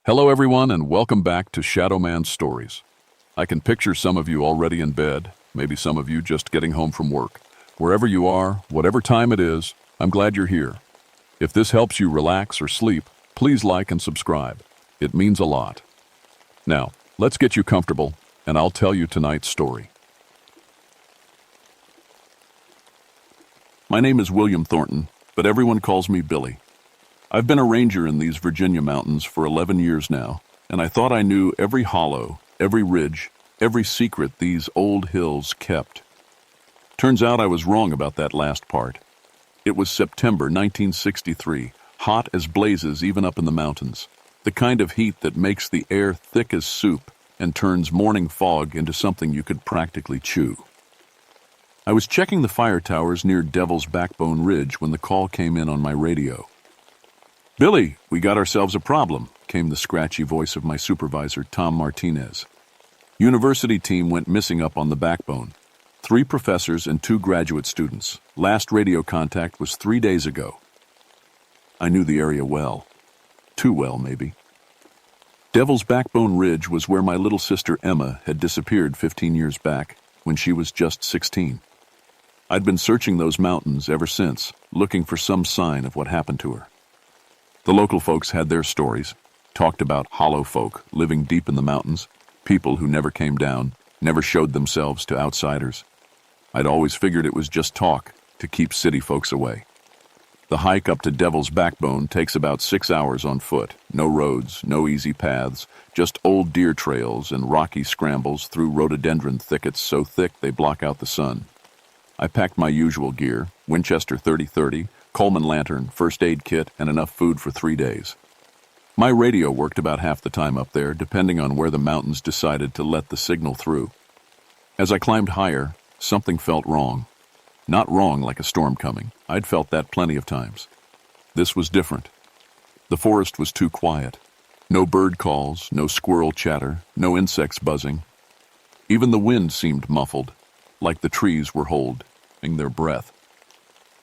Hello everyone and welcome back to Shadow Man Stories. I can picture some of you already in bed, maybe some of you just getting home from work. Wherever you are, whatever time it is, I'm glad you're here. If this helps you relax or sleep, please like and subscribe. It means a lot. Now, let's get you comfortable and I'll tell you tonight's story. My name is William Thornton, but everyone calls me Billy. I've been a ranger in these Virginia mountains for 11 years now, and I thought I knew every hollow, every ridge, every secret these old hills kept. Turns out I was wrong about that last part. It was September 1963, hot as blazes even up in the mountains, the kind of heat that makes the air thick as soup and turns morning fog into something you could practically chew. I was checking the fire towers near Devil's Backbone Ridge when the call came in on my radio. "Billy, we got ourselves a problem," came the scratchy voice of my supervisor, Tom Martinez. University team went missing up on the backbone. 3 professors and 2 graduate students. Last radio contact was 3 days ago. I knew the area well. Too well, maybe. Devil's Backbone Ridge was where my little sister Emma had disappeared 15 years back when she was just 16. I'd been searching those mountains ever since, looking for some sign of what happened to her. The local folks had their stories, talked about hollow folk living deep in the mountains, people who never came down, never showed themselves to outsiders. I'd always figured it was just talk to keep city folks away. The hike up to Devil's Backbone takes about 6 hours on foot. No roads, no easy paths, just old deer trails and rocky scrambles through rhododendron thickets so thick they block out the sun. I packed my usual gear, Winchester 30-30, Coleman lantern, first aid kit, and enough food for 3 days. My radio worked about half the time up there, depending on where the mountains decided to let the signal through. As I climbed higher, something felt wrong. Not wrong like a storm coming. I'd felt that plenty of times. This was different. The forest was too quiet. No bird calls, no squirrel chatter, no insects buzzing. Even the wind seemed muffled, like the trees were holding their breath.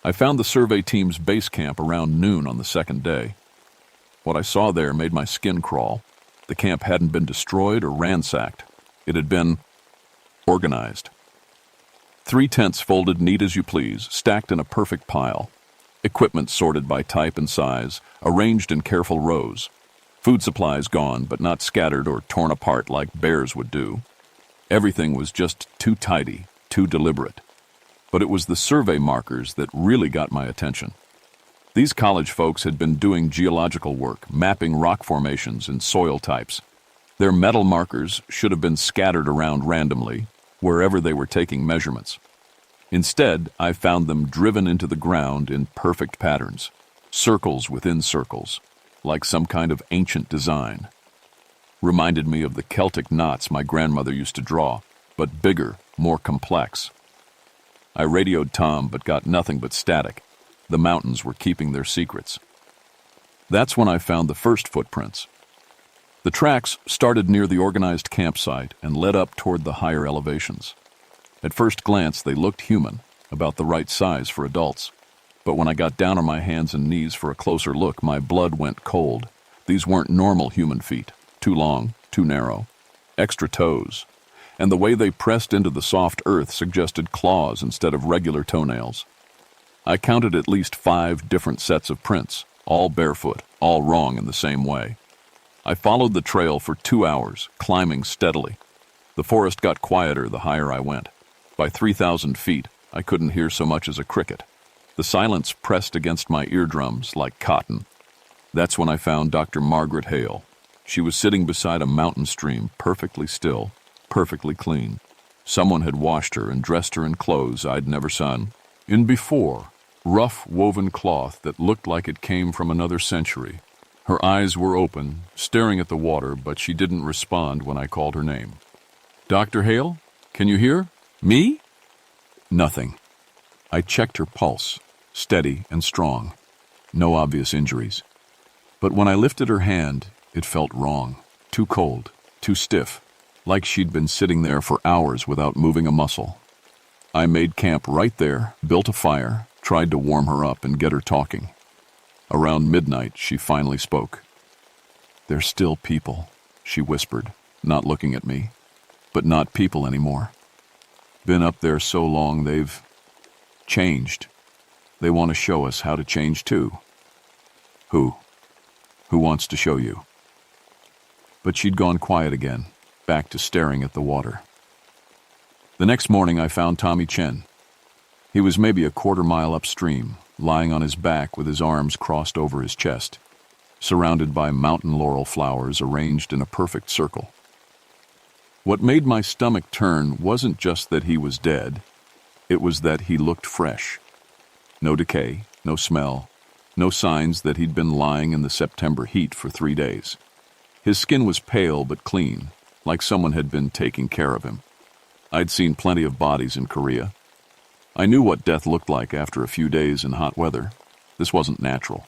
I found the survey team's base camp around noon on the second day. What I saw there made my skin crawl. The camp hadn't been destroyed or ransacked. It had been organized. 3 tents folded neat as you please, stacked in a perfect pile. Equipment sorted by type and size, arranged in careful rows. Food supplies gone, but not scattered or torn apart like bears would do. Everything was just too tidy, too deliberate. But it was the survey markers that really got my attention. These college folks had been doing geological work, mapping rock formations and soil types. Their metal markers should have been scattered around randomly, wherever they were taking measurements. Instead, I found them driven into the ground in perfect patterns, circles within circles, like some kind of ancient design. Reminded me of the Celtic knots my grandmother used to draw, but bigger, more complex. I radioed Tom, but got nothing but static. The mountains were keeping their secrets. That's when I found the first footprints. The tracks started near the organized campsite and led up toward the higher elevations. At first glance, they looked human, about the right size for adults. But when I got down on my hands and knees for a closer look, my blood went cold. These weren't normal human feet. Too long, too narrow. Extra toes. And the way they pressed into the soft earth suggested claws instead of regular toenails. I counted at least 5 different sets of prints, all barefoot, all wrong in the same way. I followed the trail for 2 hours, climbing steadily. The forest got quieter the higher I went. By 3,000 feet, I couldn't hear so much as a cricket. The silence pressed against my eardrums like cotton. That's when I found Dr. Margaret Hale. She was sitting beside a mountain stream, perfectly still, perfectly clean. Someone had washed her and dressed her in clothes I'd never seen in before, rough woven cloth that looked like it came from another century. Her eyes were open, staring at the water, but she didn't respond when I called her name. "Dr. Hale, can you hear? Me?" Nothing. I checked her pulse, steady and strong. No obvious injuries. But when I lifted her hand, it felt wrong. Too cold, too stiff. Like she'd been sitting there for hours without moving a muscle. I made camp right there, built a fire, tried to warm her up and get her talking. Around midnight, she finally spoke. They're still people, she whispered, not looking at me, but not people anymore. Been up there so long they've changed. They want to show us how to change too. Who? Who wants to show you? But she'd gone quiet again, back to staring at the water. The next morning I found Tommy Chen. He was maybe a quarter-mile upstream, lying on his back with his arms crossed over his chest, surrounded by mountain laurel flowers arranged in a perfect circle. What made my stomach turn wasn't just that he was dead, it was that he looked fresh. No decay, no smell, no signs that he'd been lying in the September heat for 3 days. His skin was pale but clean, like someone had been taking care of him. I'd seen plenty of bodies in Korea. I knew what death looked like after a few days in hot weather. This wasn't natural.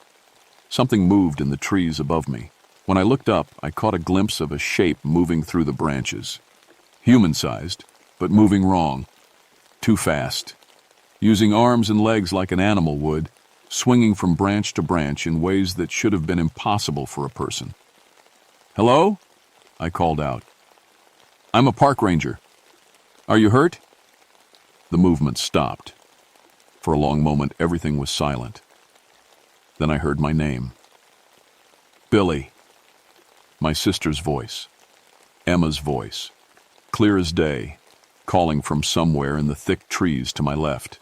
Something moved in the trees above me. When I looked up, I caught a glimpse of a shape moving through the branches. Human-sized, but moving wrong. Too fast. Using arms and legs like an animal would, swinging from branch to branch in ways that should have been impossible for a person. "Hello?" I called out. "I'm a park ranger. Are you hurt?" The movement stopped. For a long moment, everything was silent. Then I heard my name. Billy. My sister's voice. Emma's voice. Clear as day, calling from somewhere in the thick trees to my left.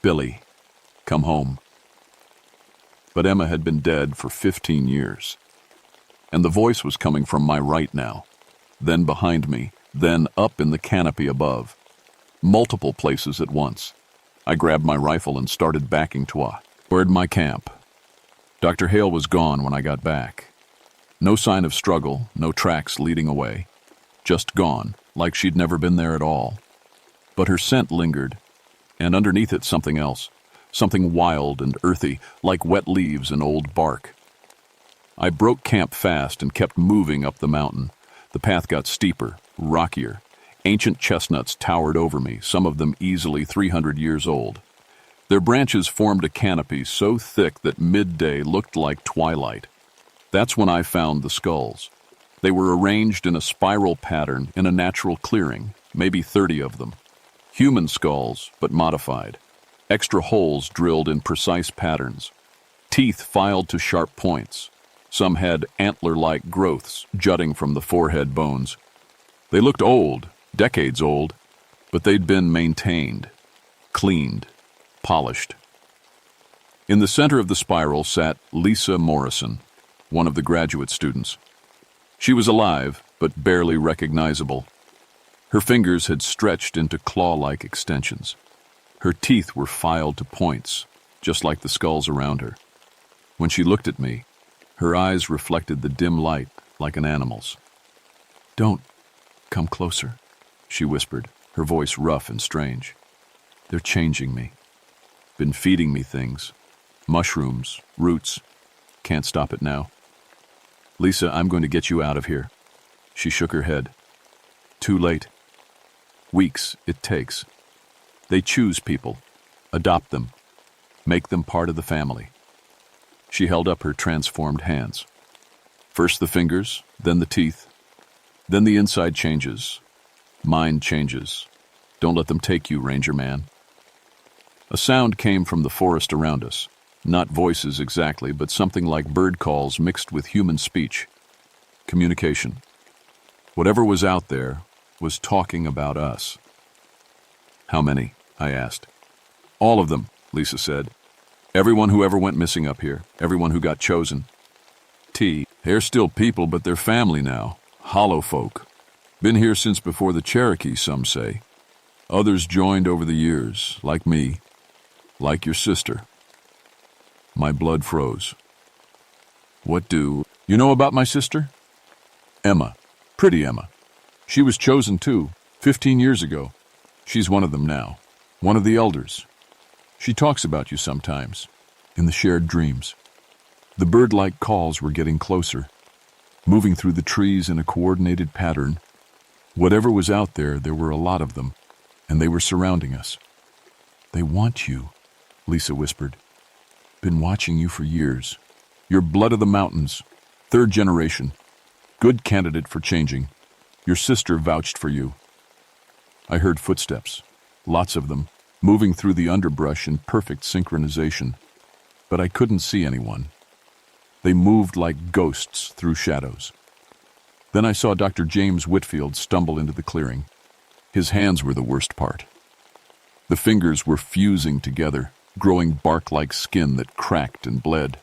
"Billy, come home." But Emma had been dead for 15 years. And the voice was coming from my right now, then behind me, then up in the canopy above. Multiple places at once. I grabbed my rifle and started backing toward my camp. Dr. Hale was gone when I got back. No sign of struggle, no tracks leading away. Just gone, like she'd never been there at all. But her scent lingered, and underneath it something else, something wild and earthy, like wet leaves and old bark. I broke camp fast and kept moving up the mountain. The path got steeper, rockier. Ancient chestnuts towered over me, some of them easily 300 years old. Their branches formed a canopy so thick that midday looked like twilight. That's when I found the skulls. They were arranged in a spiral pattern in a natural clearing, maybe 30 of them. Human skulls, but modified. Extra holes drilled in precise patterns. Teeth filed to sharp points. Some had antler-like growths jutting from the forehead bones. They looked old, decades old, but they'd been maintained, cleaned, polished. In the center of the spiral sat Lisa Morrison, one of the graduate students. She was alive, but barely recognizable. Her fingers had stretched into claw-like extensions. Her teeth were filed to points, just like the skulls around her. When she looked at me, her eyes reflected the dim light like an animal's. "Don't come closer," she whispered, her voice rough and strange. "They're changing me. Been feeding me things. Mushrooms, roots. Can't stop it now. Lisa, I'm going to get you out of here." She shook her head. "Too late. Weeks it takes. They choose people, adopt them, make them part of the family." She held up her transformed hands. First the fingers, then the teeth. Then the inside changes. Mind changes. Don't let them take you, Ranger Man. A sound came from the forest around us. Not voices exactly, but something like bird calls mixed with human speech. Communication. Whatever was out there was talking about us. "How many?" I asked. "All of them," Lisa said. "Everyone who ever went missing up here. Everyone who got chosen. They're still people, but they're family now. Hollow folk. Been here since before the Cherokee, some say. Others joined over the years, like me. Like your sister." My blood froze. "What do you know about my sister?" "Emma. Pretty Emma. She was chosen too, 15 years ago. She's one of them now. One of the elders. She talks about you sometimes, in the shared dreams." The bird-like calls were getting closer, moving through the trees in a coordinated pattern. Whatever was out there, there were a lot of them, and they were surrounding us. "They want you," Lisa whispered. "Been watching you for years. You're blood of the mountains. Third generation. Good candidate for changing. Your sister vouched for you. I heard footsteps, lots of them, moving through the underbrush in perfect synchronization. But I couldn't see anyone. They moved like ghosts through shadows. Then I saw Dr. James Whitfield stumble into the clearing. His hands were the worst part. The fingers were fusing together, growing bark-like skin that cracked and bled.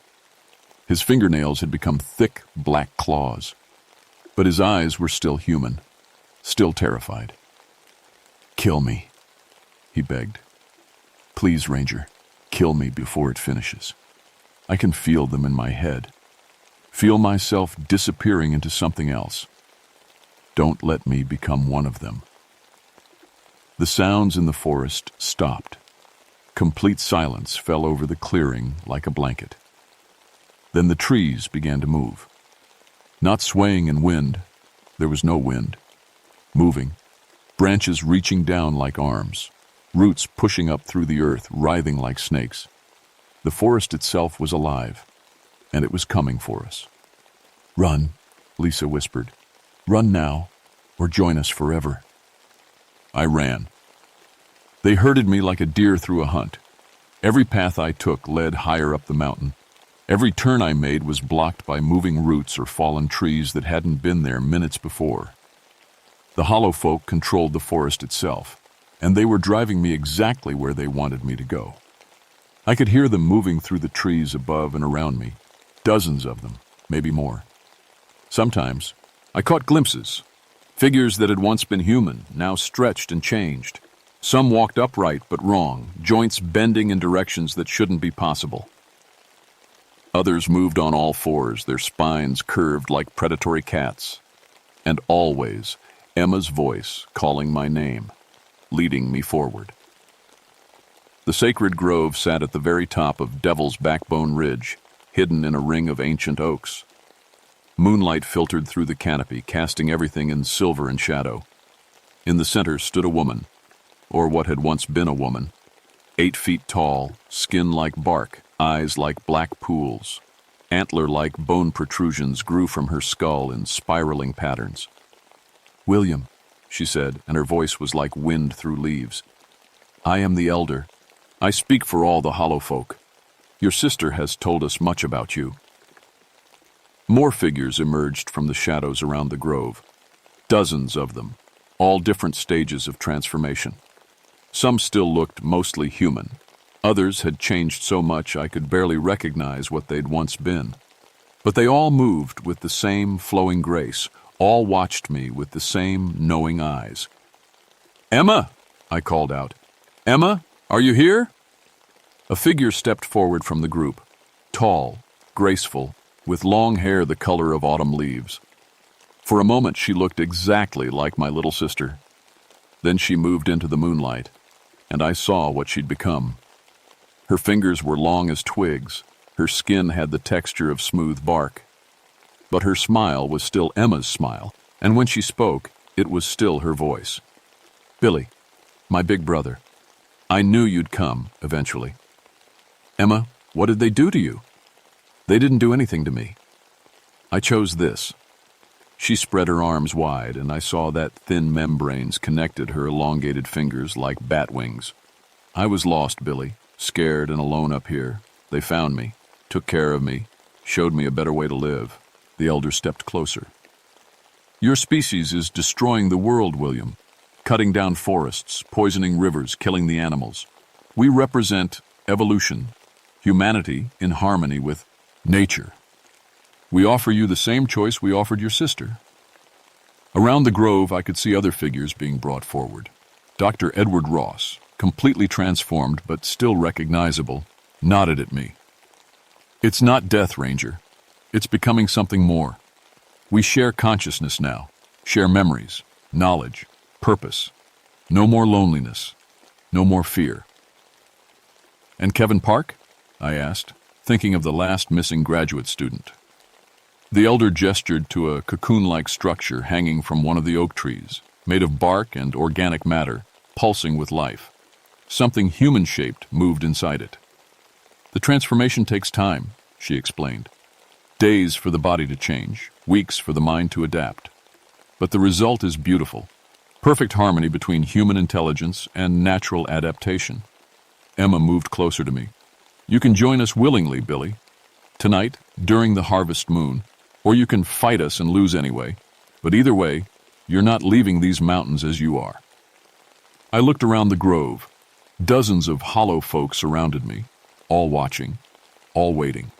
His fingernails had become thick, black claws. But his eyes were still human, still terrified. "Kill me," he begged. "Please, Ranger, kill me before it finishes. I can feel them in my head. Feel myself disappearing into something else. Don't let me become one of them." The sounds in the forest stopped. Complete silence fell over the clearing like a blanket. Then the trees began to move. Not swaying in wind, there was no wind. Moving, branches reaching down like arms, roots pushing up through the earth, writhing like snakes. The forest itself was alive, and it was coming for us. "Run," Lisa whispered. "Run now, or join us forever." I ran. They herded me like a deer through a hunt. Every path I took led higher up the mountain. Every turn I made was blocked by moving roots or fallen trees that hadn't been there minutes before. The hollow folk controlled the forest itself, and they were driving me exactly where they wanted me to go. I could hear them moving through the trees above and around me, dozens of them, maybe more. Sometimes I caught glimpses, figures that had once been human, now stretched and changed. Some walked upright but wrong, joints bending in directions that shouldn't be possible. Others moved on all fours, their spines curved like predatory cats. And always, Emma's voice calling my name, leading me forward. The sacred grove sat at the very top of Devil's Backbone Ridge, hidden in a ring of ancient oaks. Moonlight filtered through the canopy, casting everything in silver and shadow. In the center stood a woman, or what had once been a woman, 8 feet tall, skin like bark, eyes like black pools. Antler-like bone protrusions grew from her skull in spiraling patterns. "William," she said, and her voice was like wind through leaves. "I am the elder. I speak for all the hollow folk. Your sister has told us much about you." More figures emerged from the shadows around the grove. Dozens of them, all different stages of transformation. Some still looked mostly human. Others had changed so much I could barely recognize what they'd once been. But they all moved with the same flowing grace, all watched me with the same knowing eyes. "Emma!" I called out. "Emma, are you here?" A figure stepped forward from the group, tall, graceful, with long hair the color of autumn leaves. For a moment she looked exactly like my little sister. Then she moved into the moonlight, and I saw what she'd become. Her fingers were long as twigs, her skin had the texture of smooth bark. But her smile was still Emma's smile, and when she spoke, it was still her voice. "Billy, my big brother, I knew you'd come, eventually." "Emma, what did they do to you?" "They didn't do anything to me. I chose this." She spread her arms wide, and I saw that thin membranes connected her elongated fingers like bat wings. "I was lost, Billy, scared and alone up here. They found me, took care of me, showed me a better way to live." The elder stepped closer. "Your species is destroying the world, William, cutting down forests, poisoning rivers, killing the animals. We represent evolution, humanity in harmony with nature. We offer you the same choice we offered your sister." Around the grove, I could see other figures being brought forward. Dr. Edward Ross, completely transformed but still recognizable, nodded at me. "It's not death, Ranger. It's becoming something more. We share consciousness now, share memories, knowledge, purpose. No more loneliness, no more fear." "And Kevin Park?" I asked, thinking of the last missing graduate student. The elder gestured to a cocoon-like structure hanging from one of the oak trees, made of bark and organic matter, pulsing with life. Something human-shaped moved inside it. "The transformation takes time," she explained. Days for the body to change, weeks for the mind to adapt. But the result is beautiful. Perfect harmony between human intelligence and natural adaptation. Emma moved closer to me. You can join us willingly, Billy. Tonight, during the harvest moon, or you can fight us and lose anyway. But either way, you're not leaving these mountains as you are. I looked around the grove. Dozens of hollow folk surrounded me, all watching, all waiting.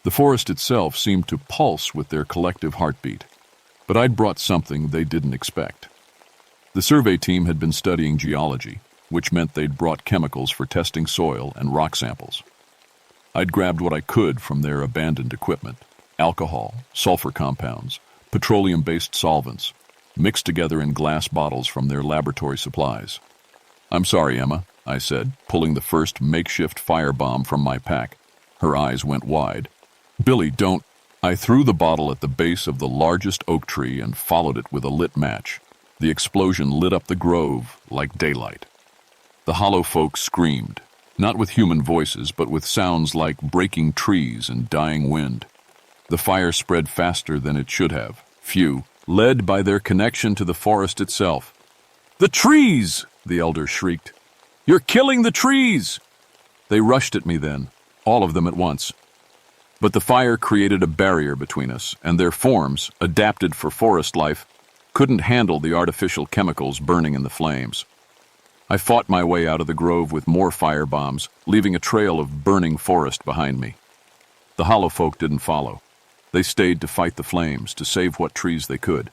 The forest itself seemed to pulse with their collective heartbeat, but I'd brought something they didn't expect. The survey team had been studying geology, which meant they'd brought chemicals for testing soil and rock samples. I'd grabbed what I could from their abandoned equipment: alcohol, sulfur compounds, petroleum-based solvents, mixed together in glass bottles from their laboratory supplies. "I'm sorry, Emma," I said, pulling the first makeshift firebomb from my pack. Her eyes went wide. "Billy, don't—" I threw the bottle at the base of the largest oak tree and followed it with a lit match. The explosion lit up the grove like daylight. The hollow folk screamed, not with human voices, but with sounds like breaking trees and dying wind. The fire spread faster than it should have, few, led by their connection to the forest itself. "The trees!" the elder shrieked. "You're killing the trees!" They rushed at me then, all of them at once. But the fire created a barrier between us, and their forms, adapted for forest life, couldn't handle the artificial chemicals burning in the flames. I fought my way out of the grove with more firebombs, leaving a trail of burning forest behind me. The hollow folk didn't follow. They stayed to fight the flames, to save what trees they could.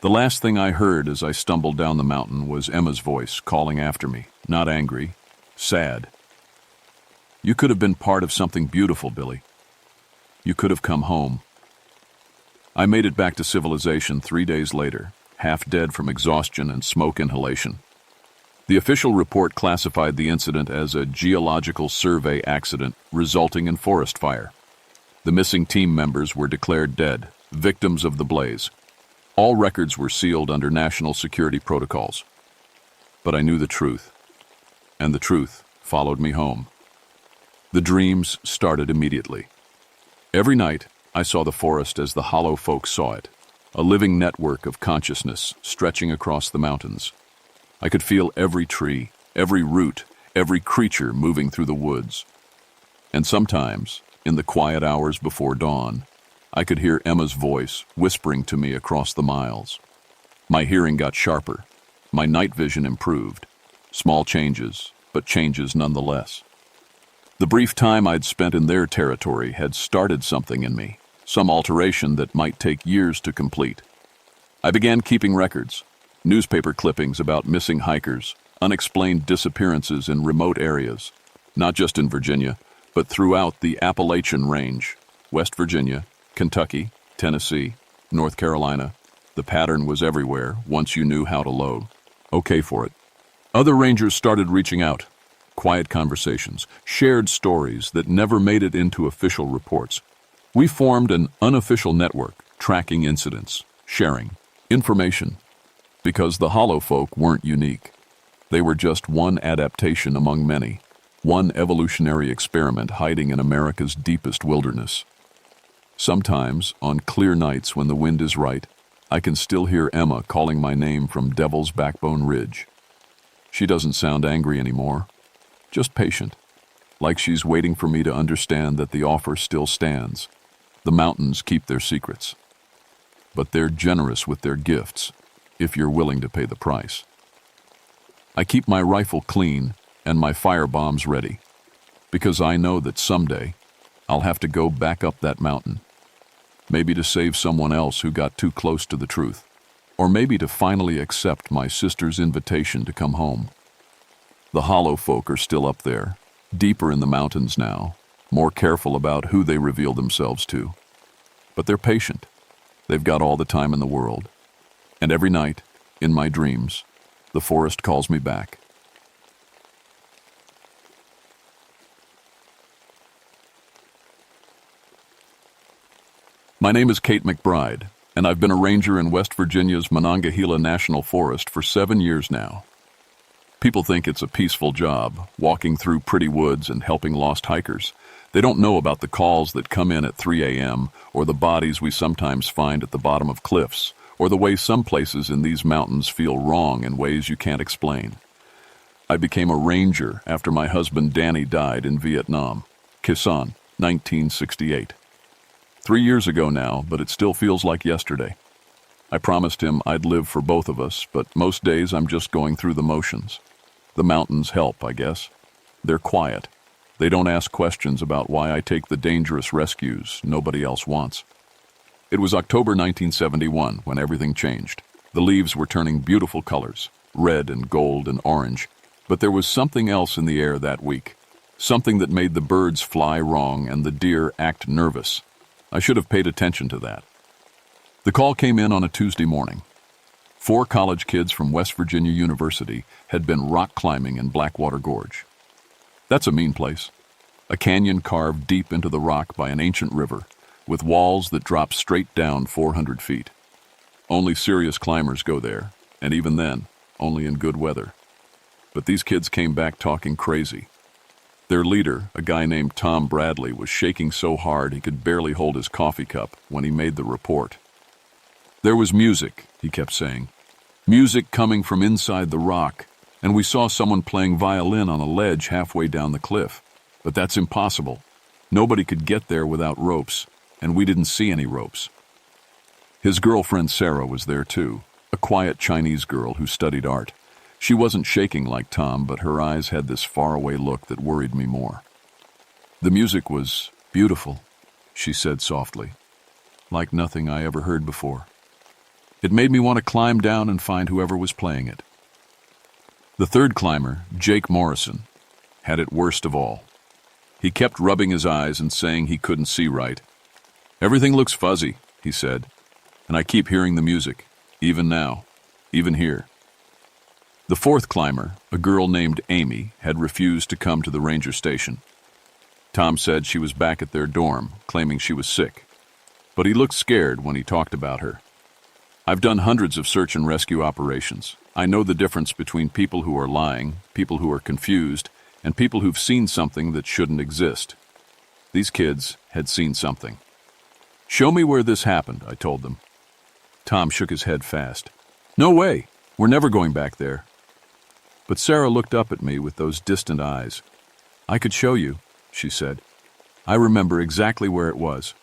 The last thing I heard as I stumbled down the mountain was Emma's voice calling after me, not angry, sad. "You could have been part of something beautiful, Billy. You could have come home." I made it back to civilization 3 days later, half dead from exhaustion and smoke inhalation. The official report classified the incident as a geological survey accident resulting in forest fire. The missing team members were declared dead, victims of the blaze. All records were sealed under national security protocols. But I knew the truth, and the truth followed me home. The dreams started immediately. Every night, I saw the forest as the hollow folk saw it, a living network of consciousness stretching across the mountains. I could feel every tree, every root, every creature moving through the woods. And sometimes, in the quiet hours before dawn, I could hear Emma's voice whispering to me across the miles. My hearing got sharper. My night vision improved. Small changes, but changes nonetheless. The brief time I'd spent in their territory had started something in me, some alteration that might take years to complete. I began keeping records, newspaper clippings about missing hikers, unexplained disappearances in remote areas, not just in Virginia, but throughout the Appalachian range, West Virginia, Kentucky, Tennessee, North Carolina. The pattern was everywhere once you knew how to load. Okay for it. Other rangers started reaching out. Quiet conversations, shared stories that never made it into official reports. We formed an unofficial network, tracking incidents, sharing information. Because the hollow folk weren't unique. They were just one adaptation among many, one evolutionary experiment hiding in America's deepest wilderness. Sometimes, on clear nights when the wind is right, I can still hear Emma calling my name from Devil's Backbone Ridge. She doesn't sound angry anymore, just patient, like she's waiting for me to understand that the offer still stands. The mountains keep their secrets, but they're generous with their gifts if you're willing to pay the price. I keep my rifle clean and my firebombs ready, because I know that someday I'll have to go back up that mountain, maybe to save someone else who got too close to the truth, or maybe to finally accept my sister's invitation to come home. The hollow folk are still up there, deeper in the mountains now, more careful about who they reveal themselves to. But they're patient. They've got all the time in the world. And every night, in my dreams, the forest calls me back. My name is Kate McBride, and I've been a ranger in West Virginia's Monongahela National Forest for 7 years now. People think it's a peaceful job, walking through pretty woods and helping lost hikers. They don't know about the calls that come in at 3 a.m., or the bodies we sometimes find at the bottom of cliffs, or the way some places in these mountains feel wrong in ways you can't explain. I became a ranger after my husband Danny died in Vietnam. Khe Sanh, 1968. 3 years ago now, but it still feels like yesterday. I promised him I'd live for both of us, but most days I'm just going through the motions. The mountains help, I guess. They're quiet. They don't ask questions about why I take the dangerous rescues nobody else wants. It was October 1971 when everything changed. The leaves were turning beautiful colors, red and gold and orange, but there was something else in the air that week. Something that made the birds fly wrong and the deer act nervous. I should have paid attention to that. The call came in on a Tuesday morning. 4 college kids from West Virginia University had been rock climbing in Blackwater Gorge. That's a mean place. A canyon carved deep into the rock by an ancient river, with walls that drop straight down 400 feet. Only serious climbers go there, and even then, only in good weather. But these kids came back talking crazy. Their leader, a guy named Tom Bradley, was shaking so hard he could barely hold his coffee cup when he made the report. There was music, he kept saying. Music coming from inside the rock, and we saw someone playing violin on a ledge halfway down the cliff. But that's impossible. Nobody could get there without ropes, and we didn't see any ropes. His girlfriend Sarah was there too, a quiet Chinese girl who studied art. She wasn't shaking like Tom, but her eyes had this faraway look that worried me more. The music was beautiful, she said softly, like nothing I ever heard before. It made me want to climb down and find whoever was playing it. The third climber, Jake Morrison, had it worst of all. He kept rubbing his eyes and saying he couldn't see right. Everything looks fuzzy, he said, and I keep hearing the music, even now, even here. The fourth climber, a girl named Amy, had refused to come to the ranger station. Tom said she was back at their dorm, claiming she was sick, but he looked scared when he talked about her. I've done hundreds of search and rescue operations. I know the difference between people who are lying, people who are confused, and people who've seen something that shouldn't exist. These kids had seen something. Show me where this happened, I told them. Tom shook his head fast. No way, we're never going back there. But Sarah looked up at me with those distant eyes. I could show you, she said. I remember exactly where it was.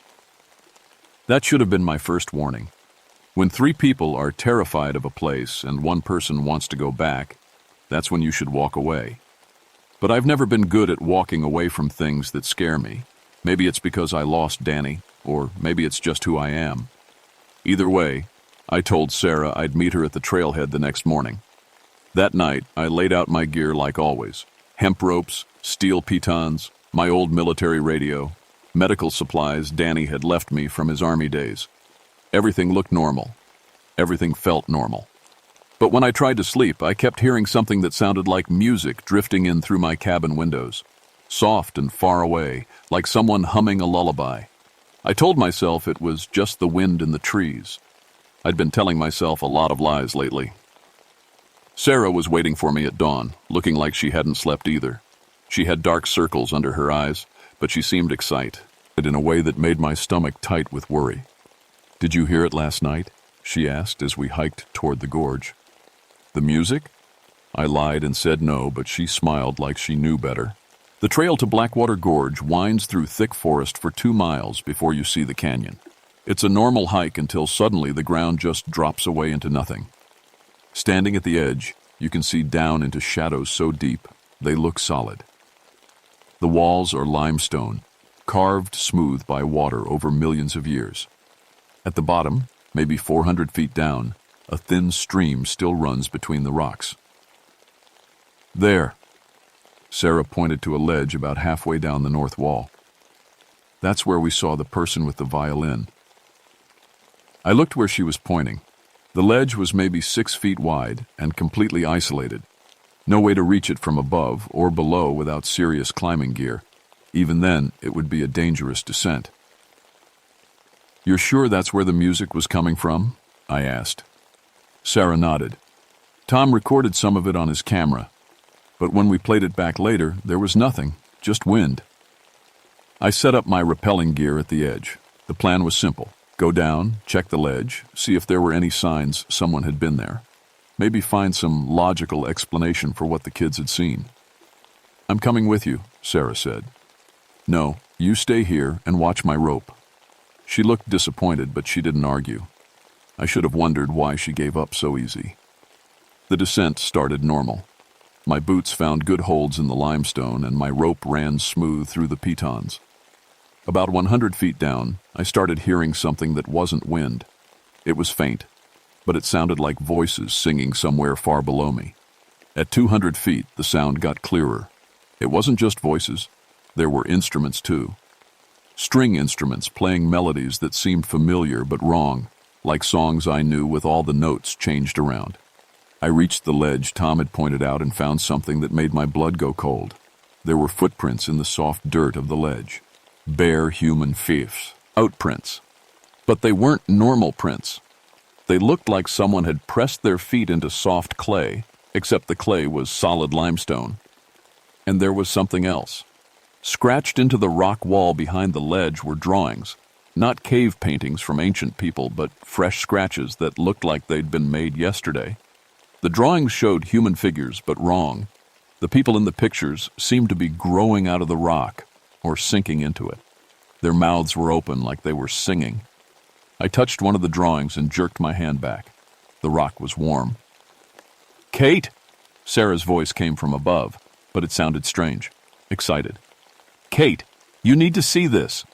That should have been my first warning. When 3 people are terrified of a place and one person wants to go back, that's when you should walk away. But I've never been good at walking away from things that scare me. Maybe it's because I lost Danny, or maybe it's just who I am. Either way, I told Sarah I'd meet her at the trailhead the next morning. That night, I laid out my gear like always. Hemp ropes, steel pitons, my old military radio, medical supplies Danny had left me from his army days. Everything looked normal. Everything felt normal. But when I tried to sleep, I kept hearing something that sounded like music drifting in through my cabin windows. Soft and far away, like someone humming a lullaby. I told myself it was just the wind in the trees. I'd been telling myself a lot of lies lately. Sarah was waiting for me at dawn, looking like she hadn't slept either. She had dark circles under her eyes, but she seemed excited in a way that made my stomach tight with worry. Did you hear it last night? She asked as we hiked toward the gorge. The music? I lied and said no, but she smiled like she knew better. The trail to Blackwater Gorge winds through thick forest for 2 miles before you see the canyon. It's a normal hike until suddenly the ground just drops away into nothing. Standing at the edge, you can see down into shadows so deep, they look solid. The walls are limestone, carved smooth by water over millions of years. At the bottom, maybe 400 feet down, a thin stream still runs between the rocks. There, Sarah pointed to a ledge about halfway down the north wall. That's where we saw the person with the violin. I looked where she was pointing. The ledge was maybe 6 feet wide and completely isolated. No way to reach it from above or below without serious climbing gear. Even then, it would be a dangerous descent. You're sure that's where the music was coming from? I asked. Sarah nodded. Tom recorded some of it on his camera, but when we played it back later, there was nothing, just wind. I set up my rappelling gear at the edge. The plan was simple. Go down, check the ledge, see if there were any signs someone had been there. Maybe find some logical explanation for what the kids had seen. "I'm coming with you," Sarah said. "No, you stay here and watch my rope." She looked disappointed, but she didn't argue. I should have wondered why she gave up so easy. The descent started normal. My boots found good holds in the limestone, and my rope ran smooth through the pitons. About 100 feet down, I started hearing something that wasn't wind. It was faint, but it sounded like voices singing somewhere far below me. At 200 feet, the sound got clearer. It wasn't just voices. There were instruments too. String instruments playing melodies that seemed familiar but wrong, like songs I knew with all the notes changed around. I reached the ledge Tom had pointed out and found something that made my blood go cold. There were footprints in the soft dirt of the ledge. Bare human feet, outprints. But they weren't normal prints. They looked like someone had pressed their feet into soft clay, except the clay was solid limestone. And there was something else. Scratched into the rock wall behind the ledge were drawings, not cave paintings from ancient people, but fresh scratches that looked like they'd been made yesterday. The drawings showed human figures, but wrong. The people in the pictures seemed to be growing out of the rock or sinking into it. Their mouths were open like they were singing. I touched one of the drawings and jerked my hand back. The rock was warm. "Kate!" Sarah's voice came from above, but it sounded strange, excited. "Kate, you need to see this."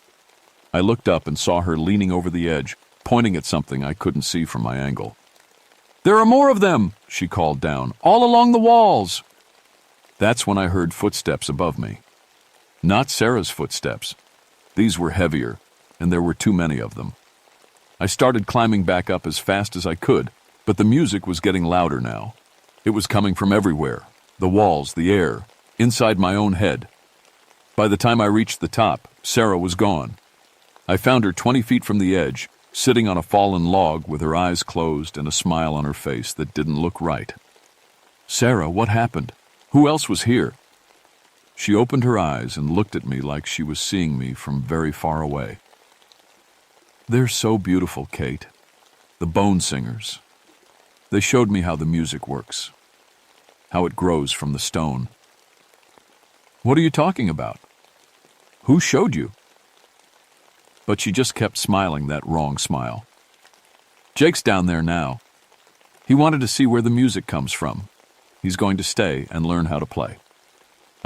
I looked up and saw her leaning over the edge, pointing at something I couldn't see from my angle. "There are more of them," she called down, "all along the walls." That's when I heard footsteps above me. Not Sarah's footsteps. These were heavier, and there were too many of them. I started climbing back up as fast as I could, but the music was getting louder now. It was coming from everywhere, the walls, the air, inside my own head. By the time I reached the top, Sarah was gone. I found her 20 feet from the edge, sitting on a fallen log with her eyes closed and a smile on her face that didn't look right. "Sarah, what happened? Who else was here?" She opened her eyes and looked at me like she was seeing me from very far away. "They're so beautiful, Kate. The bone singers. They showed me how the music works, how it grows from the stone." "What are you talking about? Who showed you?" But she just kept smiling that wrong smile. "Jake's down there now. He wanted to see where the music comes from. He's going to stay and learn how to play."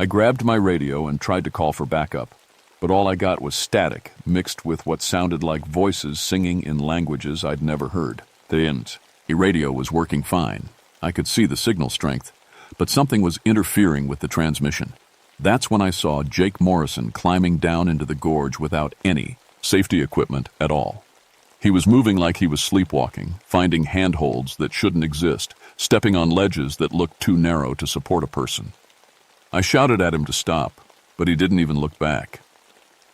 I grabbed my radio and tried to call for backup, but all I got was static mixed with what sounded like voices singing in languages I'd never heard. The radio was working fine. I could see the signal strength, but something was interfering with the transmission. That's when I saw Jake Morrison climbing down into the gorge without any safety equipment at all. He was moving like he was sleepwalking, finding handholds that shouldn't exist, stepping on ledges that looked too narrow to support a person. I shouted at him to stop, but he didn't even look back.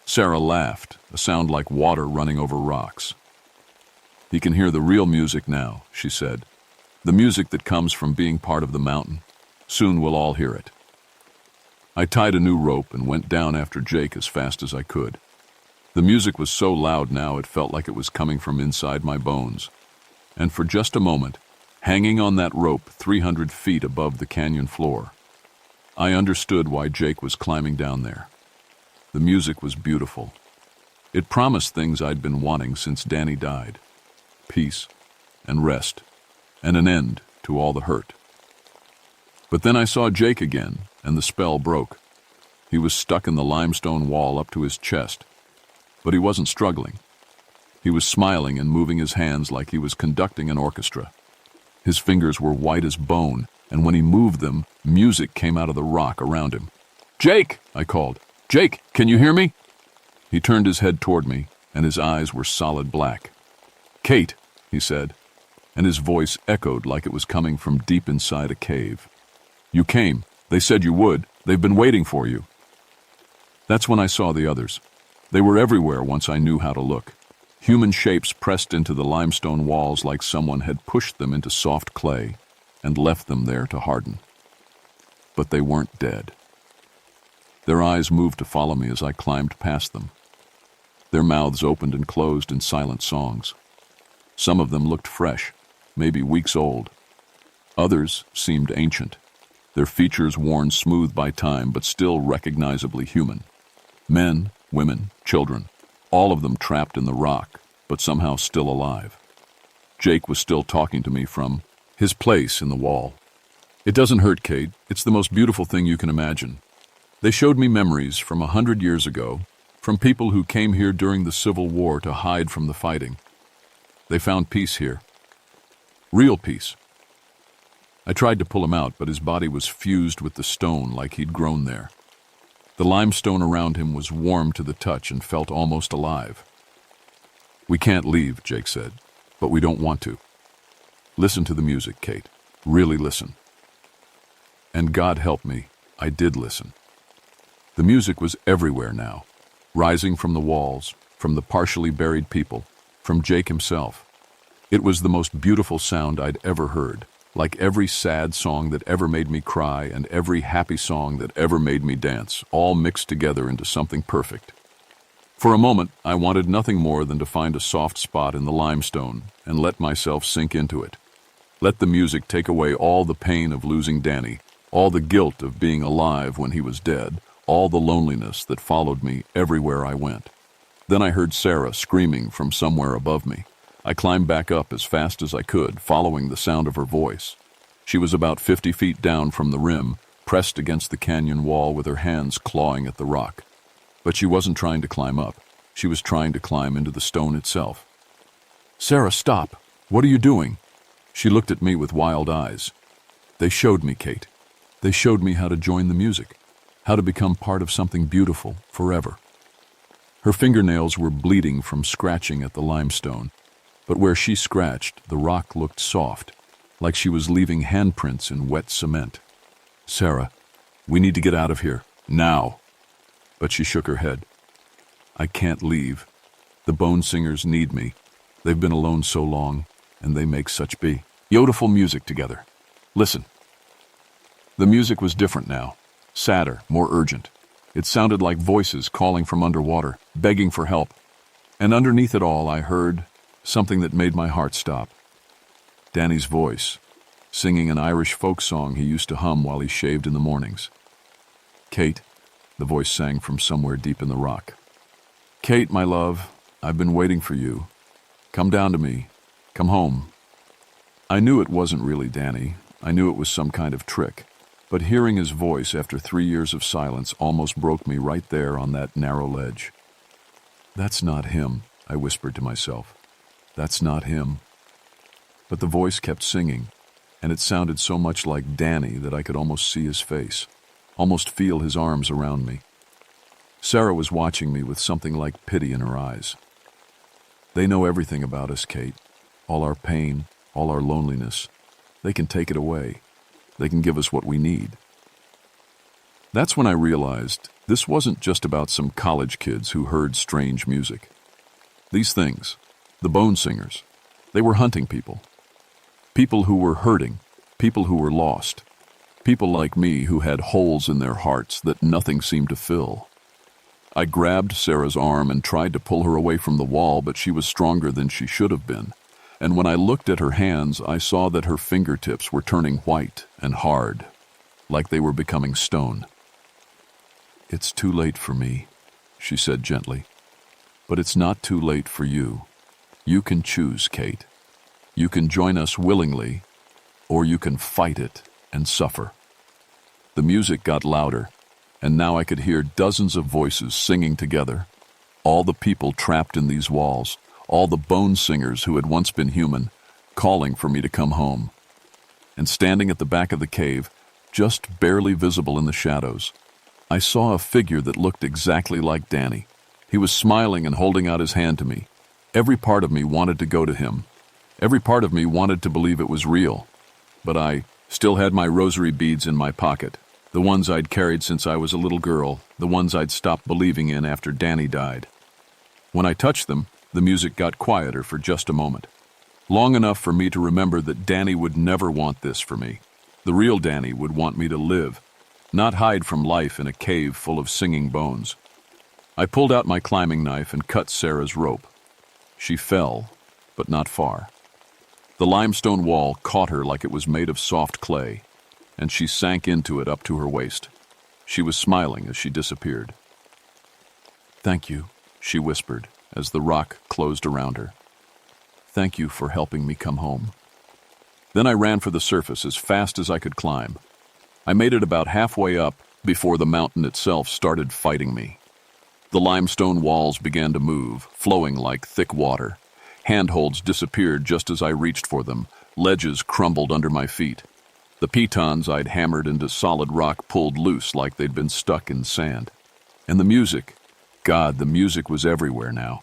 Sarah laughed, a sound like water running over rocks. "He can hear the real music now," she said. "The music that comes from being part of the mountain. Soon we'll all hear it." I tied a new rope and went down after Jake as fast as I could. The music was so loud now it felt like it was coming from inside my bones. And for just a moment, hanging on that rope 300 feet above the canyon floor, I understood why Jake was climbing down there. The music was beautiful. It promised things I'd been wanting since Danny died. Peace and rest and an end to all the hurt. But then I saw Jake again, and the spell broke. He was stuck in the limestone wall up to his chest, but he wasn't struggling. He was smiling and moving his hands like he was conducting an orchestra. His fingers were white as bone, and when he moved them, music came out of the rock around him. "Jake!" I called. "Jake, can you hear me?" He turned his head toward me, and his eyes were solid black. "Kate," he said, and his voice echoed like it was coming from deep inside a cave. "You came. They said you would. They've been waiting for you." That's when I saw the others. They were everywhere once I knew how to look. Human shapes pressed into the limestone walls like someone had pushed them into soft clay and left them there to harden. But they weren't dead. Their eyes moved to follow me as I climbed past them. Their mouths opened and closed in silent songs. Some of them looked fresh, maybe weeks old. Others seemed ancient, their features worn smooth by time but still recognizably human. Men, women, children, all of them trapped in the rock, but somehow still alive. Jake was still talking to me from his place in the wall. "It doesn't hurt, Kate. It's the most beautiful thing you can imagine." They showed me memories from 100 years ago, from people who came here during the Civil War to hide from the fighting. They found peace here. Real peace. I tried to pull him out, but his body was fused with the stone like he'd grown there. The limestone around him was warm to the touch and felt almost alive. "We can't leave," Jake said, "but we don't want to. Listen to the music, Kate. Really listen." And God help me, I did listen. The music was everywhere now, rising from the walls, from the partially buried people, from Jake himself. It was the most beautiful sound I'd ever heard, like every sad song that ever made me cry and every happy song that ever made me dance, all mixed together into something perfect. For a moment, I wanted nothing more than to find a soft spot in the limestone and let myself sink into it. Let the music take away all the pain of losing Danny, all the guilt of being alive when he was dead, all the loneliness that followed me everywhere I went. Then I heard Sarah screaming from somewhere above me. I climbed back up as fast as I could, following the sound of her voice. She was about 50 feet down from the rim, pressed against the canyon wall with her hands clawing at the rock. But she wasn't trying to climb up. She was trying to climb into the stone itself. "Sarah, stop! What are you doing?" She looked at me with wild eyes. "They showed me, Kate. They showed me how to join the music, how to become part of something beautiful forever." Her fingernails were bleeding from scratching at the limestone, but where she scratched, the rock looked soft, like she was leaving handprints in wet cement. "Sarah, we need to get out of here, now." But she shook her head. "I can't leave. The Bone Singers need me. They've been alone so long, and they make such beautiful music together. Listen." The music was different now, sadder, more urgent. It sounded like voices calling from underwater, begging for help. And underneath it all, I heard something that made my heart stop. Danny's voice, singing an Irish folk song he used to hum while he shaved in the mornings. "Kate," the voice sang from somewhere deep in the rock. "Kate, my love, I've been waiting for you. Come down to me. Come home." I knew it wasn't really Danny. I knew it was some kind of trick. But hearing his voice after 3 years of silence almost broke me right there on that narrow ledge. "That's not him," I whispered to myself. "That's not him." But the voice kept singing, and it sounded so much like Danny that I could almost see his face, almost feel his arms around me. Sarah was watching me with something like pity in her eyes. "They know everything about us, Kate. All our pain, all our loneliness. They can take it away. They can give us what we need." That's when I realized this wasn't just about some college kids who heard strange music. These things, the Bone Singers, they were hunting people. People who were hurting, people who were lost, people like me who had holes in their hearts that nothing seemed to fill. I grabbed Sarah's arm and tried to pull her away from the wall, but she was stronger than she should have been. And when I looked at her hands, I saw that her fingertips were turning white and hard, like they were becoming stone. "It's too late for me," she said gently. "But it's not too late for you. You can choose, Kate. You can join us willingly, or you can fight it and suffer." The music got louder, and now I could hear dozens of voices singing together. All the people trapped in these walls, all the Bone Singers who had once been human, calling for me to come home. And standing at the back of the cave, just barely visible in the shadows, I saw a figure that looked exactly like Danny. He was smiling and holding out his hand to me. Every part of me wanted to go to him. Every part of me wanted to believe it was real. But I still had my rosary beads in my pocket, the ones I'd carried since I was a little girl, the ones I'd stopped believing in after Danny died. When I touched them, the music got quieter for just a moment. Long enough for me to remember that Danny would never want this for me. The real Danny would want me to live, not hide from life in a cave full of singing bones. I pulled out my climbing knife and cut Sarah's rope. She fell, but not far. The limestone wall caught her like it was made of soft clay, and she sank into it up to her waist. She was smiling as she disappeared. "Thank you," she whispered as the rock closed around her. "Thank you for helping me come home." Then I ran for the surface as fast as I could climb. I made it about halfway up before the mountain itself started fighting me. The limestone walls began to move, flowing like thick water. Handholds disappeared just as I reached for them. Ledges crumbled under my feet. The pitons I'd hammered into solid rock pulled loose like they'd been stuck in sand. And the music, God, the music was everywhere now.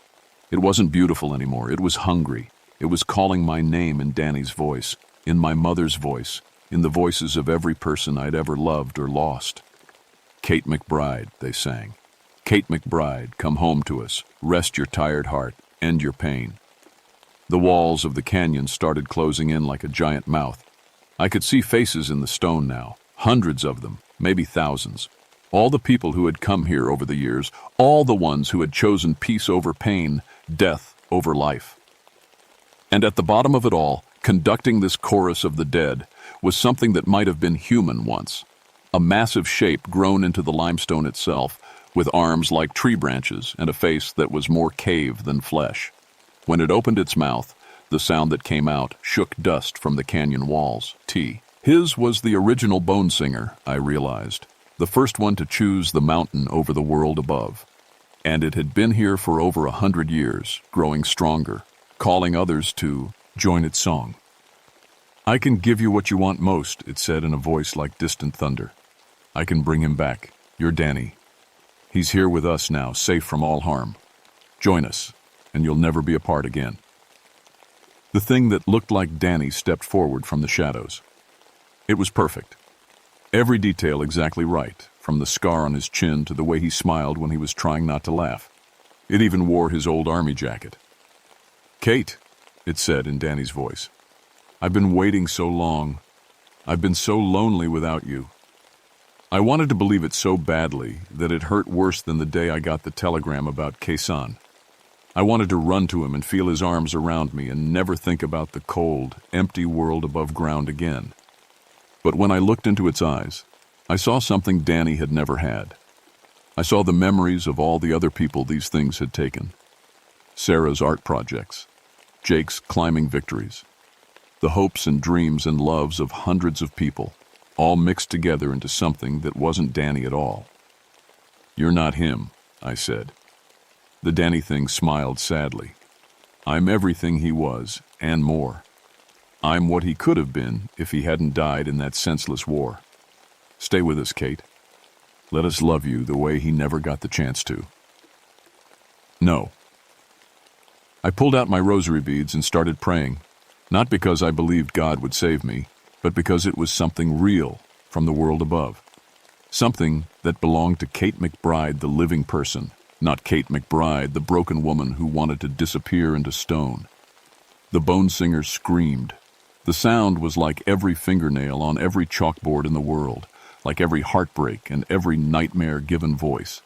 It wasn't beautiful anymore. It was hungry. It was calling my name in Danny's voice, in my mother's voice, in the voices of every person I'd ever loved or lost. "Kate McBride," they sang. "Kate McBride, come home to us. Rest your tired heart. End your pain." The walls of the canyon started closing in like a giant mouth. I could see faces in the stone now, hundreds of them, maybe thousands. All the people who had come here over the years, all the ones who had chosen peace over pain, death over life. And at the bottom of it all, conducting this chorus of the dead, was something that might have been human once. A massive shape grown into the limestone itself, with arms like tree branches and a face that was more cave than flesh. When it opened its mouth, the sound that came out shook dust from the canyon walls. His was the original bone singer, I realized, the first one to choose the mountain over the world above. And it had been here for over 100 years, growing stronger, calling others to join its song. "I can give you what you want most," it said in a voice like distant thunder. "I can bring him back. You're Danny. He's here with us now, safe from all harm. Join us, and you'll never be apart again." The thing that looked like Danny stepped forward from the shadows. It was perfect. Every detail exactly right, from the scar on his chin to the way he smiled when he was trying not to laugh. It even wore his old army jacket. "Kate," it said in Danny's voice. "I've been waiting so long. I've been so lonely without you." I wanted to believe it so badly that it hurt worse than the day I got the telegram about Kaysan. I wanted to run to him and feel his arms around me and never think about the cold, empty world above ground again. But when I looked into its eyes, I saw something Danny had never had. I saw the memories of all the other people these things had taken. Sarah's art projects, Jake's climbing victories, the hopes and dreams and loves of hundreds of people, all mixed together into something that wasn't Danny at all. "You're not him," I said. The Danny thing smiled sadly. "I'm everything he was, and more. I'm what he could have been if he hadn't died in that senseless war. Stay with us, Kate. Let us love you the way he never got the chance to." No. I pulled out my rosary beads and started praying, not because I believed God would save me, but because it was something real from the world above. Something that belonged to Kate McBride, the living person, not Kate McBride, the broken woman who wanted to disappear into stone. The bone singer screamed. The sound was like every fingernail on every chalkboard in the world, like every heartbreak and every nightmare given voice.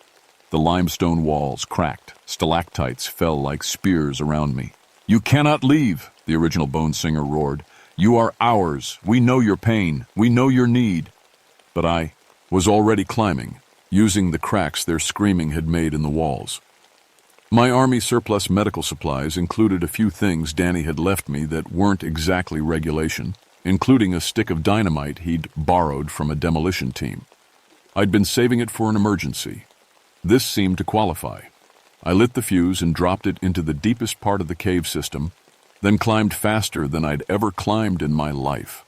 The limestone walls cracked. Stalactites fell like spears around me. "You cannot leave," the original bone singer roared. "You are ours. We know your pain. We know your need." But I was already climbing, using the cracks their screaming had made in the walls. My army surplus medical supplies included a few things Danny had left me that weren't exactly regulation, including a stick of dynamite he'd borrowed from a demolition team. I'd been saving it for an emergency. This seemed to qualify. I lit the fuse and dropped it into the deepest part of the cave system, then climbed faster than I'd ever climbed in my life.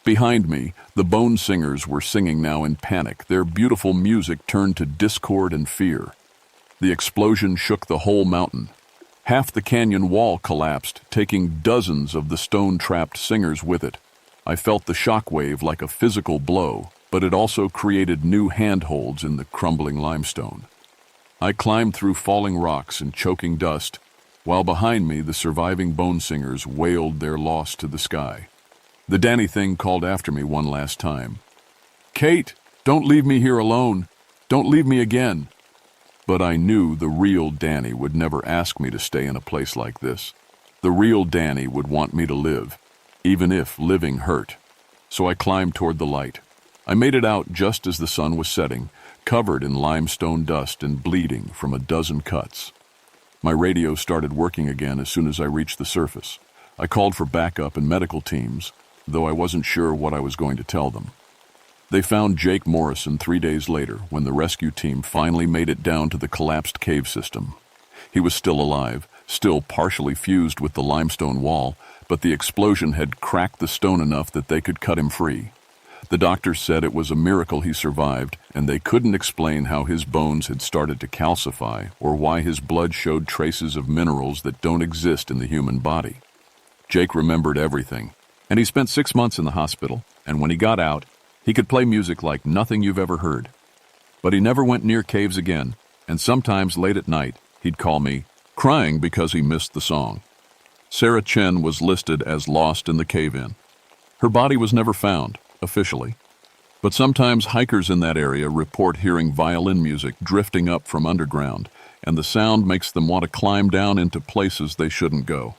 Behind me, the bone singers were singing now in panic. Their beautiful music turned to discord and fear. The explosion shook the whole mountain. Half the canyon wall collapsed, taking dozens of the stone-trapped singers with it. I felt the shockwave like a physical blow, but it also created new handholds in the crumbling limestone. I climbed through falling rocks and choking dust, while behind me the surviving bone singers wailed their loss to the sky. The Danny thing called after me one last time. "Kate, Don't leave me here alone. Don't leave me again. But I knew the real Danny would never ask me to stay in a place like this. The real Danny would want me to live, even if living hurt. So I climbed toward the light. I made it out just as the sun was setting, covered in limestone dust and bleeding from a dozen cuts. My radio started working again as soon as I reached the surface. I called for backup and medical teams, though I wasn't sure what I was going to tell them. They found Jake Morrison 3 days later when the rescue team finally made it down to the collapsed cave system. He was still alive, still partially fused with the limestone wall, but the explosion had cracked the stone enough that they could cut him free. The doctors said it was a miracle he survived, and they couldn't explain how his bones had started to calcify or why his blood showed traces of minerals that don't exist in the human body. Jake remembered everything, and he spent 6 months in the hospital, and when he got out, he could play music like nothing you've ever heard. But he never went near caves again, and sometimes late at night, he'd call me, crying because he missed the song. Sarah Chen was listed as lost in the cave-in. Her body was never found, officially. But sometimes hikers in that area report hearing violin music drifting up from underground, and the sound makes them want to climb down into places they shouldn't go.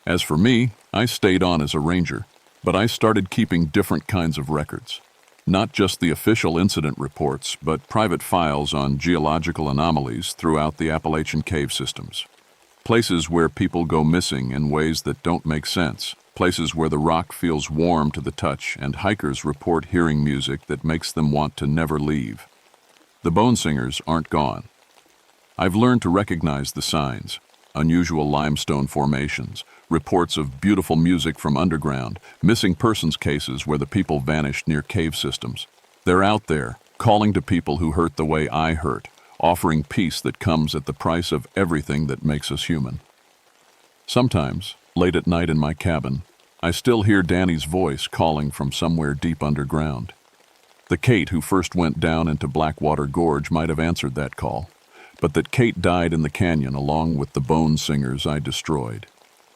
As for me, I stayed on as a ranger, but I started keeping different kinds of records. Not just the official incident reports, but private files on geological anomalies throughout the Appalachian cave systems. Places where people go missing in ways that don't make sense. Places where the rock feels warm to the touch and hikers report hearing music that makes them want to never leave. The bone singers aren't gone. I've learned to recognize the signs: unusual limestone formations, reports of beautiful music from underground, missing persons cases where the people vanished near cave systems. They're out there, calling to people who hurt the way I hurt, offering peace that comes at the price of everything that makes us human. Sometimes, late at night in my cabin, I still hear Danny's voice calling from somewhere deep underground. The Kate who first went down into Blackwater Gorge might have answered that call, but that Kate died in the canyon along with the bone singers I destroyed.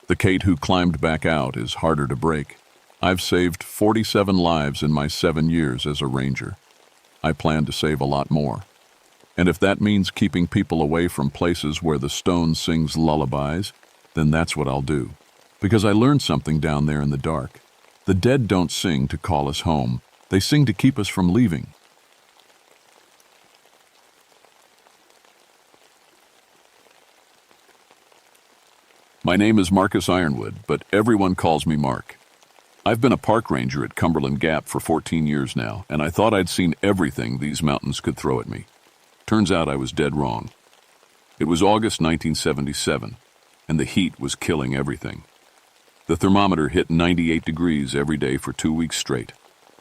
The Kate who climbed back out is harder to break. I've saved 47 lives in my 7 years as a ranger. I plan to save a lot more. And if that means keeping people away from places where the stone sings lullabies, then that's what I'll do. Because I learned something down there in the dark. The dead don't sing to call us home. They sing to keep us from leaving. My name is Marcus Ironwood, but everyone calls me Mark. I've been a park ranger at Cumberland Gap for 14 years now, and I thought I'd seen everything these mountains could throw at me. Turns out I was dead wrong. It was August 1977, and the heat was killing everything. The thermometer hit 98 degrees every day for 2 weeks straight.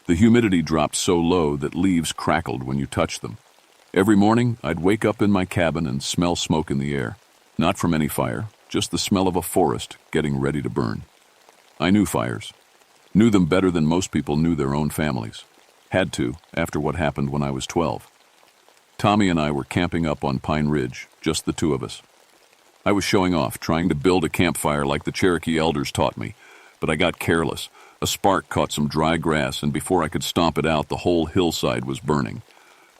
The humidity dropped so low that leaves crackled when you touched them. Every morning, I'd wake up in my cabin and smell smoke in the air. Not from any fire, just the smell of a forest getting ready to burn. I knew fires. Knew them better than most people knew their own families. Had to, after what happened when I was 12. Tommy and I were camping up on Pine Ridge, just the two of us. I was showing off, trying to build a campfire like the Cherokee elders taught me, but I got careless. A spark caught some dry grass, and before I could stomp it out, the whole hillside was burning.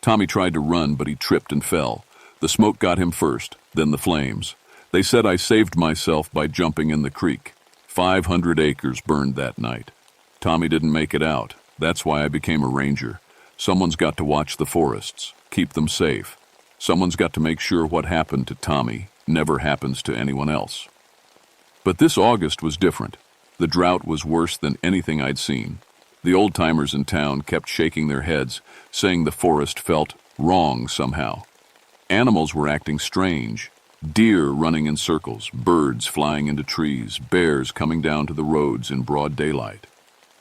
Tommy tried to run, but he tripped and fell. The smoke got him first, then the flames. They said I saved myself by jumping in the creek. 500 acres burned that night. Tommy didn't make it out. That's why I became a ranger. Someone's got to watch the forests, keep them safe. Someone's got to make sure what happened to Tommy never happens to anyone else. But this August was different. The drought was worse than anything I'd seen. The old-timers in town kept shaking their heads, saying the forest felt wrong somehow. Animals were acting strange. Deer running in circles, birds flying into trees, bears coming down to the roads in broad daylight.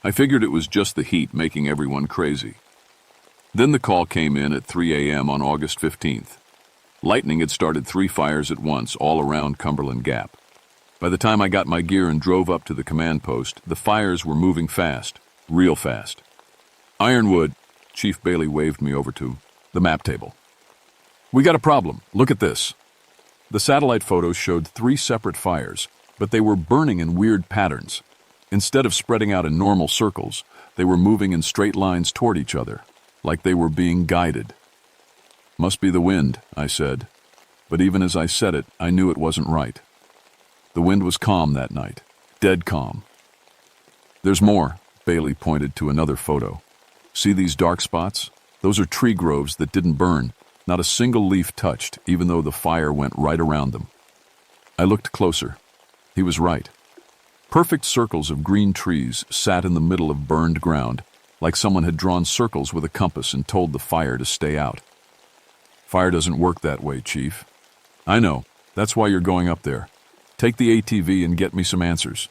I figured it was just the heat making everyone crazy. Then the call came in at 3 a.m. on August 15th. Lightning had started 3 fires at once all around Cumberland Gap. By the time I got my gear and drove up to the command post, the fires were moving fast, real fast. Ironwood, Chief Bailey waved me over to the map table. We got a problem. Look at this. The satellite photos showed 3 separate fires, but they were burning in weird patterns. Instead of spreading out in normal circles, they were moving in straight lines toward each other. like they were being guided. "Must be the wind," I said, but even as I said it, I knew it wasn't right. The wind was calm that night, dead calm. "There's more," Bailey pointed to another photo. "See these dark spots? Those are tree groves that didn't burn. Not a single leaf touched, even though the fire went right around them." I looked closer. He was right. Perfect circles of green trees sat in the middle of burned ground, like someone had drawn circles with a compass and told the fire to stay out. "Fire doesn't work that way, Chief." "I know. That's why you're going up there. Take the ATV and get me some answers."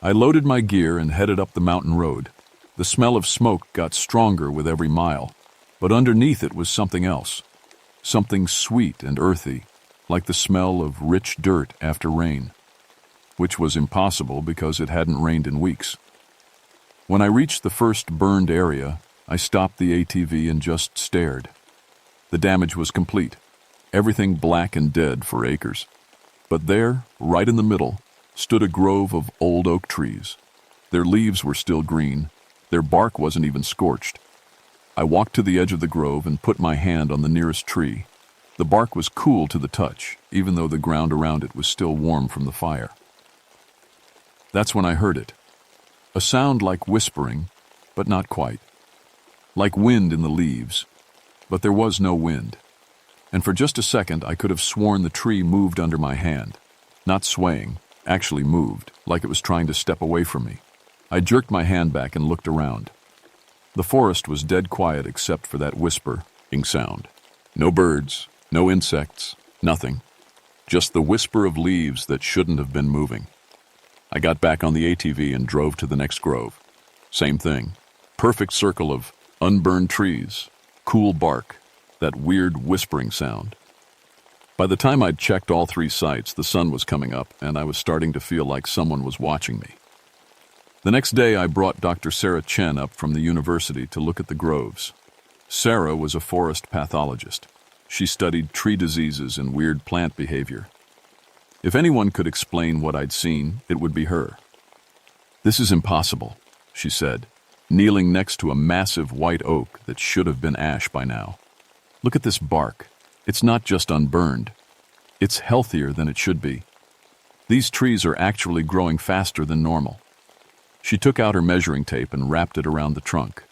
I loaded my gear and headed up the mountain road. The smell of smoke got stronger with every mile, but underneath it was something else. Something sweet and earthy, like the smell of rich dirt after rain, which was impossible because it hadn't rained in weeks. When I reached the first burned area, I stopped the ATV and just stared. The damage was complete, everything black and dead for acres. But there, right in the middle, stood a grove of old oak trees. Their leaves were still green. Their bark wasn't even scorched. I walked to the edge of the grove and put my hand on the nearest tree. The bark was cool to the touch, even though the ground around it was still warm from the fire. That's when I heard it. A sound like whispering, but not quite. Like wind in the leaves, but there was no wind. And for just a second, I could have sworn the tree moved under my hand. Not swaying, actually moved, like it was trying to step away from me. I jerked my hand back and looked around. The forest was dead quiet except for that whispering sound. No birds, no insects, nothing. Just the whisper of leaves that shouldn't have been moving. I got back on the ATV and drove to the next grove. Same thing. Perfect circle of unburned trees, cool bark, that weird whispering sound. By the time I'd checked all three sites, the sun was coming up, and I was starting to feel like someone was watching me. The next day, I brought Dr. Sarah Chen up from the university to look at the groves. Sarah was a forest pathologist. She studied tree diseases and weird plant behavior. If anyone could explain what I'd seen, it would be her. "This is impossible," she said, kneeling next to a massive white oak that should have been ash by now. "Look at this bark. It's not just unburned. It's healthier than it should be. These trees are actually growing faster than normal." She took out her measuring tape and wrapped it around the trunk.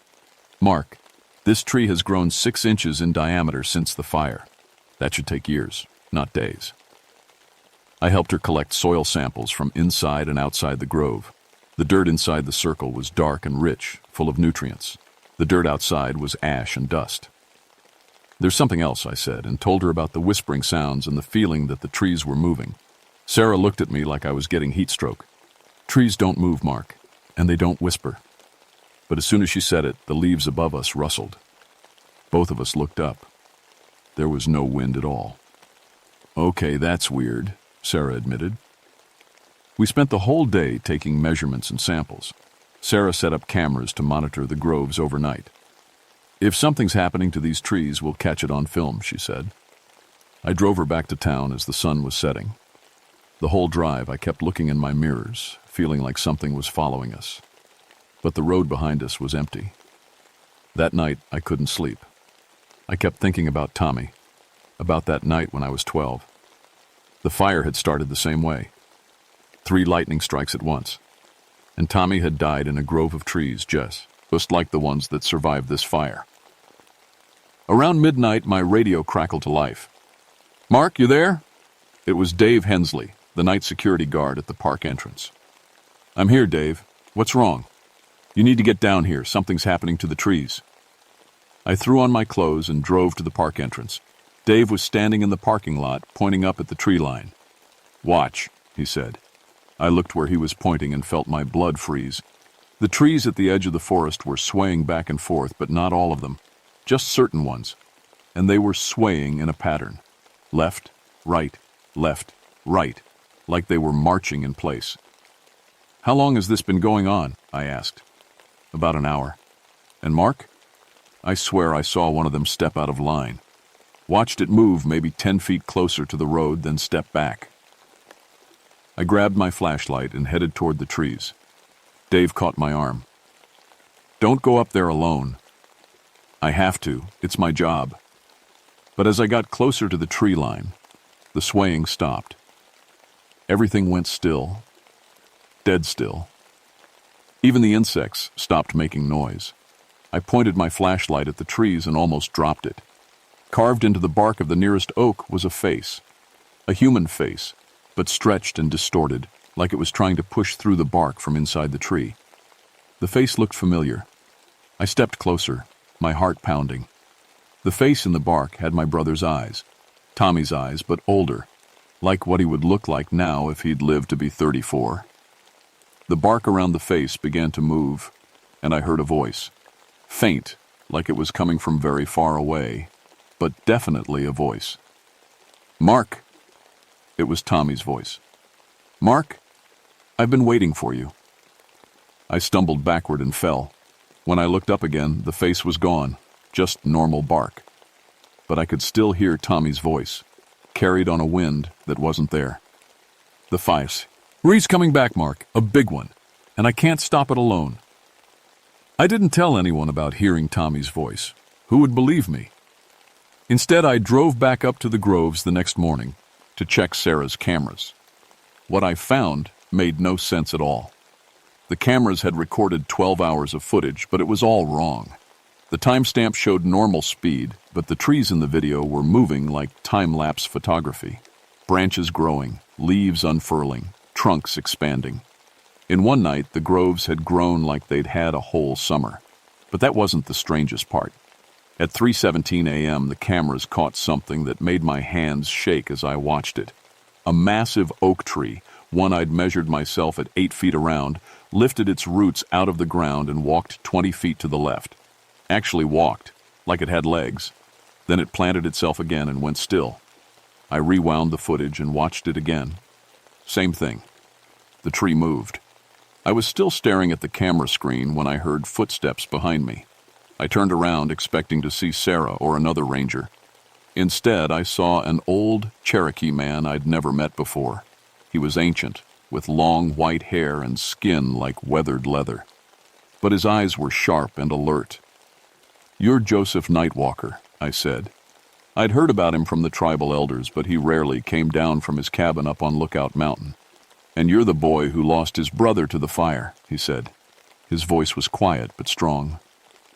"Mark, this tree has grown 6 inches in diameter since the fire. That should take years, not days." I helped her collect soil samples from inside and outside the grove. The dirt inside the circle was dark and rich, full of nutrients. The dirt outside was ash and dust. "There's something else," I said, and told her about the whispering sounds and the feeling that the trees were moving. Sarah looked at me like I was getting heat stroke. "Trees don't move, Mark, and they don't whisper." But as soon as she said it, the leaves above us rustled. Both of us looked up. There was no wind at all. "Okay, that's weird," Sarah admitted. We spent the whole day taking measurements and samples. Sarah set up cameras to monitor the groves overnight. "If something's happening to these trees, we'll catch it on film," she said. I drove her back to town as the sun was setting. The whole drive, I kept looking in my mirrors, feeling like something was following us. But the road behind us was empty. That night, I couldn't sleep. I kept thinking about Tommy, about that night when I was 12. The fire had started the same way. 3 lightning strikes at once. And Tommy had died in a grove of trees, just like the ones that survived this fire. Around midnight, my radio crackled to life. "Mark, you there?" It was Dave Hensley, the night security guard at the park entrance. "I'm here, Dave. What's wrong?" "You need to get down here. Something's happening to the trees." I threw on my clothes and drove to the park entrance. Dave was standing in the parking lot, pointing up at the tree line. "Watch," he said. I looked where he was pointing and felt my blood freeze. The trees at the edge of the forest were swaying back and forth, but not all of them, just certain ones. And they were swaying in a pattern. Left, right, like they were marching in place. "How long has this been going on?" I asked. "About an hour." "And Mark?" I swear I saw one of them step out of line. Watched it move maybe 10 feet closer to the road, then step back. I grabbed my flashlight and headed toward the trees. Dave caught my arm. "Don't go up there alone." I have to. It's my job. But as I got closer to the tree line, the swaying stopped. Everything went still, dead still. Even the insects stopped making noise. I pointed my flashlight at the trees and almost dropped it. Carved into the bark of the nearest oak was a face, a human face, but stretched and distorted, like it was trying to push through the bark from inside the tree. The face looked familiar. I stepped closer, my heart pounding. The face in the bark had my brother's eyes, Tommy's eyes, but older, like what he would look like now if he'd lived to be 34. The bark around the face began to move, and I heard a voice, faint, like it was coming from very far away, but definitely a voice. "Mark!" It was Tommy's voice. "Mark, I've been waiting for you." I stumbled backward and fell. When I looked up again, the face was gone, just normal bark. But I could still hear Tommy's voice, carried on a wind that wasn't there. The face. "Reed's coming back, Mark, a big one, and I can't stop it alone." I didn't tell anyone about hearing Tommy's voice. Who would believe me? Instead, I drove back up to the groves the next morning to check Sarah's cameras. What I found made no sense at all. The cameras had recorded 12 hours of footage, but it was all wrong. The timestamp showed normal speed, but the trees in the video were moving like time-lapse photography. Branches growing, leaves unfurling, trunks expanding. In one night, the groves had grown like they'd had a whole summer. But that wasn't the strangest part. At 3:17 a.m., the cameras caught something that made my hands shake as I watched it. A massive oak tree, one I'd measured myself at 8 feet around, lifted its roots out of the ground and walked 20 feet to the left. Actually walked, like it had legs. Then it planted itself again and went still. I rewound the footage and watched it again. Same thing. The tree moved. I was still staring at the camera screen when I heard footsteps behind me. I turned around expecting to see Sarah or another ranger. Instead, I saw an old Cherokee man I'd never met before. He was ancient, with long white hair and skin like weathered leather. But his eyes were sharp and alert. "You're Joseph Nightwalker," I said. I'd heard about him from the tribal elders, but he rarely came down from his cabin up on Lookout Mountain. "And you're the boy who lost his brother to the fire," he said. His voice was quiet but strong.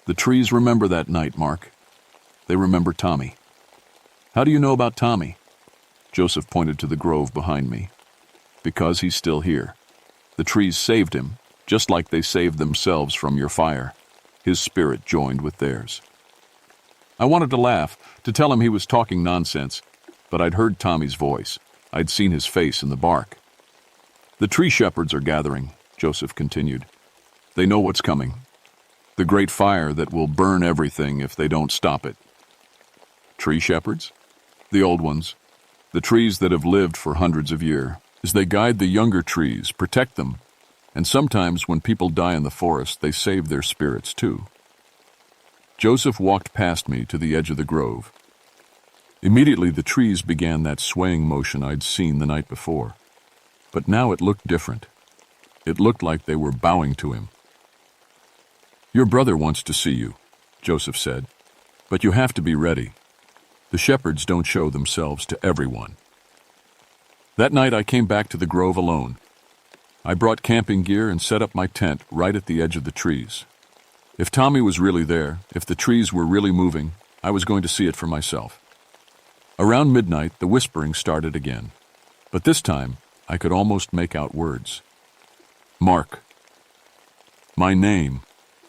"The trees remember that night, Mark. They remember Tommy." "How do you know about Tommy?" Joseph pointed to the grove behind me. "Because he's still here. The trees saved him, just like they saved themselves from your fire. His spirit joined with theirs." I wanted to laugh, to tell him he was talking nonsense, but I'd heard Tommy's voice. I'd seen his face in the bark. "The tree shepherds are gathering," Joseph continued. "They know what's coming. The great fire that will burn everything if they don't stop it." "Tree shepherds?" "The old ones. The trees that have lived for hundreds of years. As they guide the younger trees, protect them. And sometimes when people die in the forest, they save their spirits too." Joseph walked past me to the edge of the grove. Immediately the trees began that swaying motion I'd seen the night before. But now it looked different. It looked like they were bowing to him. "Your brother wants to see you," Joseph said. "But you have to be ready. The shepherds don't show themselves to everyone." That night I came back to the grove alone. I brought camping gear and set up my tent right at the edge of the trees. If Tommy was really there, if the trees were really moving, I was going to see it for myself. Around midnight, the whispering started again. But this time, I could almost make out words. "Mark." My name,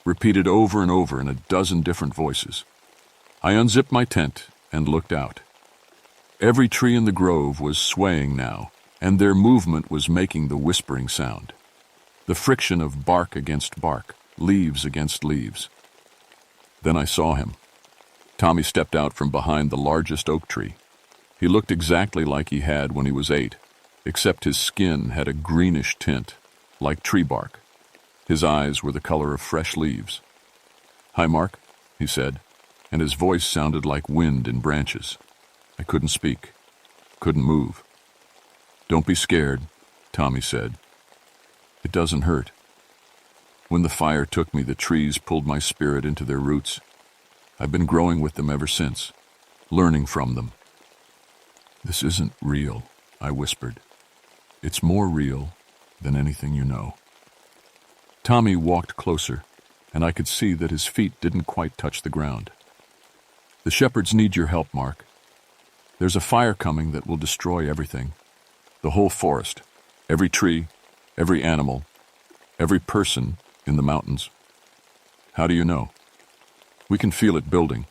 repeated over and over in a dozen different voices. I unzipped my tent and looked out. Every tree in the grove was swaying now, and their movement was making the whispering sound. The friction of bark against bark, leaves against leaves. Then I saw him. Tommy stepped out from behind the largest oak tree. He looked exactly like he had when he was 8, except his skin had a greenish tint, like tree bark. His eyes were the color of fresh leaves. "Hi, Mark," he said, and his voice sounded like wind in branches. I couldn't speak, couldn't move. "Don't be scared," Tommy said. "It doesn't hurt. When the fire took me, the trees pulled my spirit into their roots. I've been growing with them ever since, learning from them. This isn't real, I whispered. It's more real than anything you know. Tommy walked closer, and I could see that his feet didn't quite touch the ground. The shepherds need your help, Mark. There's a fire coming that will destroy everything. The whole forest, every tree, every animal, every person in the mountains. How do you know? We can feel it building.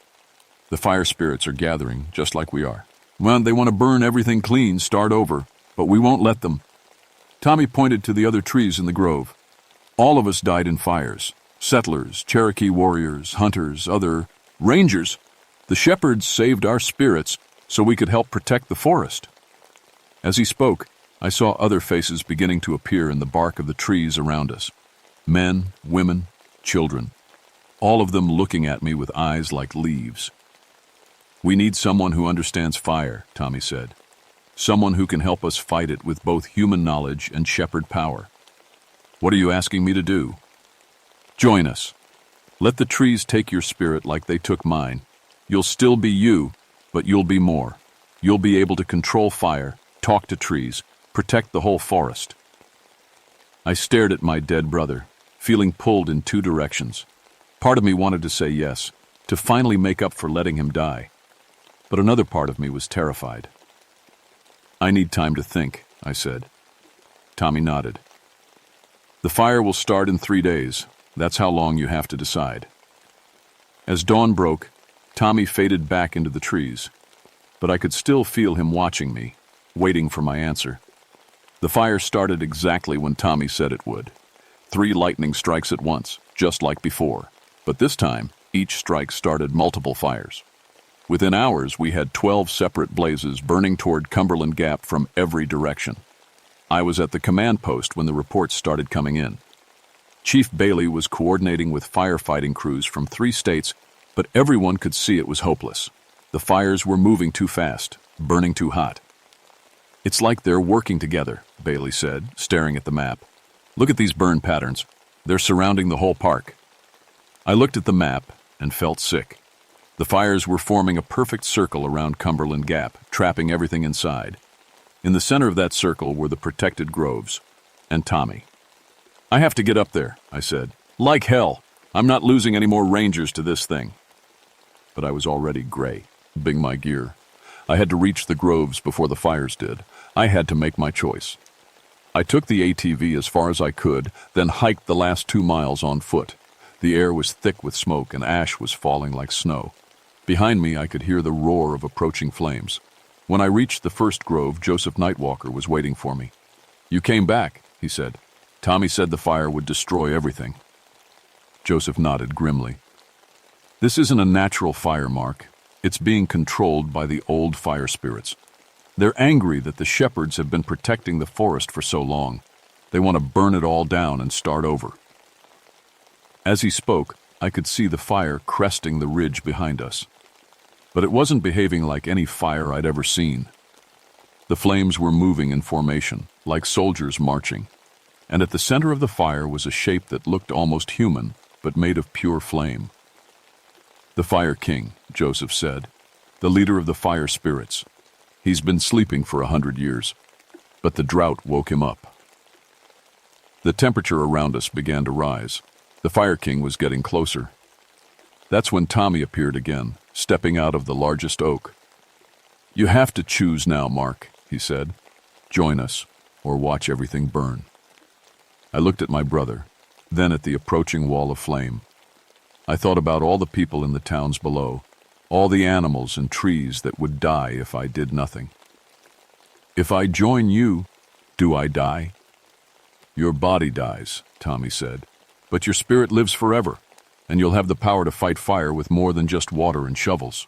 The fire spirits are gathering just like we are. Well, they want to burn everything clean, start over, but we won't let them. Tommy pointed to the other trees in the grove. All of us died in fires. Settlers, Cherokee warriors, hunters, other rangers. The shepherds saved our spirits so we could help protect the forest. As he spoke, I saw other faces beginning to appear in the bark of the trees around us. Men, women, children. All of them looking at me with eyes like leaves. We need someone who understands fire, Tommy said. Someone who can help us fight it with both human knowledge and shepherd power. What are you asking me to do? Join us. Let the trees take your spirit like they took mine. You'll still be you, but you'll be more. You'll be able to control fire, talk to trees, protect the whole forest. I stared at my dead brother, feeling pulled in two directions. Part of me wanted to say yes, to finally make up for letting him die. But another part of me was terrified. I need time to think, I said. Tommy nodded. The fire will start in 3 days. That's how long you have to decide. As dawn broke, Tommy faded back into the trees, but I could still feel him watching me, waiting for my answer. The fire started exactly when Tommy said it would. 3 lightning strikes at once, just like before, but this time, each strike started multiple fires. Within hours, we had 12 separate blazes burning toward Cumberland Gap from every direction. I was at the command post when the reports started coming in. Chief Bailey was coordinating with firefighting crews from 3 states, but everyone could see it was hopeless. The fires were moving too fast, burning too hot. It's like they're working together, Bailey said, staring at the map. Look at these burn patterns. They're surrounding the whole park. I looked at the map and felt sick. The fires were forming a perfect circle around Cumberland Gap, trapping everything inside. In the center of that circle were the protected groves, and Tommy. I have to get up there, I said. Like hell. I'm not losing any more rangers to this thing. But I was already gray, bing my gear. I had to reach the groves before the fires did. I had to make my choice. I took the ATV as far as I could, then hiked the last 2 miles on foot. The air was thick with smoke and ash was falling like snow. Behind me, I could hear the roar of approaching flames. When I reached the first grove, Joseph Nightwalker was waiting for me. You came back, he said. Tommy said the fire would destroy everything. Joseph nodded grimly. This isn't a natural fire, Mark. It's being controlled by the old fire spirits. They're angry that the shepherds have been protecting the forest for so long. They want to burn it all down and start over. As he spoke, I could see the fire cresting the ridge behind us. But it wasn't behaving like any fire I'd ever seen. The flames were moving in formation, like soldiers marching. And at the center of the fire was a shape that looked almost human, but made of pure flame. The Fire King, Joseph said, the leader of the fire spirits. He's been sleeping for 100 years, but the drought woke him up. The temperature around us began to rise. The Fire King was getting closer. That's when Tommy appeared again, stepping out of the largest oak. You have to choose now, Mark, he said. Join us, or watch everything burn. I looked at my brother, then at the approaching wall of flame. I thought about all the people in the towns below, all the animals and trees that would die if I did nothing. If I join you, do I die? Your body dies, Tommy said, but your spirit lives forever, and you'll have the power to fight fire with more than just water and shovels.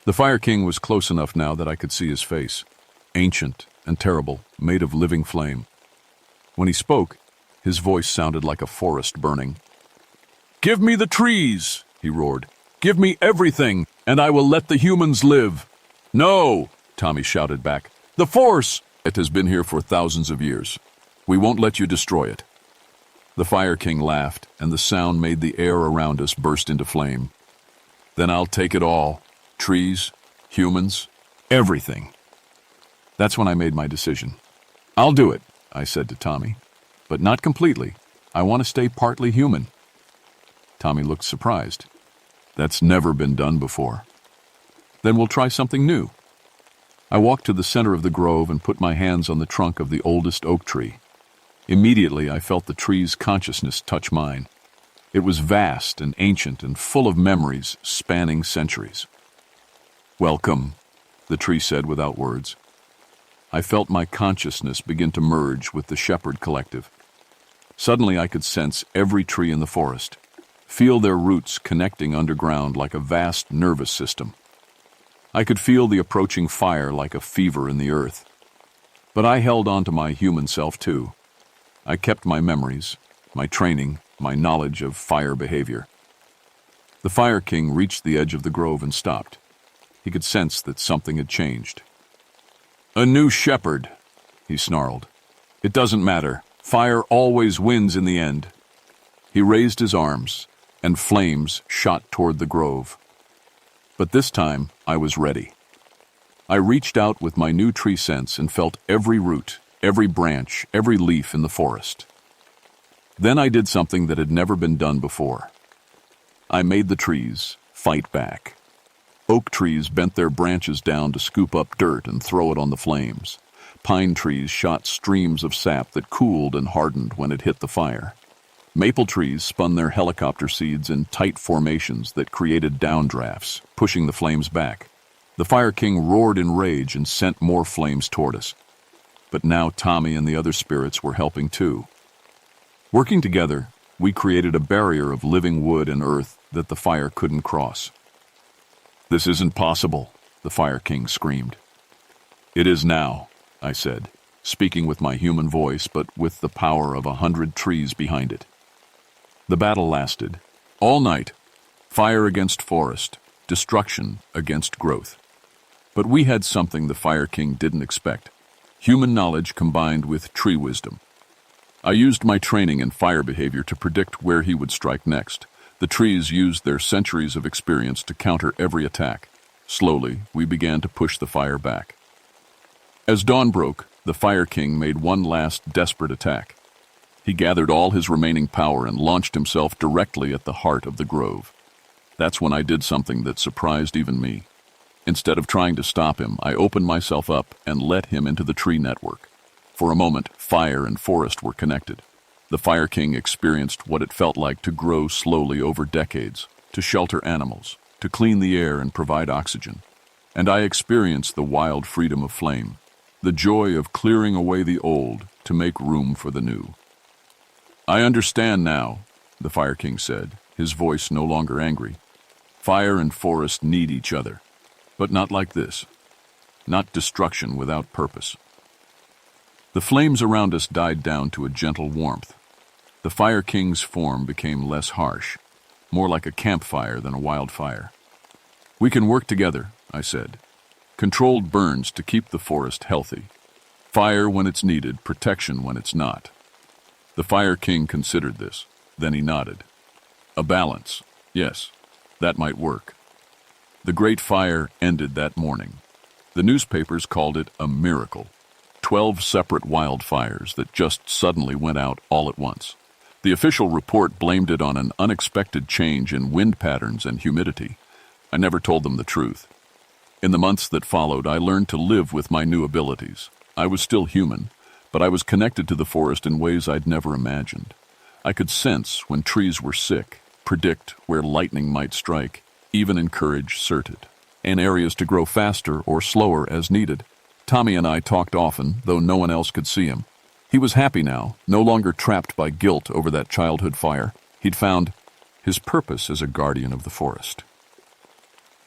The Fire King was close enough now that I could see his face, ancient and terrible, made of living flame. When he spoke, his voice sounded like a forest burning. Give me the trees, he roared. Give me everything, and I will let the humans live. No, Tommy shouted back. The Force! It has been here for thousands of years. We won't let you destroy it. The Fire King laughed, and the sound made the air around us burst into flame. Then I'll take it all. Trees, humans, everything. That's when I made my decision. I'll do it, I said to Tommy. But not completely. I want to stay partly human. Tommy looked surprised. That's never been done before. Then we'll try something new. I walked to the center of the grove and put my hands on the trunk of the oldest oak tree. Immediately, I felt the tree's consciousness touch mine. It was vast and ancient and full of memories spanning centuries. Welcome, the tree said without words. I felt my consciousness begin to merge with the shepherd collective. Suddenly, I could sense every tree in the forest, feel their roots connecting underground like a vast nervous system. I could feel the approaching fire like a fever in the earth. But I held on to my human self too. I kept my memories, my training, my knowledge of fire behavior. The Fire King reached the edge of the grove and stopped. He could sense that something had changed. A new shepherd, he snarled. It doesn't matter. Fire always wins in the end. He raised his arms, and flames shot toward the grove. But this time, I was ready. I reached out with my new tree sense and felt every root, every branch, every leaf in the forest. Then I did something that had never been done before. I made the trees fight back. Oak trees bent their branches down to scoop up dirt and throw it on the flames. Pine trees shot streams of sap that cooled and hardened when it hit the fire. Maple trees spun their helicopter seeds in tight formations that created downdrafts, pushing the flames back. The Fire King roared in rage and sent more flames toward us. But now Tommy and the other spirits were helping too. Working together, we created a barrier of living wood and earth that the fire couldn't cross. This isn't possible, the Fire King screamed. It is now, I said, speaking with my human voice but with the power of 100 trees behind it. The battle lasted. All night. Fire against forest. Destruction against growth. But we had something the Fire King didn't expect. Human knowledge combined with tree wisdom. I used my training in fire behavior to predict where he would strike next. The trees used their centuries of experience to counter every attack. Slowly, we began to push the fire back. As dawn broke, the Fire King made one last desperate attack. He gathered all his remaining power and launched himself directly at the heart of the grove. That's when I did something that surprised even me. Instead of trying to stop him, I opened myself up and let him into the tree network. For a moment, fire and forest were connected. The Fire King experienced what it felt like to grow slowly over decades, to shelter animals, to clean the air and provide oxygen. And I experienced the wild freedom of flame, the joy of clearing away the old to make room for the new. I understand now, the Fire King said, his voice no longer angry. Fire and forest need each other, but not like this. Not destruction without purpose. The flames around us died down to a gentle warmth. The Fire King's form became less harsh, more like a campfire than a wildfire. We can work together, I said. Controlled burns to keep the forest healthy. Fire when it's needed, protection when it's not. The Fire King considered this. Then he nodded. A balance. Yes, that might work. The Great Fire ended that morning. The newspapers called it a miracle. 12 separate wildfires that just suddenly went out all at once. The official report blamed it on an unexpected change in wind patterns and humidity. I never told them the truth. In the months that followed, I learned to live with my new abilities. I was still human, but I was connected to the forest in ways I'd never imagined. I could sense when trees were sick, predict where lightning might strike, even encourage certed, and areas to grow faster or slower as needed. Tommy and I talked often, though no one else could see him. He was happy now, no longer trapped by guilt over that childhood fire. He'd found his purpose as a guardian of the forest.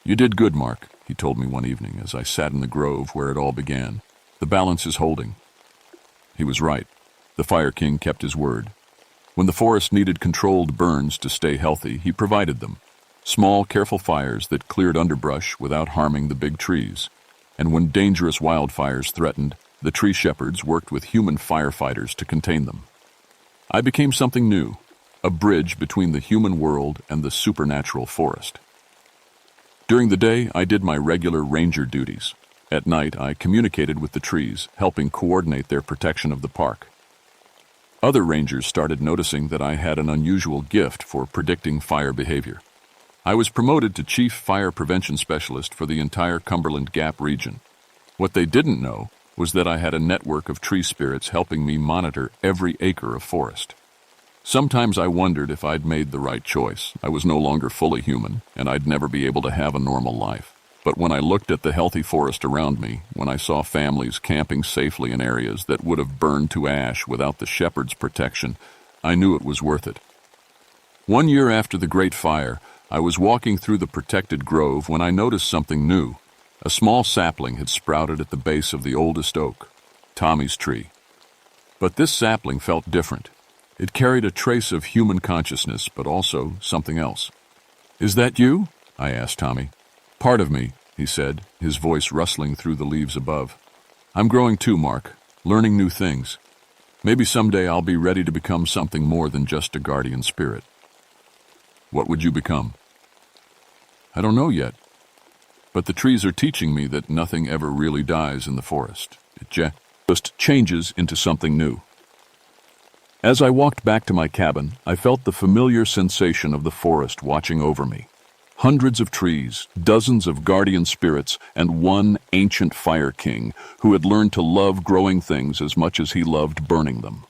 You did good, Mark, he told me one evening as I sat in the grove where it all began. The balance is holding. He was right. The Fire King kept his word. When the forest needed controlled burns to stay healthy, he provided them. Small, careful fires that cleared underbrush without harming the big trees. And when dangerous wildfires threatened, the tree shepherds worked with human firefighters to contain them. I became something new, a bridge between the human world and the supernatural forest. During the day, I did my regular ranger duties. At night, I communicated with the trees, helping coordinate their protection of the park. Other rangers started noticing that I had an unusual gift for predicting fire behavior. I was promoted to Chief Fire Prevention Specialist for the entire Cumberland Gap region. What they didn't know was that I had a network of tree spirits helping me monitor every acre of forest. Sometimes I wondered if I'd made the right choice. I was no longer fully human, and I'd never be able to have a normal life. But when I looked at the healthy forest around me, when I saw families camping safely in areas that would have burned to ash without the shepherd's protection, I knew it was worth it. 1 year after the Great Fire, I was walking through the protected grove when I noticed something new. A small sapling had sprouted at the base of the oldest oak, Tommy's tree. But this sapling felt different. It carried a trace of human consciousness, but also something else. "Is that you?" I asked Tommy. "Part of me," he said, his voice rustling through the leaves above. "I'm growing too, Mark, learning new things. Maybe someday I'll be ready to become something more than just a guardian spirit." "What would you become?" "I don't know yet. But the trees are teaching me that nothing ever really dies in the forest. It just changes into something new." As I walked back to my cabin, I felt the familiar sensation of the forest watching over me. Hundreds of trees, dozens of guardian spirits, and one ancient fire king who had learned to love growing things as much as he loved burning them.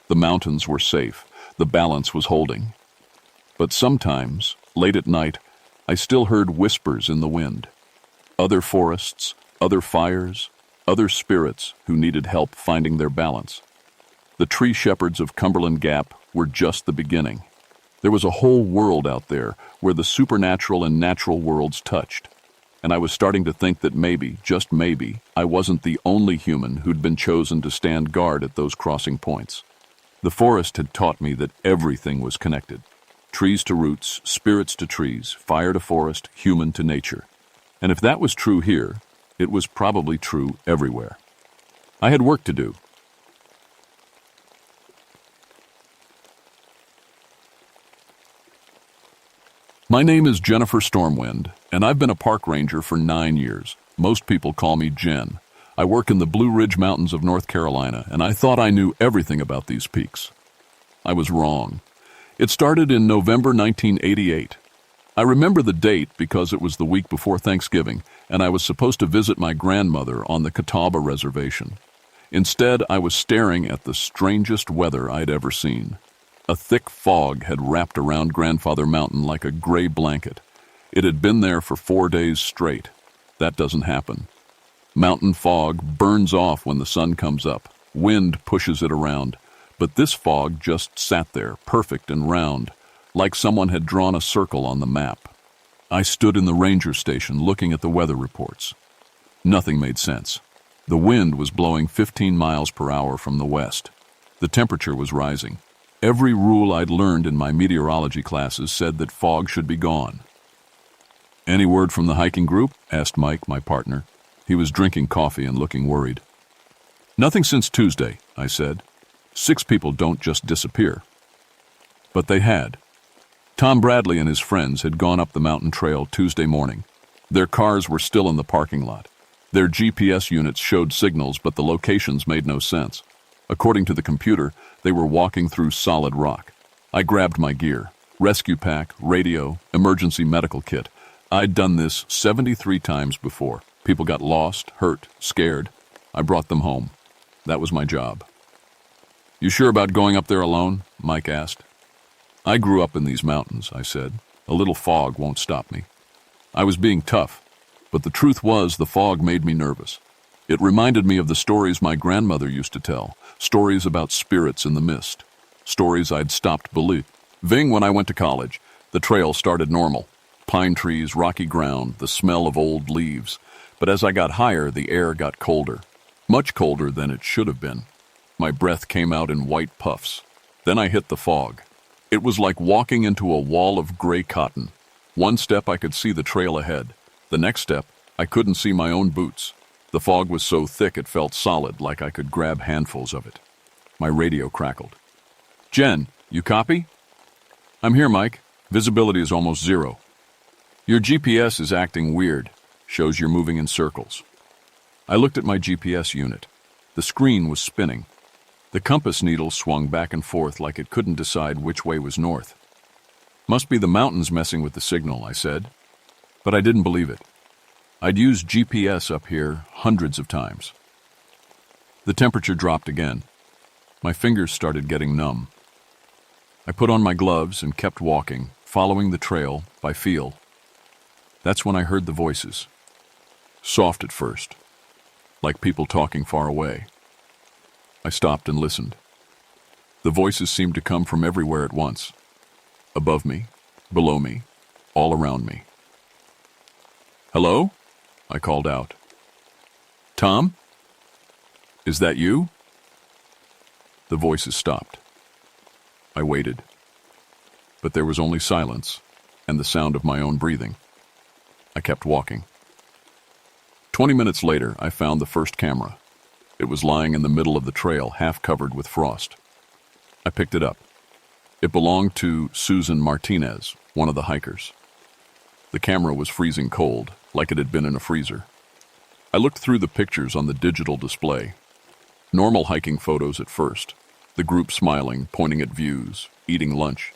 The mountains were safe. The balance was holding. But sometimes, late at night, I still heard whispers in the wind. Other forests, other fires, other spirits who needed help finding their balance. The tree shepherds of Cumberland Gap were just the beginning. There was a whole world out there where the supernatural and natural worlds touched. And I was starting to think that maybe, just maybe, I wasn't the only human who'd been chosen to stand guard at those crossing points. The forest had taught me that everything was connected. Trees to roots, spirits to trees, fire to forest, human to nature. And if that was true here, it was probably true everywhere. I had work to do. My name is Jennifer Stormwind, and I've been a park ranger for 9 years. Most people call me Jen. I work in the Blue Ridge Mountains of North Carolina, and I thought I knew everything about these peaks. I was wrong. It started in November 1988. I remember the date because it was the week before Thanksgiving, and I was supposed to visit my grandmother on the Catawba Reservation. Instead, I was staring at the strangest weather I'd ever seen. A thick fog had wrapped around Grandfather Mountain like a gray blanket. It had been there for 4 days straight. That doesn't happen. Mountain fog burns off when the sun comes up. Wind pushes it around. But this fog just sat there, perfect and round, like someone had drawn a circle on the map. I stood in the ranger station looking at the weather reports. Nothing made sense. The wind was blowing 15 miles per hour from the west. The temperature was rising. Every rule I'd learned in my meteorology classes said that fog should be gone. "Any word from the hiking group?" asked Mike, my partner. He was drinking coffee and looking worried. "Nothing since Tuesday," I said. 6 people don't just disappear. But they had. Tom Bradley and his friends had gone up the mountain trail Tuesday morning. Their cars were still in the parking lot. Their GPS units showed signals, but the locations made no sense. According to the computer, they were walking through solid rock. I grabbed my gear: rescue pack, radio, emergency medical kit. I'd done this 73 times before. People got lost, hurt, scared. I brought them home. That was my job. "You sure about going up there alone?" Mike asked. "I grew up in these mountains," I said. "A little fog won't stop me." I was being tough, but the truth was the fog made me nervous. It reminded me of the stories my grandmother used to tell, stories about spirits in the mist, stories I'd stopped believing when I went to college. The trail started normal. Pine trees, rocky ground, the smell of old leaves. But as I got higher, the air got colder, much colder than it should have been. My breath came out in white puffs. Then I hit the fog. It was like walking into a wall of gray cotton. One step I could see the trail ahead. The next step, I couldn't see my own boots. The fog was so thick it felt solid, like I could grab handfuls of it. My radio crackled. "Jen, you copy?" "I'm here, Mike. Visibility is almost 0. Your GPS is acting weird. Shows you're moving in circles. I looked at my GPS unit. The screen was spinning. The compass needle swung back and forth like it couldn't decide which way was north. Must be the mountains messing with the signal, I said. But I didn't believe it. I'd used GPS up here hundreds of times. The temperature dropped again. My fingers started getting numb. I put on my gloves and kept walking, following the trail by feel. That's when I heard the voices. Soft at first, like people talking far away. I stopped and listened. The voices seemed to come from everywhere at once. Above me, below me, all around me. Hello? I called out. Tom? Is that you? The voices stopped. I waited. But there was only silence and the sound of my own breathing. I kept walking. 20 minutes later, I found the first camera. It was lying in the middle of the trail, half covered with frost. I picked it up. It belonged to Susan Martinez, one of the hikers. The camera was freezing cold, like it had been in a freezer. I looked through the pictures on the digital display. Normal hiking photos at first, the group smiling, pointing at views, eating lunch.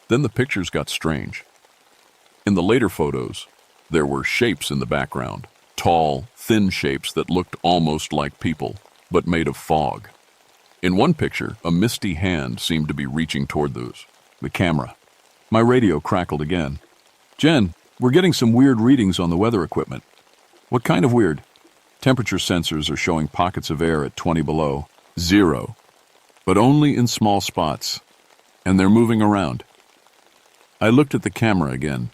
Then the pictures got strange. In the later photos, there were shapes in the background, tall, thin shapes that looked almost like people, but made of fog. In one picture, a misty hand seemed to be reaching toward the camera. My radio crackled again. Jen, we're getting some weird readings on the weather equipment. What kind of weird? Temperature sensors are showing pockets of air at 20 below. 0. But only in small spots. And they're moving around. I looked at the camera again.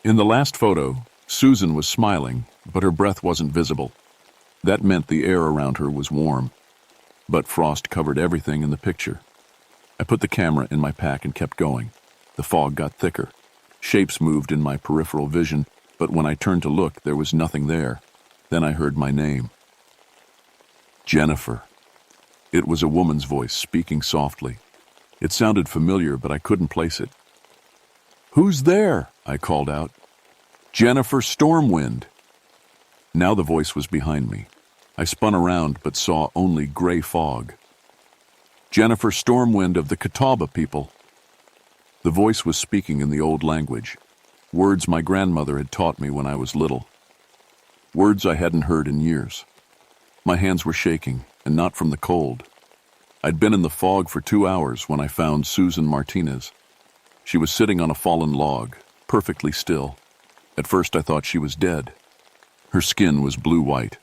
In the last photo, Susan was smiling, but her breath wasn't visible. That meant the air around her was warm. But frost covered everything in the picture. I put the camera in my pack and kept going. The fog got thicker. Shapes moved in my peripheral vision, but when I turned to look, there was nothing there. Then I heard my name. Jennifer. It was a woman's voice speaking softly. It sounded familiar, but I couldn't place it. Who's there? I called out. Jennifer Stormwind. Now the voice was behind me. I spun around but saw only gray fog. Jennifer Stormwind of the Catawba people. The voice was speaking in the old language, words my grandmother had taught me when I was little. Words I hadn't heard in years. My hands were shaking, and not from the cold. I'd been in the fog for 2 hours when I found Susan Martinez. She was sitting on a fallen log, perfectly still. At first I thought she was dead. Her skin was blue-white,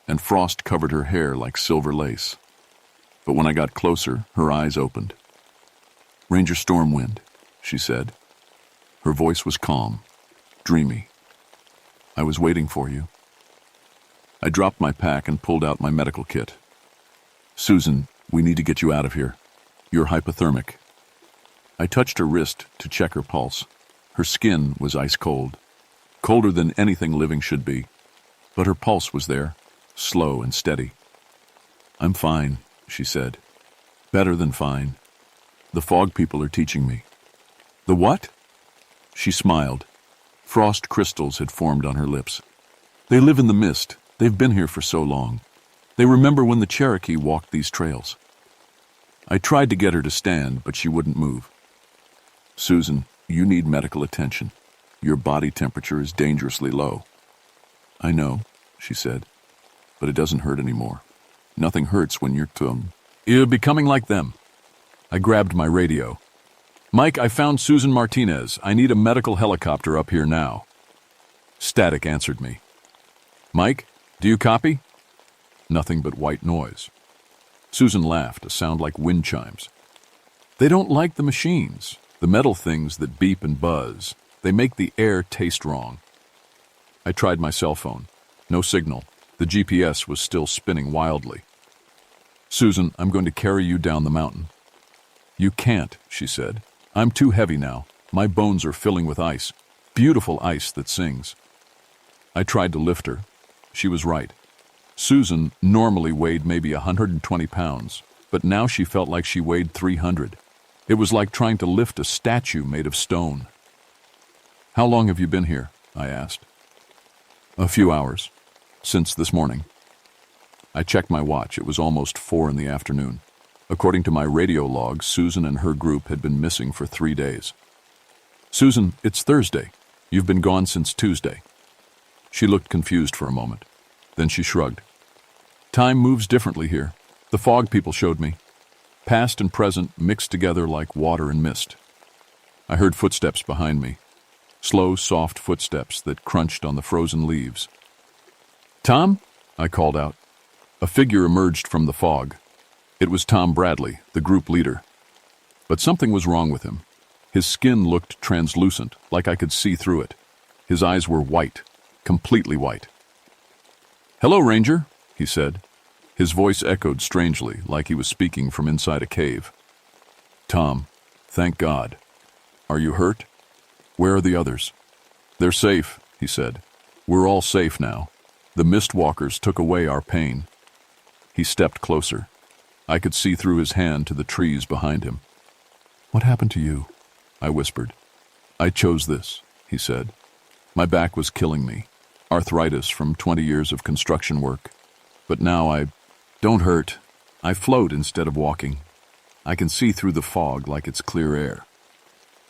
and frost covered her hair like silver lace. But when I got closer, her eyes opened. Ranger Stormwind, she said. Her voice was calm, dreamy. I was waiting for you. I dropped my pack and pulled out my medical kit. Susan, we need to get you out of here. You're hypothermic. I touched her wrist to check her pulse. Her skin was ice cold, colder than anything living should be. But her pulse was there, slow and steady. I'm fine, she said. Better than fine. The fog people are teaching me. The what? She smiled. Frost crystals had formed on her lips. They live in the mist. They've been here for so long. They remember when the Cherokee walked these trails. I tried to get her to stand, but she wouldn't move. Susan, you need medical attention. Your body temperature is dangerously low. I know, she said, but it doesn't hurt anymore. Nothing hurts when you're becoming like them. I grabbed my radio. Mike, I found Susan Martinez. I need a medical helicopter up here now. Static answered me. Mike, do you copy? Nothing but white noise. Susan laughed, a sound like wind chimes. They don't like the machines, the metal things that beep and buzz. They make the air taste wrong. I tried my cell phone. No signal. The GPS was still spinning wildly. Susan, I'm going to carry you down the mountain. You can't, she said. I'm too heavy now. My bones are filling with ice. Beautiful ice that sings. I tried to lift her. She was right. Susan normally weighed maybe 120 pounds, but now she felt like she weighed 300. It was like trying to lift a statue made of stone. How long have you been here? I asked. A few hours. Since this morning. I checked my watch. It was almost 4 in the afternoon. According to my radio log, Susan and her group had been missing for 3 days. Susan, it's Thursday. You've been gone since Tuesday. She looked confused for a moment. Then she shrugged. Time moves differently here. The fog people showed me. Past and present mixed together like water and mist. I heard footsteps behind me. Slow, soft footsteps that crunched on the frozen leaves. Tom? I called out. A figure emerged from the fog. It was Tom Bradley, the group leader. But something was wrong with him. His skin looked translucent, like I could see through it. His eyes were white, completely white. Hello, Ranger, he said. His voice echoed strangely, like he was speaking from inside a cave. Tom, thank God. Are you hurt? Where are the others? They're safe, he said. We're all safe now. The Mistwalkers took away our pain. He stepped closer. I could see through his hand to the trees behind him. What happened to you? I whispered. I chose this, he said. My back was killing me. Arthritis from 20 years of construction work. But now don't hurt. I float instead of walking. I can see through the fog like it's clear air.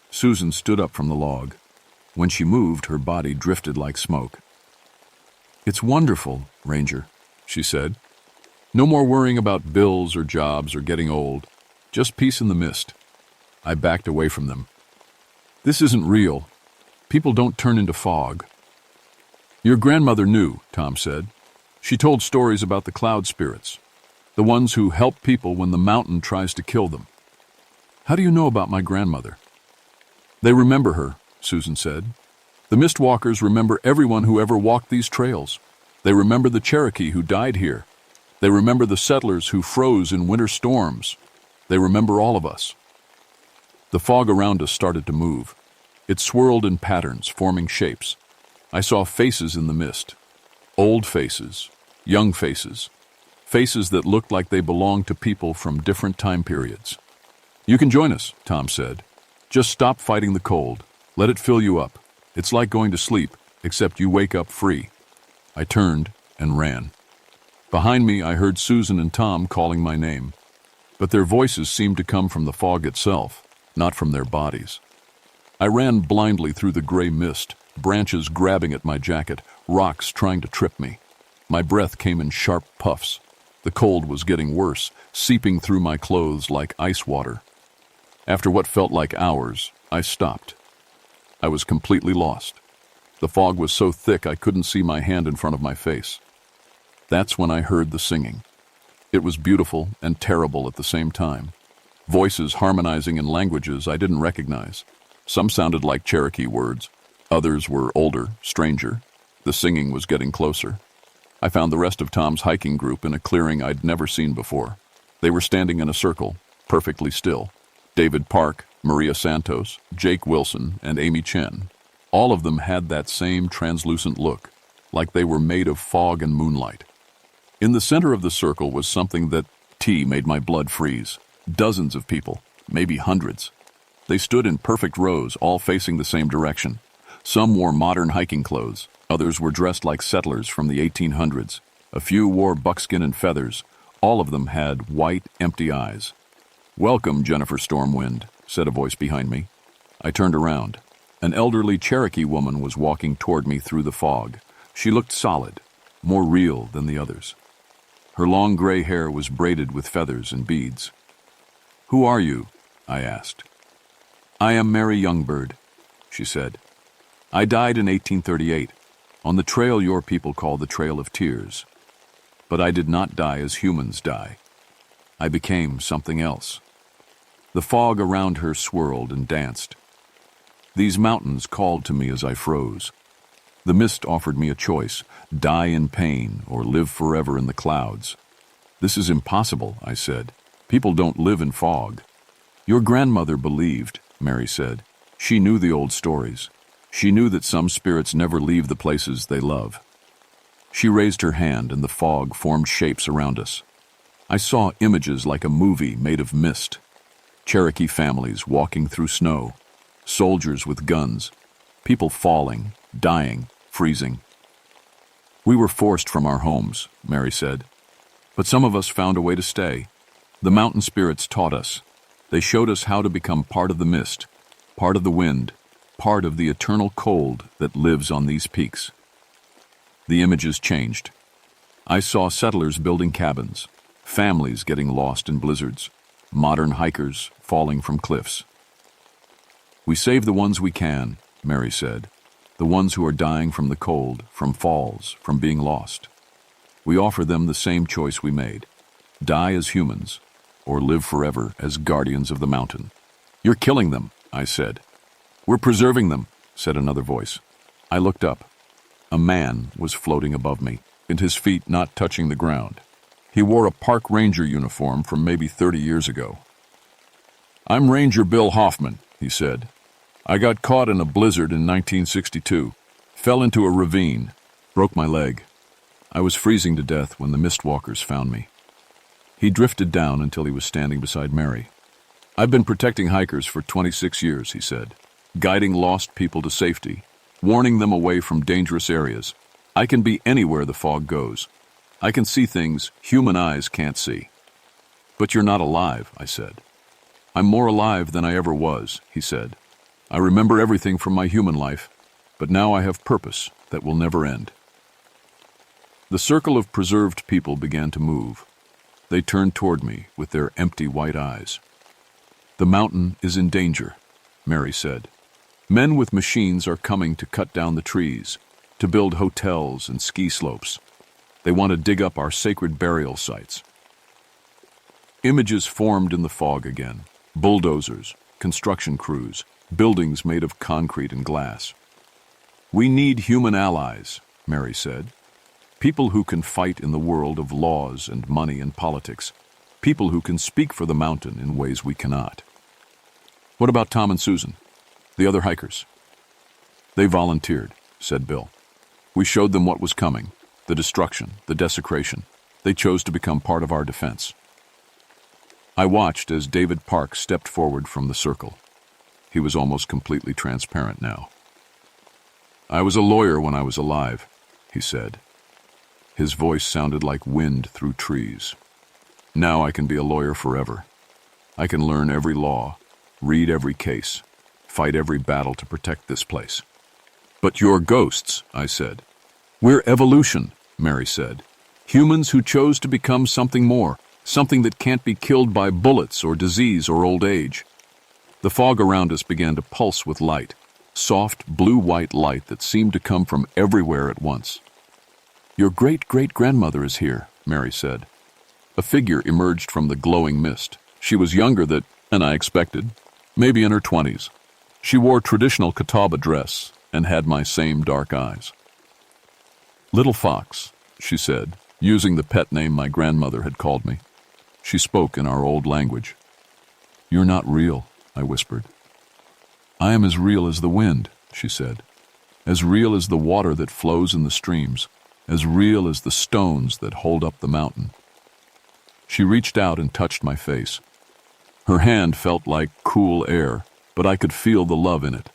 Susan stood up from the log. When she moved, her body drifted like smoke. It's wonderful, Ranger, she said. No more worrying about bills or jobs or getting old. Just peace in the mist. I backed away from them. This isn't real. People don't turn into fog. Your grandmother knew, Tom said. She told stories about the cloud spirits, the ones who help people when the mountain tries to kill them. How do you know about my grandmother? They remember her, Susan said. The Mistwalkers remember everyone who ever walked these trails. They remember the Cherokee who died here. They remember the settlers who froze in winter storms. They remember all of us. The fog around us started to move. It swirled in patterns, forming shapes. I saw faces in the mist. Old faces, young faces, faces that looked like they belonged to people from different time periods. You can join us, Tom said. Just stop fighting the cold. Let it fill you up. It's like going to sleep, except you wake up free. I turned and ran. Behind me, I heard Susan and Tom calling my name. But their voices seemed to come from the fog itself, not from their bodies. I ran blindly through the gray mist, branches grabbing at my jacket, rocks trying to trip me. My breath came in sharp puffs. The cold was getting worse, seeping through my clothes like ice water. After what felt like hours, I stopped. I was completely lost. The fog was so thick I couldn't see my hand in front of my face. That's when I heard the singing. It was beautiful and terrible at the same time. Voices harmonizing in languages I didn't recognize. Some sounded like Cherokee words. Others were older, stranger. The singing was getting closer. I found the rest of Tom's hiking group in a clearing I'd never seen before. They were standing in a circle, perfectly still. David Park, Maria Santos, Jake Wilson, and Amy Chen. All of them had that same translucent look, like they were made of fog and moonlight. In the center of the circle was something that made my blood freeze. Dozens of people, maybe hundreds. They stood in perfect rows, all facing the same direction. Some wore modern hiking clothes. Others were dressed like settlers from the 1800s. A few wore buckskin and feathers. All of them had white, empty eyes. Welcome, Jennifer Stormwind, said a voice behind me. I turned around. An elderly Cherokee woman was walking toward me through the fog. She looked solid, more real than the others. Her long gray hair was braided with feathers and beads. Who are you? I asked. I am Mary Youngbird, she said. I died in 1838, on the trail your people call the Trail of Tears. But I did not die as humans die. I became something else. The fog around her swirled and danced. These mountains called to me as I froze. The mist offered me a choice, die in pain or live forever in the clouds. This is impossible, I said. People don't live in fog. Your grandmother believed, Mary said. She knew the old stories. She knew that some spirits never leave the places they love. She raised her hand and the fog formed shapes around us. I saw images like a movie made of mist. Cherokee families walking through snow. Soldiers with guns. People falling, dying, freezing. We were forced from our homes, Mary said. But some of us found a way to stay. The mountain spirits taught us. They showed us how to become part of the mist, part of the wind, part of the eternal cold that lives on these peaks. The images changed. I saw settlers building cabins, families getting lost in blizzards, modern hikers falling from cliffs. We save the ones we can, Mary said, the ones who are dying from the cold, from falls, from being lost. We offer them the same choice we made: die as humans, or live forever as guardians of the mountain. You're killing them, I said. We're preserving them, said another voice. I looked up. A man was floating above me, and his feet not touching the ground. He wore a park ranger uniform from maybe 30 years ago. I'm Ranger Bill Hoffman, he said. I got caught in a blizzard in 1962, fell into a ravine, broke my leg. I was freezing to death when the mistwalkers found me. He drifted down until he was standing beside Mary. I've been protecting hikers for 26 years, he said, guiding lost people to safety, warning them away from dangerous areas. I can be anywhere the fog goes. I can see things human eyes can't see. But you're not alive, I said. I'm more alive than I ever was, he said. I remember everything from my human life, but now I have purpose that will never end. The circle of preserved people began to move. They turned toward me with their empty white eyes. The mountain is in danger, Mary said. Men with machines are coming to cut down the trees, to build hotels and ski slopes. They want to dig up our sacred burial sites. Images formed in the fog again. Bulldozers, construction crews, buildings made of concrete and glass. We need human allies, Mary said. People who can fight in the world of laws and money and politics. People who can speak for the mountain in ways we cannot. What about Tom and Susan, the other hikers? They volunteered, said Bill. We showed them what was coming, the destruction, the desecration. They chose to become part of our defense. I watched as David Park stepped forward from the circle. He was almost completely transparent now. I was a lawyer when I was alive, he said. His voice sounded like wind through trees. Now I can be a lawyer forever. I can learn every law, read every case, fight every battle to protect this place. But you're ghosts, I said. We're evolution, Mary said. Humans who chose to become something more, something that can't be killed by bullets or disease or old age. The fog around us began to pulse with light, soft blue-white light that seemed to come from everywhere at once. Your great-great-grandmother is here, Mary said. A figure emerged from the glowing mist. She was younger than I expected, maybe in her 20s. She wore traditional Catawba dress and had my same dark eyes. Little Fox, she said, using the pet name my grandmother had called me. She spoke in our old language. You're not real, I whispered. I am as real as the wind, she said, as real as the water that flows in the streams, as real as the stones that hold up the mountain. She reached out and touched my face. Her hand felt like cool air, but I could feel the love in it.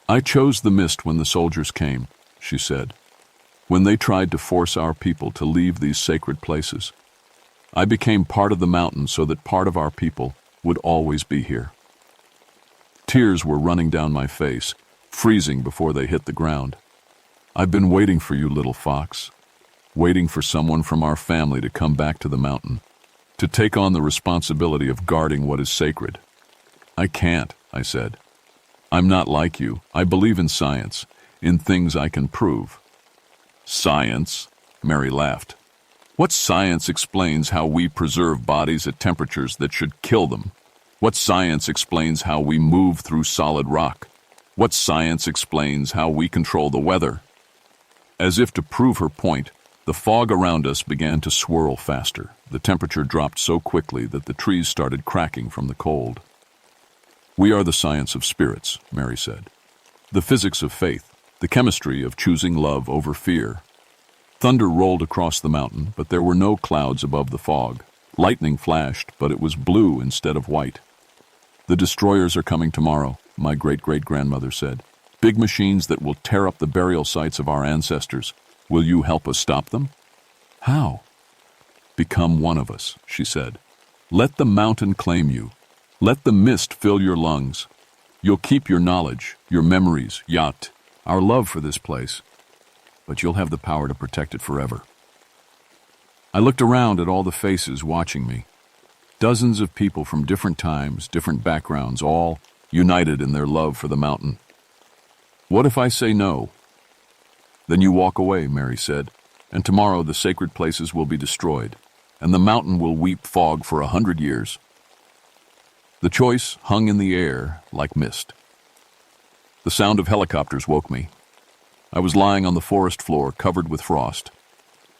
I chose the mist when the soldiers came, she said, when they tried to force our people to leave these sacred places. I became part of the mountain so that part of our people would always be here. Tears were running down my face, freezing before they hit the ground. I've been waiting for you, little fox, waiting for someone from our family to come back to the mountain, to take on the responsibility of guarding what is sacred. I can't, I said. I'm not like you. I believe in science, in things I can prove. Science? Mary laughed. What science explains how we preserve bodies at temperatures that should kill them? What science explains how we move through solid rock? What science explains how we control the weather? As if to prove her point, the fog around us began to swirl faster. The temperature dropped so quickly that the trees started cracking from the cold. We are the science of spirits, Mary said. The physics of faith, the chemistry of choosing love over fear. Thunder rolled across the mountain, but there were no clouds above the fog. Lightning flashed, but it was blue instead of white. The destroyers are coming tomorrow, my great-great-grandmother said. Big machines that will tear up the burial sites of our ancestors. Will you help us stop them? How? Become one of us, she said. Let the mountain claim you. Let the mist fill your lungs. You'll keep your knowledge, your memories, yacht, our love for this place. But you'll have the power to protect it forever. I looked around at all the faces watching me. Dozens of people from different times, different backgrounds, all united in their love for the mountain. What if I say no? Then you walk away, Mary said, and tomorrow the sacred places will be destroyed, and the mountain will weep fog for 100 years. The choice hung in the air like mist. The sound of helicopters woke me. I was lying on the forest floor covered with frost.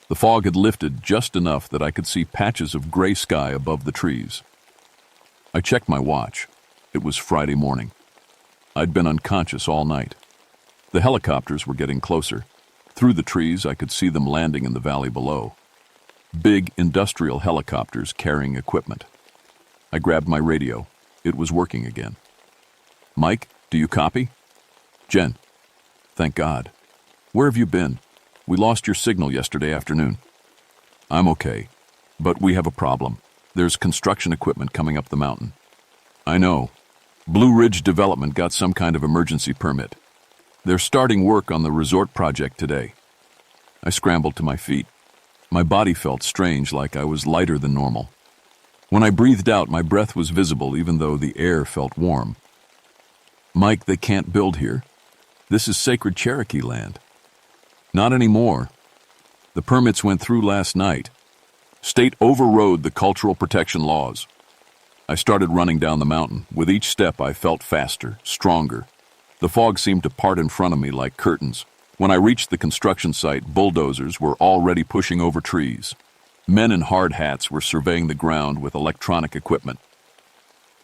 The fog had lifted just enough that I could see patches of gray sky above the trees. I checked my watch. It was Friday morning. I'd been unconscious all night. The helicopters were getting closer. Through the trees, I could see them landing in the valley below. Big industrial helicopters carrying equipment. I grabbed my radio. It was working again. Mike, do you copy? Jen. Thank God. Where have you been? We lost your signal yesterday afternoon. I'm okay, but we have a problem. There's construction equipment coming up the mountain. I know. Blue Ridge Development got some kind of emergency permit. They're starting work on the resort project today. I scrambled to my feet. My body felt strange, like I was lighter than normal. When I breathed out, my breath was visible even though the air felt warm. Mike, they can't build here. This is sacred Cherokee land. Not anymore. The permits went through last night. State overrode the cultural protection laws. I started running down the mountain. With each step, I felt faster, stronger. The fog seemed to part in front of me like curtains. When I reached the construction site, bulldozers were already pushing over trees. Men in hard hats were surveying the ground with electronic equipment.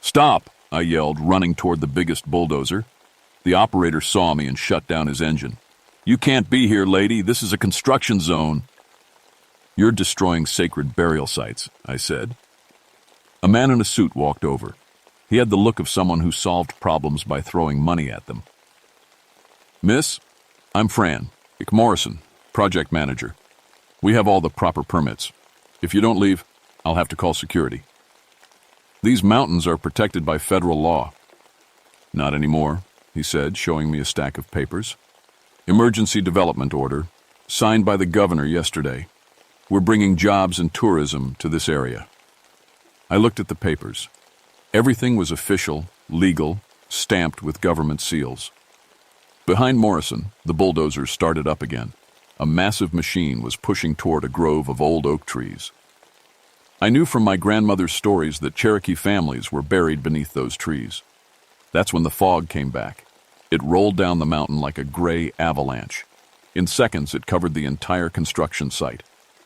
Stop, I yelled, running toward the biggest bulldozer. The operator saw me and shut down his engine. You can't be here, lady. This is a construction zone. You're destroying sacred burial sites, I said. A man in a suit walked over. He had the look of someone who solved problems by throwing money at them. Miss, I'm Fran, Morrison, project manager. We have all the proper permits. If you don't leave, I'll have to call security. These mountains are protected by federal law. Not anymore, he said, showing me a stack of papers. Emergency development order, signed by the governor yesterday. We're bringing jobs and tourism to this area. I looked at the papers. Everything was official, legal, stamped with government seals. Behind Morrison, the bulldozer started up again. A massive machine was pushing toward a grove of old oak trees. I knew from my grandmother's stories that Cherokee families were buried beneath those trees. That's when the fog came back. It rolled down the mountain like a gray avalanche. In seconds, it covered the entire construction site.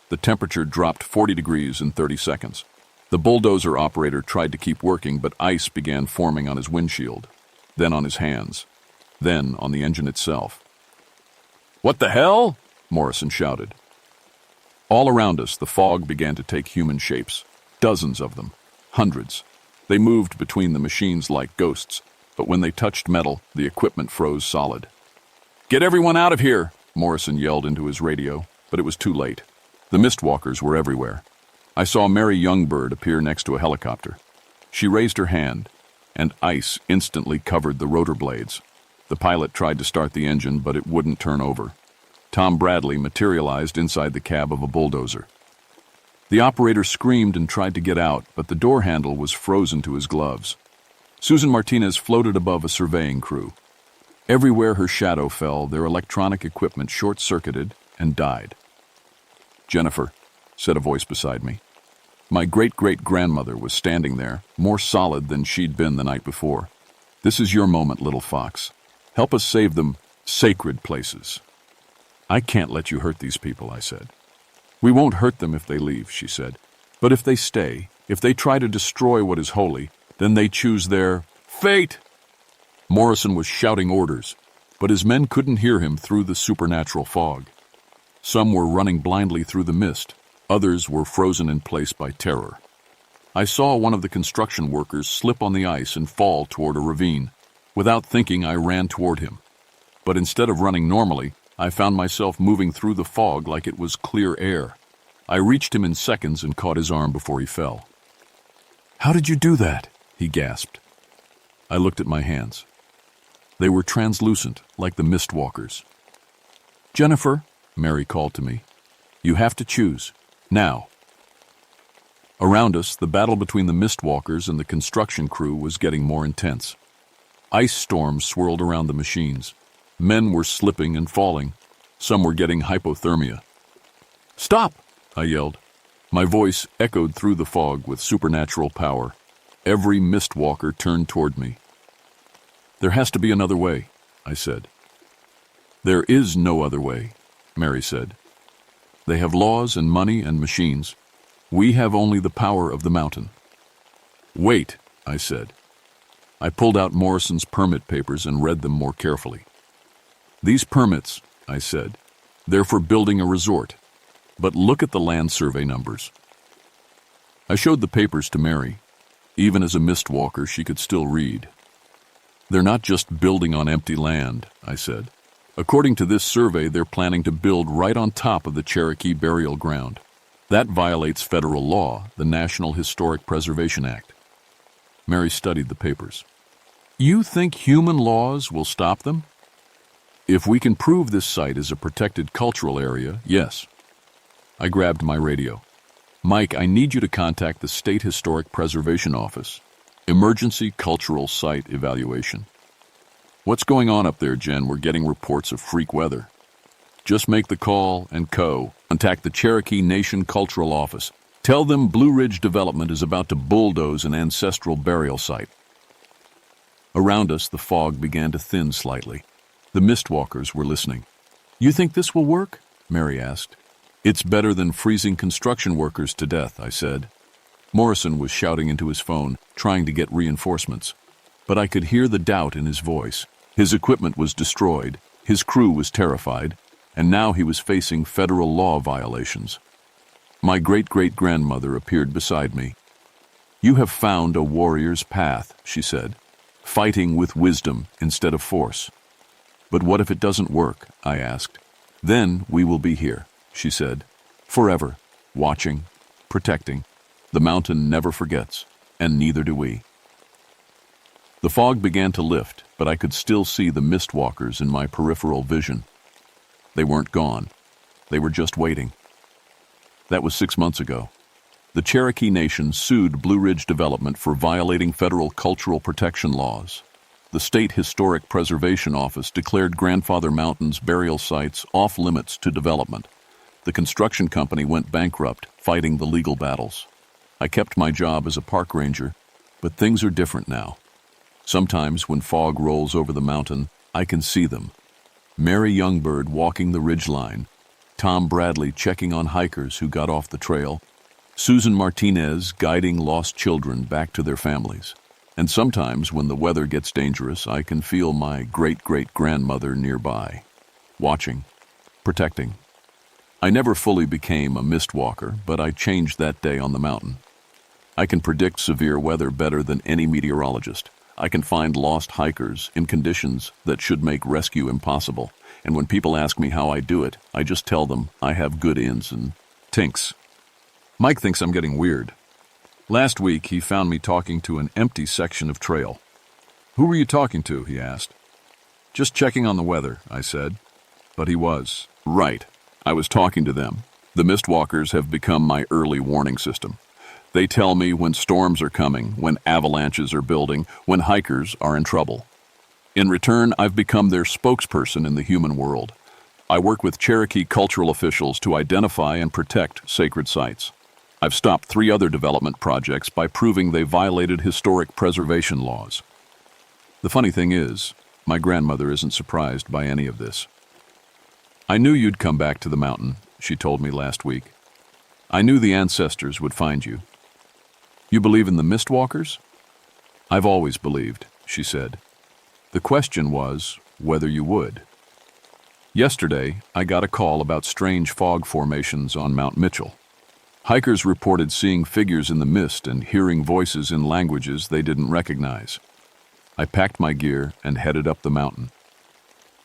The temperature dropped 40 degrees in 30 seconds. The bulldozer operator tried to keep working, but ice began forming on his windshield, then on his hands, then on the engine itself. What the hell? Morrison shouted. All around us, the fog began to take human shapes. Dozens of them. Hundreds. They moved between the machines like ghosts, but when they touched metal, the equipment froze solid. Get everyone out of here, Morrison yelled into his radio, but it was too late. The mistwalkers were everywhere. I saw Mary Youngbird appear next to a helicopter. She raised her hand, and ice instantly covered the rotor blades. The pilot tried to start the engine, but it wouldn't turn over. Tom Bradley materialized inside the cab of a bulldozer. The operator screamed and tried to get out, but the door handle was frozen to his gloves. Susan Martinez floated above a surveying crew. Everywhere her shadow fell, their electronic equipment short-circuited and died. Jennifer, said a voice beside me. My great-great-grandmother was standing there, more solid than she'd been the night before. This is your moment, little fox. Help us save them sacred places. I can't let you hurt these people, I said. We won't hurt them if they leave, she said. But if they stay, if they try to destroy what is holy, then they choose their fate. Morrison was shouting orders, but his men couldn't hear him through the supernatural fog. Some were running blindly through the mist. Others were frozen in place by terror. I saw one of the construction workers slip on the ice and fall toward a ravine. Without thinking, I ran toward him. But instead of running normally, I found myself moving through the fog like it was clear air. I reached him in seconds and caught his arm before he fell. "How did you do that?" he gasped. I looked at my hands. They were translucent, like the mist walkers. "Jennifer," Mary called to me, "you have to choose. Now." Around us, the battle between the mist walkers and the construction crew was getting more intense. Ice storms swirled around the machines. Men were slipping and falling. Some were getting hypothermia. "Stop!" I yelled. My voice echoed through the fog with supernatural power. Every mist walker turned toward me. "There has to be another way," I said. "There is no other way," Mary said. "They have laws and money and machines. We have only the power of the mountain." "Wait," I said. I pulled out Morrison's permit papers and read them more carefully. "These permits," I said, "they're for building a resort. But look at the land survey numbers." I showed the papers to Mary. Even as a mist walker, she could still read. "They're not just building on empty land," I said. "According to this survey, they're planning to build right on top of the Cherokee burial ground. That violates federal law, the National Historic Preservation Act." Mary studied the papers. "You think human laws will stop them?" "If we can prove this site is a protected cultural area, yes." I grabbed my radio. "Mike, I need you to contact the State Historic Preservation Office. Emergency cultural site evaluation." "What's going on up there, Jen? We're getting reports of freak weather." "Just make the call and contact the Cherokee Nation Cultural Office. Tell them Blue Ridge Development is about to bulldoze an ancestral burial site." Around us, the fog began to thin slightly. The mist walkers were listening. "You think this will work?" Mary asked. "It's better than freezing construction workers to death," I said. Morrison was shouting into his phone, trying to get reinforcements. But I could hear the doubt in his voice. His equipment was destroyed, his crew was terrified, and now he was facing federal law violations. My great-great-grandmother appeared beside me. "You have found a warrior's path," she said, "fighting with wisdom instead of force." "But what if it doesn't work?" I asked. "Then we will be here," she said, "forever, watching, protecting. The mountain never forgets, and neither do we." The fog began to lift, but I could still see the mist walkers in my peripheral vision. They weren't gone. They were just waiting. That was 6 months ago. The Cherokee Nation sued Blue Ridge Development for violating federal cultural protection laws. The State Historic Preservation Office declared Grandfather Mountain's burial sites off-limits to development. The construction company went bankrupt, fighting the legal battles. I kept my job as a park ranger, but things are different now. Sometimes when fog rolls over the mountain, I can see them. Mary Youngbird walking the ridgeline, Tom Bradley checking on hikers who got off the trail, Susan Martinez guiding lost children back to their families. And sometimes when the weather gets dangerous, I can feel my great-great-grandmother nearby, watching, protecting. I never fully became a mist walker, but I changed that day on the mountain. I can predict severe weather better than any meteorologist. I can find lost hikers in conditions that should make rescue impossible. And when people ask me how I do it, I just tell them I have good ins and tinks. Mike thinks I'm getting weird. Last week, he found me talking to an empty section of trail. "Who were you talking to?" he asked. "Just checking on the weather," I said. But he was right. I was talking to them. The mist walkers have become my early warning system. They tell me when storms are coming, when avalanches are building, when hikers are in trouble. In return, I've become their spokesperson in the human world. I work with Cherokee cultural officials to identify and protect sacred sites. I've stopped 3 other development projects by proving they violated historic preservation laws. The funny thing is, my grandmother isn't surprised by any of this. "I knew you'd come back to the mountain," she told me last week. "I knew the ancestors would find you." "You believe in the mist walkers?" "I've always believed," she said. "The question was whether you would." Yesterday, I got a call about strange fog formations on Mount Mitchell. Hikers reported seeing figures in the mist and hearing voices in languages they didn't recognize. I packed my gear and headed up the mountain.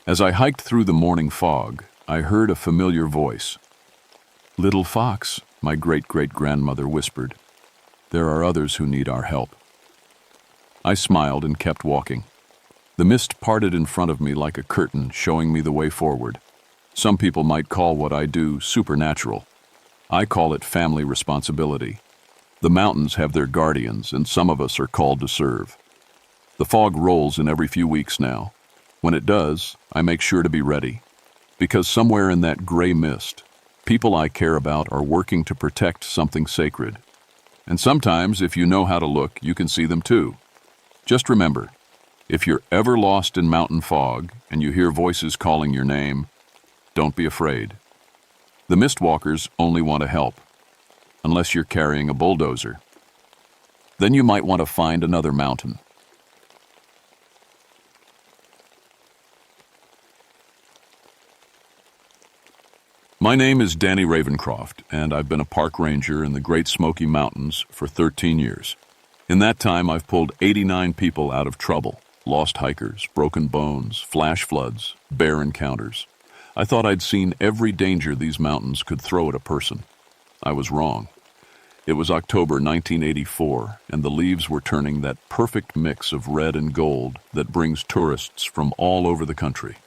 As I hiked through the morning fog, I heard a familiar voice. "Little fox," my great-great-grandmother whispered. "There are others who need our help." I smiled and kept walking. The mist parted in front of me like a curtain, showing me the way forward. Some people might call what I do supernatural. I call it family responsibility. The mountains have their guardians, and some of us are called to serve. The fog rolls in every few weeks now. When it does, I make sure to be ready. Because somewhere in that gray mist, people I care about are working to protect something sacred. And sometimes, if you know how to look, you can see them too. Just remember, if you're ever lost in mountain fog and you hear voices calling your name, don't be afraid. The mistwalkers only want to help, unless you're carrying a bulldozer. Then you might want to find another mountain. My name is Danny Ravencroft, and I've been a park ranger in the Great Smoky Mountains for 13 years. In that time, I've pulled 89 people out of trouble: lost hikers, broken bones, flash floods, bear encounters. I thought I'd seen every danger these mountains could throw at a person. I was wrong. It was October 1984, and the leaves were turning that perfect mix of red and gold that brings tourists from all over the country.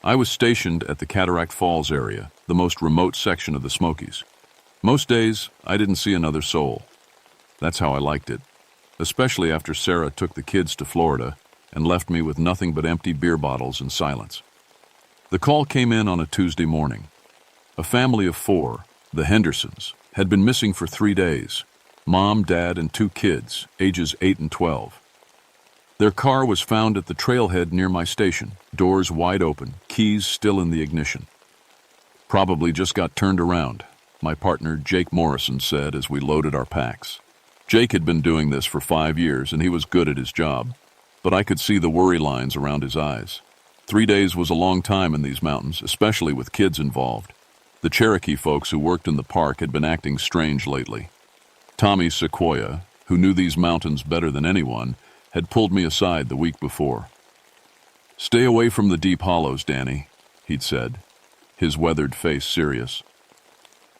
I was stationed at the Cataract Falls area, the most remote section of the Smokies. Most days, I didn't see another soul. That's how I liked it, especially after Sarah took the kids to Florida and left me with nothing but empty beer bottles and silence. The call came in on a Tuesday morning. A family of 4, the Hendersons, had been missing for 3 days. Mom, Dad, and 2 kids, ages 8 and 12. Their car was found at the trailhead near my station, doors wide open, keys still in the ignition. "Probably just got turned around," my partner Jake Morrison said as we loaded our packs. Jake had been doing this for 5 years, and he was good at his job, but I could see the worry lines around his eyes. 3 days was a long time in these mountains, especially with kids involved. The Cherokee folks who worked in the park had been acting strange lately. Tommy Sequoia, who knew these mountains better than anyone, had pulled me aside the week before. "Stay away from the deep hollows, Danny," he'd said, his weathered face serious.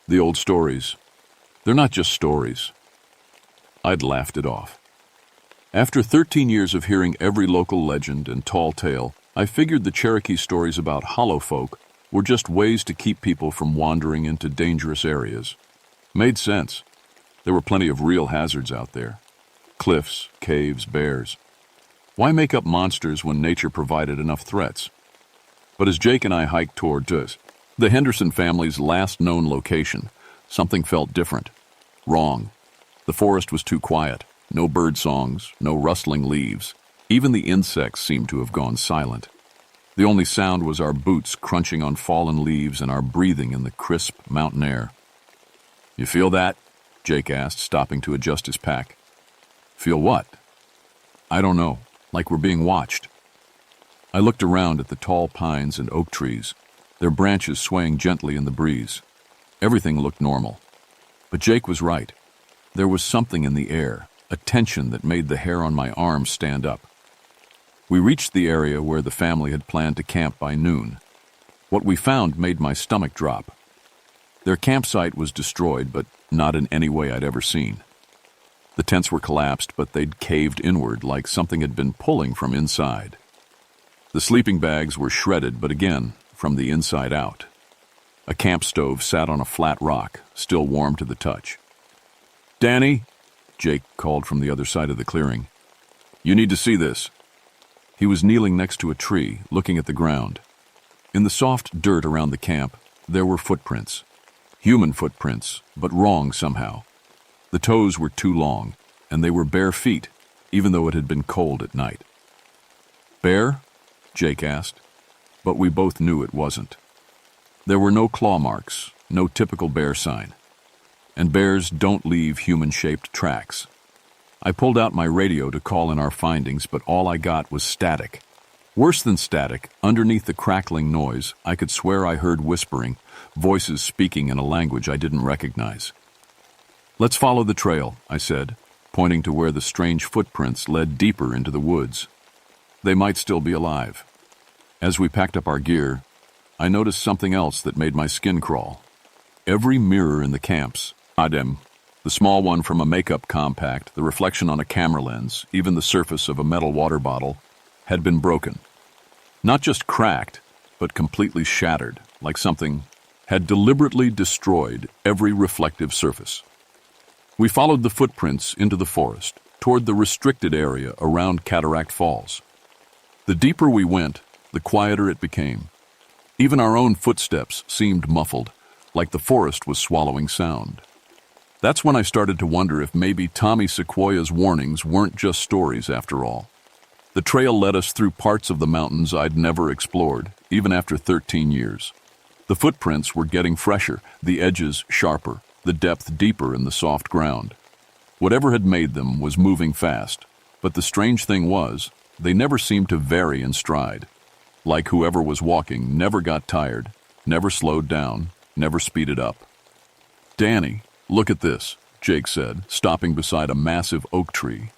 "The old stories. They're not just stories." I'd laughed it off. After 13 years of hearing every local legend and tall tale, I figured the Cherokee stories about hollow folk were just ways to keep people from wandering into dangerous areas. Made sense. There were plenty of real hazards out there. Cliffs, caves, bears. Why make up monsters when nature provided enough threats? But as Jake and I hiked toward the Henderson family's last known location, something felt different. Wrong. The forest was too quiet. No bird songs, no rustling leaves. Even the insects seemed to have gone silent. The only sound was our boots crunching on fallen leaves and our breathing in the crisp mountain air. "You feel that?" Jake asked, stopping to adjust his pack. "Feel what?" "I don't know, like we're being watched." I looked around at the tall pines and oak trees, their branches swaying gently in the breeze. Everything looked normal. But Jake was right. There was something in the air, a tension that made the hair on my arms stand up. We reached the area where the family had planned to camp by noon. What we found made my stomach drop. Their campsite was destroyed, but not in any way I'd ever seen. The tents were collapsed, but they'd caved inward like something had been pulling from inside. The sleeping bags were shredded, but again, from the inside out. A camp stove sat on a flat rock, still warm to the touch. "Danny," Jake called from the other side of the clearing. "You need to see this." He was kneeling next to a tree, looking at the ground. In the soft dirt around the camp, there were footprints. Human footprints, but wrong somehow. The toes were too long, and they were bare feet, even though it had been cold at night. "Bear?" Jake asked, but we both knew it wasn't. There were no claw marks, no typical bear sign. And bears don't leave human-shaped tracks. I pulled out my radio to call in our findings, but all I got was static. Worse than static, underneath the crackling noise, I could swear I heard whispering, voices speaking in a language I didn't recognize. "Let's follow the trail," I said, pointing to where the strange footprints led deeper into the woods. They might still be alive. As we packed up our gear, I noticed something else that made my skin crawl. Every mirror in the camps, Adem, the small one from a makeup compact, the reflection on a camera lens, even the surface of a metal water bottle, had been broken. Not just cracked, but completely shattered, like something had deliberately destroyed every reflective surface. We followed the footprints into the forest, toward the restricted area around Cataract Falls. The deeper we went, the quieter it became. Even our own footsteps seemed muffled, like the forest was swallowing sound. That's when I started to wonder if maybe Tommy Sequoia's warnings weren't just stories after all. The trail led us through parts of the mountains I'd never explored, even after 13 years. The footprints were getting fresher, the edges sharper, the depth deeper in the soft ground. Whatever had made them was moving fast, but the strange thing was, they never seemed to vary in stride. Like whoever was walking never got tired, never slowed down, never speeded up. "Danny, look at this," Jake said, stopping beside a massive oak tree.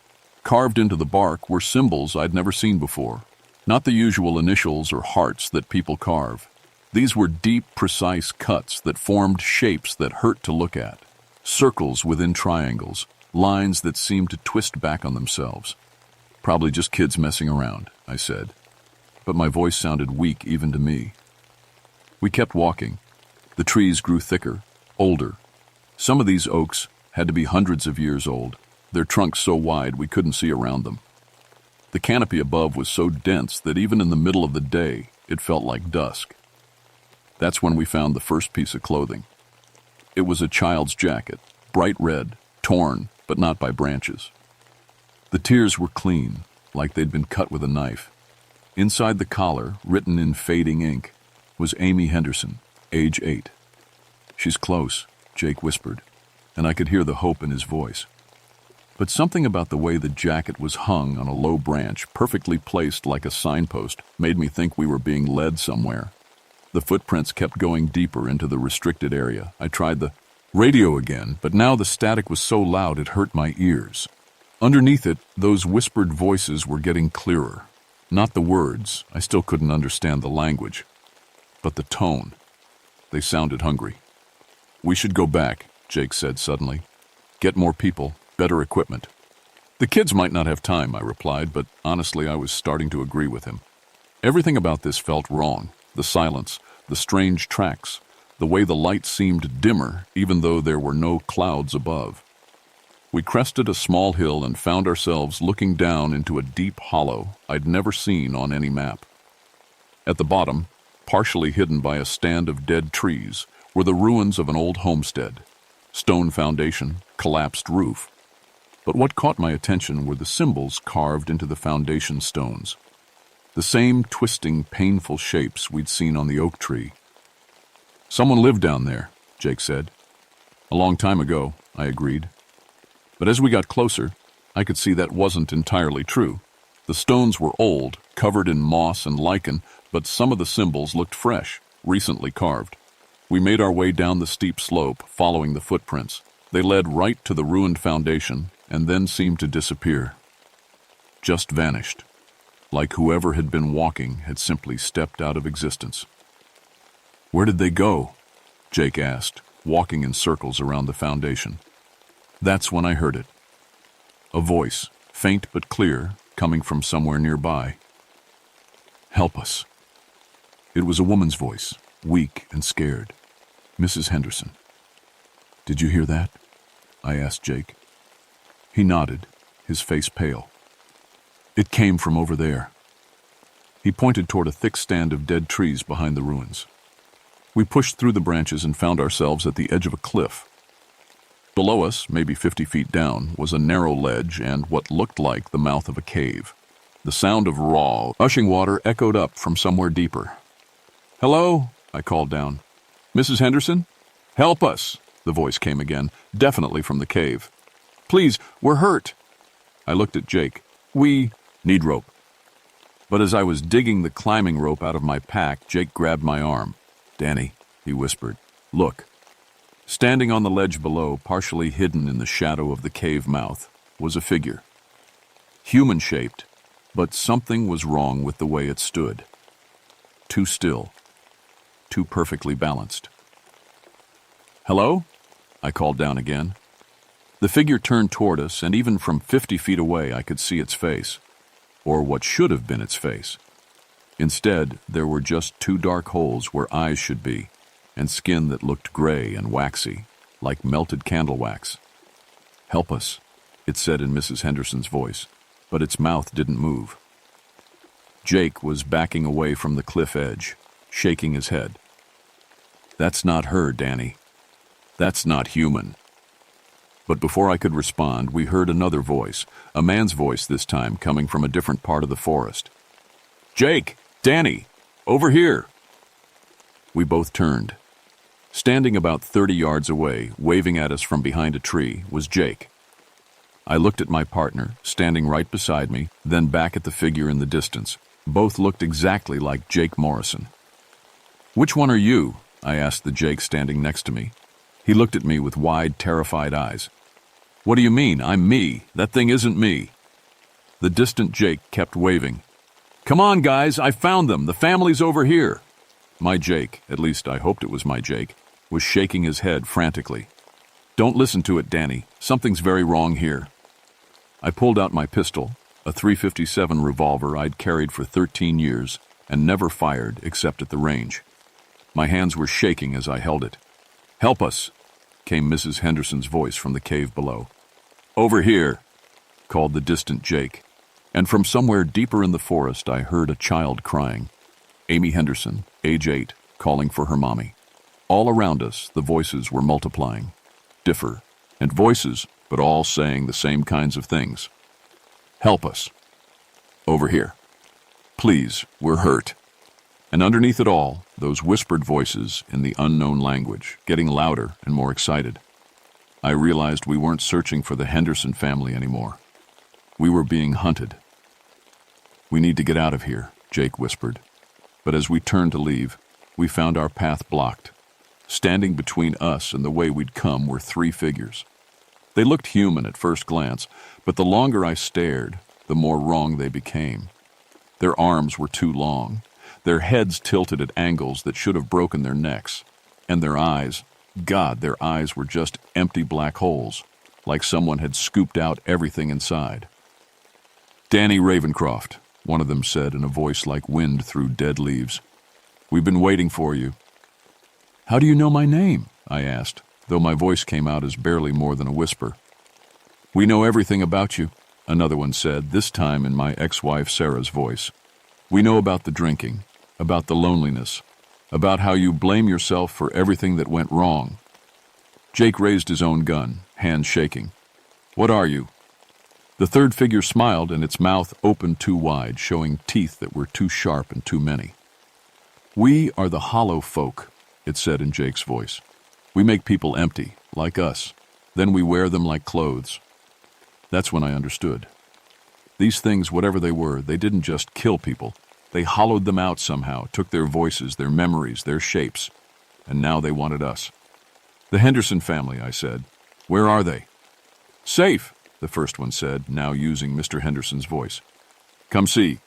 Carved into the bark were symbols I'd never seen before. Not the usual initials or hearts that people carve. These were deep, precise cuts that formed shapes that hurt to look at. Circles within triangles, lines that seemed to twist back on themselves. "Probably just kids messing around," I said. But my voice sounded weak even to me. We kept walking. The trees grew thicker, older. Some of these oaks had to be hundreds of years old, their trunks so wide we couldn't see around them. The canopy above was so dense that even in the middle of the day, it felt like dusk. That's when we found the first piece of clothing. It was a child's jacket, bright red, torn, but not by branches. The tears were clean, like they'd been cut with a knife. Inside the collar, written in fading ink, was Amy Henderson, age 8. "She's close," Jake whispered, and I could hear the hope in his voice. But something about the way the jacket was hung on a low branch, perfectly placed like a signpost, made me think we were being led somewhere. The footprints kept going deeper into the restricted area. I tried the radio again, but now the static was so loud it hurt my ears. Underneath it, those whispered voices were getting clearer. Not the words, I still couldn't understand the language, but the tone. They sounded hungry. "We should go back," Jake said suddenly. "Get more people, better equipment." "The kids might not have time," I replied, but honestly I was starting to agree with him. Everything about this felt wrong. The silence, the strange tracks, the way the light seemed dimmer even though there were no clouds above. We crested a small hill and found ourselves looking down into a deep hollow I'd never seen on any map. At the bottom, partially hidden by a stand of dead trees, were the ruins of an old homestead. Stone foundation, collapsed roof. But what caught my attention were the symbols carved into the foundation stones. The same twisting, painful shapes we'd seen on the oak tree. "Someone lived down there," Jake said. "A long time ago," I agreed. But as we got closer, I could see that wasn't entirely true. The stones were old, covered in moss and lichen, but some of the symbols looked fresh, recently carved. We made our way down the steep slope, following the footprints. They led right to the ruined foundation, and then seemed to disappear. Just vanished. Like whoever had been walking had simply stepped out of existence. "Where did they go?" Jake asked, walking in circles around the foundation. That's when I heard it. A voice, faint but clear, coming from somewhere nearby. "Help us." It was a woman's voice, weak and scared. "Mrs. Henderson." "Did you hear that?" I asked Jake. He nodded, his face pale. "It came from over there." He pointed toward a thick stand of dead trees behind the ruins. We pushed through the branches and found ourselves at the edge of a cliff. Below us, maybe 50 feet down, was a narrow ledge and what looked like the mouth of a cave. The sound of raw, rushing water echoed up from somewhere deeper. "Hello?" I called down. "Mrs. Henderson? Help us!" The voice came again, definitely from the cave. "Please, we're hurt." I looked at Jake. "We need rope." But as I was digging the climbing rope out of my pack, Jake grabbed my arm. "Danny," he whispered, "look." Standing on the ledge below, partially hidden in the shadow of the cave mouth, was a figure. Human-shaped, but something was wrong with the way it stood. too still, too perfectly balanced. "Hello?" I called down again. The figure turned toward us, and even from 50 feet away I could see its face, or what should have been its face. Instead, there were just two dark holes where eyes should be, and skin that looked gray and waxy, like melted candle wax. "Help us," it said in Mrs. Henderson's voice, but its mouth didn't move. Jake was backing away from the cliff edge, shaking his head. "That's not her, Danny. That's not human." But before I could respond, we heard another voice, a man's voice this time, coming from a different part of the forest. "Jake! Danny! Over here!" We both turned. Standing about 30 yards away, waving at us from behind a tree, was Jake. I looked at my partner, standing right beside me, then back at the figure in the distance. Both looked exactly like Jake Morrison. "Which one are you?" I asked the Jake standing next to me. He looked at me with wide, terrified eyes. "What do you mean? I'm me. That thing isn't me." The distant Jake kept waving. "Come on, guys, I found them. The family's over here." My Jake, at least I hoped it was my Jake, was shaking his head frantically. "Don't listen to it, Danny. Something's very wrong here." I pulled out my pistol, a .357 revolver I'd carried for 13 years and never fired except at the range. My hands were shaking as I held it. "Help us," came Mrs. Henderson's voice from the cave below. "Over here," called the distant Jake, and from somewhere deeper in the forest I heard a child crying. Amy Henderson, age 8, calling for her mommy. All around us, the voices were multiplying. Different voices, but all saying the same kinds of things. "Help us. Over here. Please, we're hurt." And underneath it all, those whispered voices in the unknown language, getting louder and more excited. I realized we weren't searching for the Henderson family anymore. We were being hunted. "We need to get out of here," Jake whispered. But as we turned to leave, we found our path blocked. Standing between us and the way we'd come were three figures. They looked human at first glance, but the longer I stared, the more wrong they became. Their arms were too long, their heads tilted at angles that should have broken their necks, and their eyes, God, their eyes were just empty black holes, like someone had scooped out everything inside. "Danny Ravencroft," one of them said in a voice like wind through dead leaves. "We've been waiting for you." "How do you know my name?" I asked, though my voice came out as barely more than a whisper. "We know everything about you," another one said, this time in my ex-wife Sarah's voice. "We know about the drinking, about the loneliness, about how you blame yourself for everything that went wrong." Jake raised his own gun, hands shaking. "What are you?" The third figure smiled, and its mouth opened too wide, showing teeth that were too sharp and too many. "We are the hollow folk," it said in Jake's voice. "We make people empty, like us. Then we wear them like clothes." That's when I understood. These things, whatever they were, they didn't just kill people. They hollowed them out somehow, took their voices, their memories, their shapes, and now they wanted us. "The Henderson family," I said. "Where are they?" "Safe," the first one said, now using Mr. Henderson's voice. "Come see."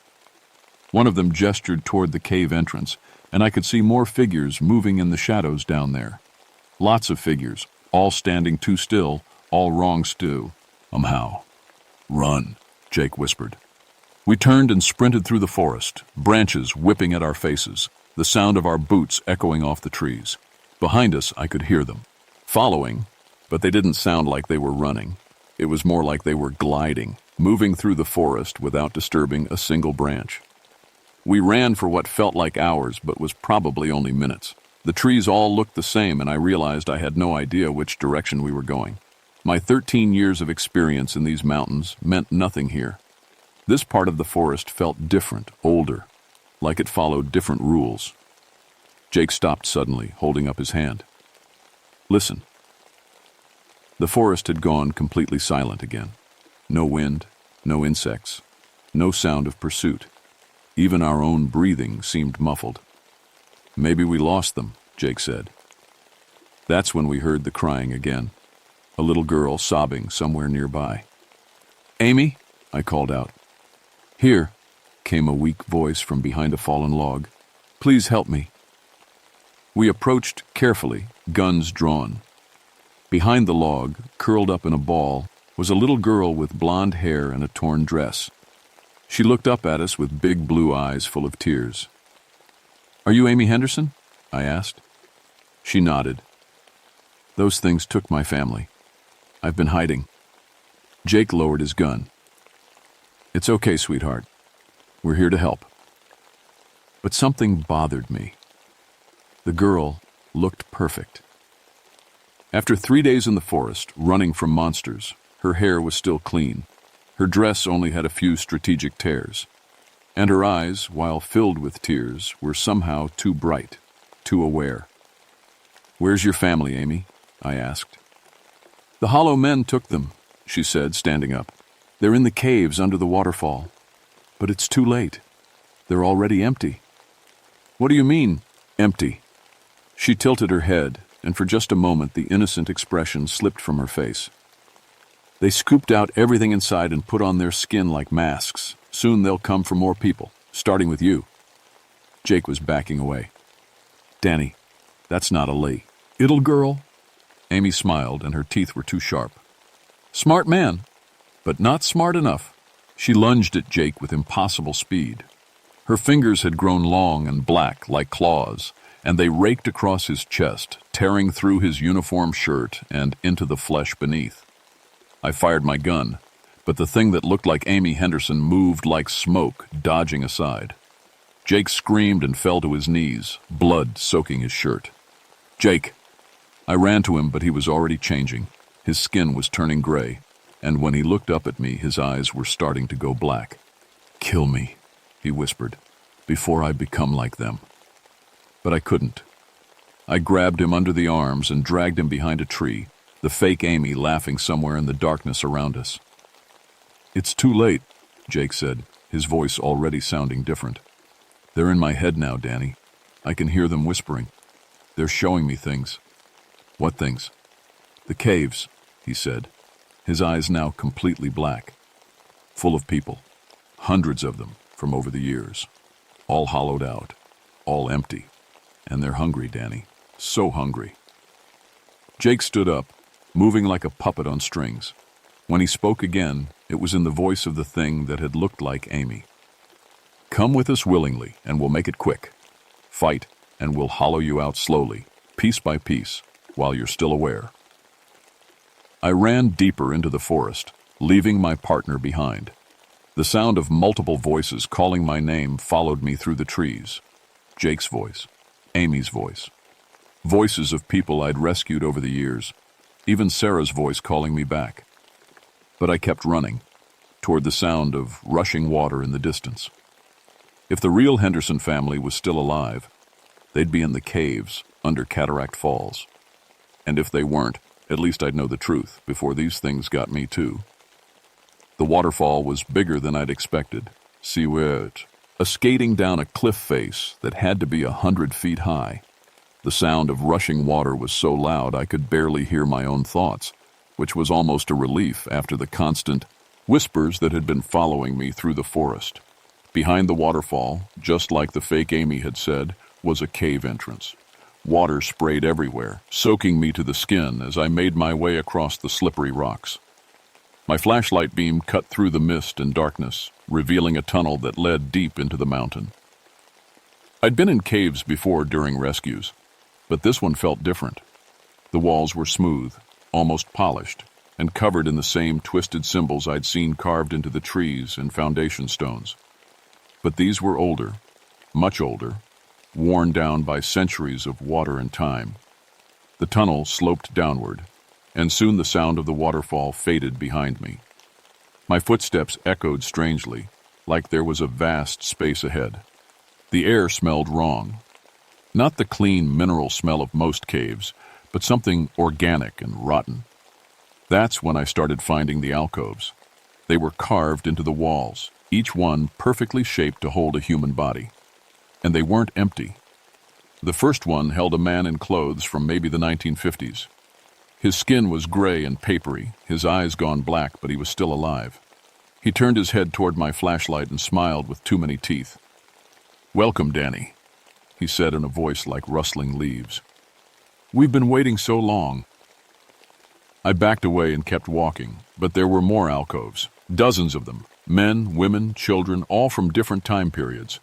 One of them gestured toward the cave entrance, and I could see more figures moving in the shadows down there. Lots of figures, all standing too still, all wrong stew. "How?" "Run," Jake whispered. We turned and sprinted through the forest, branches whipping at our faces, the sound of our boots echoing off the trees. Behind us, I could hear them, following, but they didn't sound like they were running. It was more like they were gliding, moving through the forest without disturbing a single branch. We ran for what felt like hours, but was probably only minutes. The trees all looked the same, and I realized I had no idea which direction we were going. My 13 years of experience in these mountains meant nothing here. This part of the forest felt different, older, like it followed different rules. Jake stopped suddenly, holding up his hand. "Listen." The forest had gone completely silent again. No wind, no insects, no sound of pursuit. Even our own breathing seemed muffled. "Maybe we lost them," Jake said. That's when we heard the crying again, a little girl sobbing somewhere nearby. "Amy," I called out. "Here," came a weak voice from behind a fallen log. Please help me." We approached carefully, guns drawn. Behind the log, curled up in a ball, was a little girl with blonde hair and a torn dress. She looked up at us with big blue eyes full of tears. "Are you Amy Henderson?" I asked. She nodded. "Those things took my family. I've been hiding." Jake lowered his gun. "It's okay, sweetheart. We're here to help." But something bothered me. The girl looked perfect. After 3 days in the forest, running from monsters, her hair was still clean. Her dress only had a few strategic tears. And her eyes, while filled with tears, were somehow too bright, too aware. "Where's your family, Amy?" I asked. "The Hollow Men took them," she said, standing up. "They're in the caves under the waterfall. But it's too late. They're already empty." "What do you mean, empty?" She tilted her head, and for just a moment the innocent expression slipped from her face. "They scooped out everything inside and put on their skin like masks. Soon they'll come for more people, starting with you." Jake was backing away. "Danny, that's not a little girl." Amy smiled, and her teeth were too sharp. "Smart man, but not smart enough." She lunged at Jake with impossible speed. Her fingers had grown long and black like claws, and they raked across his chest, tearing through his uniform shirt and into the flesh beneath. I fired my gun, but the thing that looked like Amy Henderson moved like smoke, dodging aside. Jake screamed and fell to his knees, blood soaking his shirt. "Jake!" I ran to him, but he was already changing. His skin was turning gray, and when he looked up at me, his eyes were starting to go black. "Kill me," he whispered, "before I become like them." But I couldn't. I grabbed him under the arms and dragged him behind a tree, the fake Amy laughing somewhere in the darkness around us. "It's too late," Jake said, his voice already sounding different. "They're in my head now, Danny. I can hear them whispering. They're showing me things." "What things?" "The caves," he said, his eyes now completely black. "Full of people. Hundreds of them from over the years. All hollowed out. All empty. And they're hungry, Danny. So hungry." Jake stood up, moving like a puppet on strings. When he spoke again, it was in the voice of the thing that had looked like Amy. "Come with us willingly, and we'll make it quick. Fight, and we'll hollow you out slowly, piece by piece, while you're still aware." I ran deeper into the forest, leaving my partner behind. The sound of multiple voices calling my name followed me through the trees. Jake's voice. Amy's voice. Voices of people I'd rescued over the years. Even Sarah's voice calling me back. But I kept running, toward the sound of rushing water in the distance. If the real Henderson family was still alive, they'd be in the caves under Cataract Falls. And if they weren't, at least I'd know the truth before these things got me too. The waterfall was bigger than I'd expected. Seaward. A skating down a cliff face that had to be 100 feet high. The sound of rushing water was so loud I could barely hear my own thoughts, which was almost a relief after the constant whispers that had been following me through the forest. Behind the waterfall, just like the fake Amy had said, was a cave entrance. Water sprayed everywhere, soaking me to the skin as I made my way across the slippery rocks. My flashlight beam cut through the mist and darkness, revealing a tunnel that led deep into the mountain. I'd been in caves before during rescues, but this one felt different. The walls were smooth, almost polished, and covered in the same twisted symbols I'd seen carved into the trees and foundation stones. But these were older, much older, worn down by centuries of water and time. The tunnel sloped downward, and soon the sound of the waterfall faded behind me. My footsteps echoed strangely, like there was a vast space ahead. The air smelled wrong. Not the clean mineral smell of most caves, but something organic and rotten. That's when I started finding the alcoves. They were carved into the walls, each one perfectly shaped to hold a human body. And they weren't empty. The first one held a man in clothes from maybe the 1950s. His skin was gray and papery, his eyes gone black, but he was still alive. He turned his head toward my flashlight and smiled with too many teeth. "Welcome, Danny," he said in a voice like rustling leaves. "We've been waiting so long." I backed away and kept walking, but there were more alcoves, dozens of them, men, women, children, all from different time periods.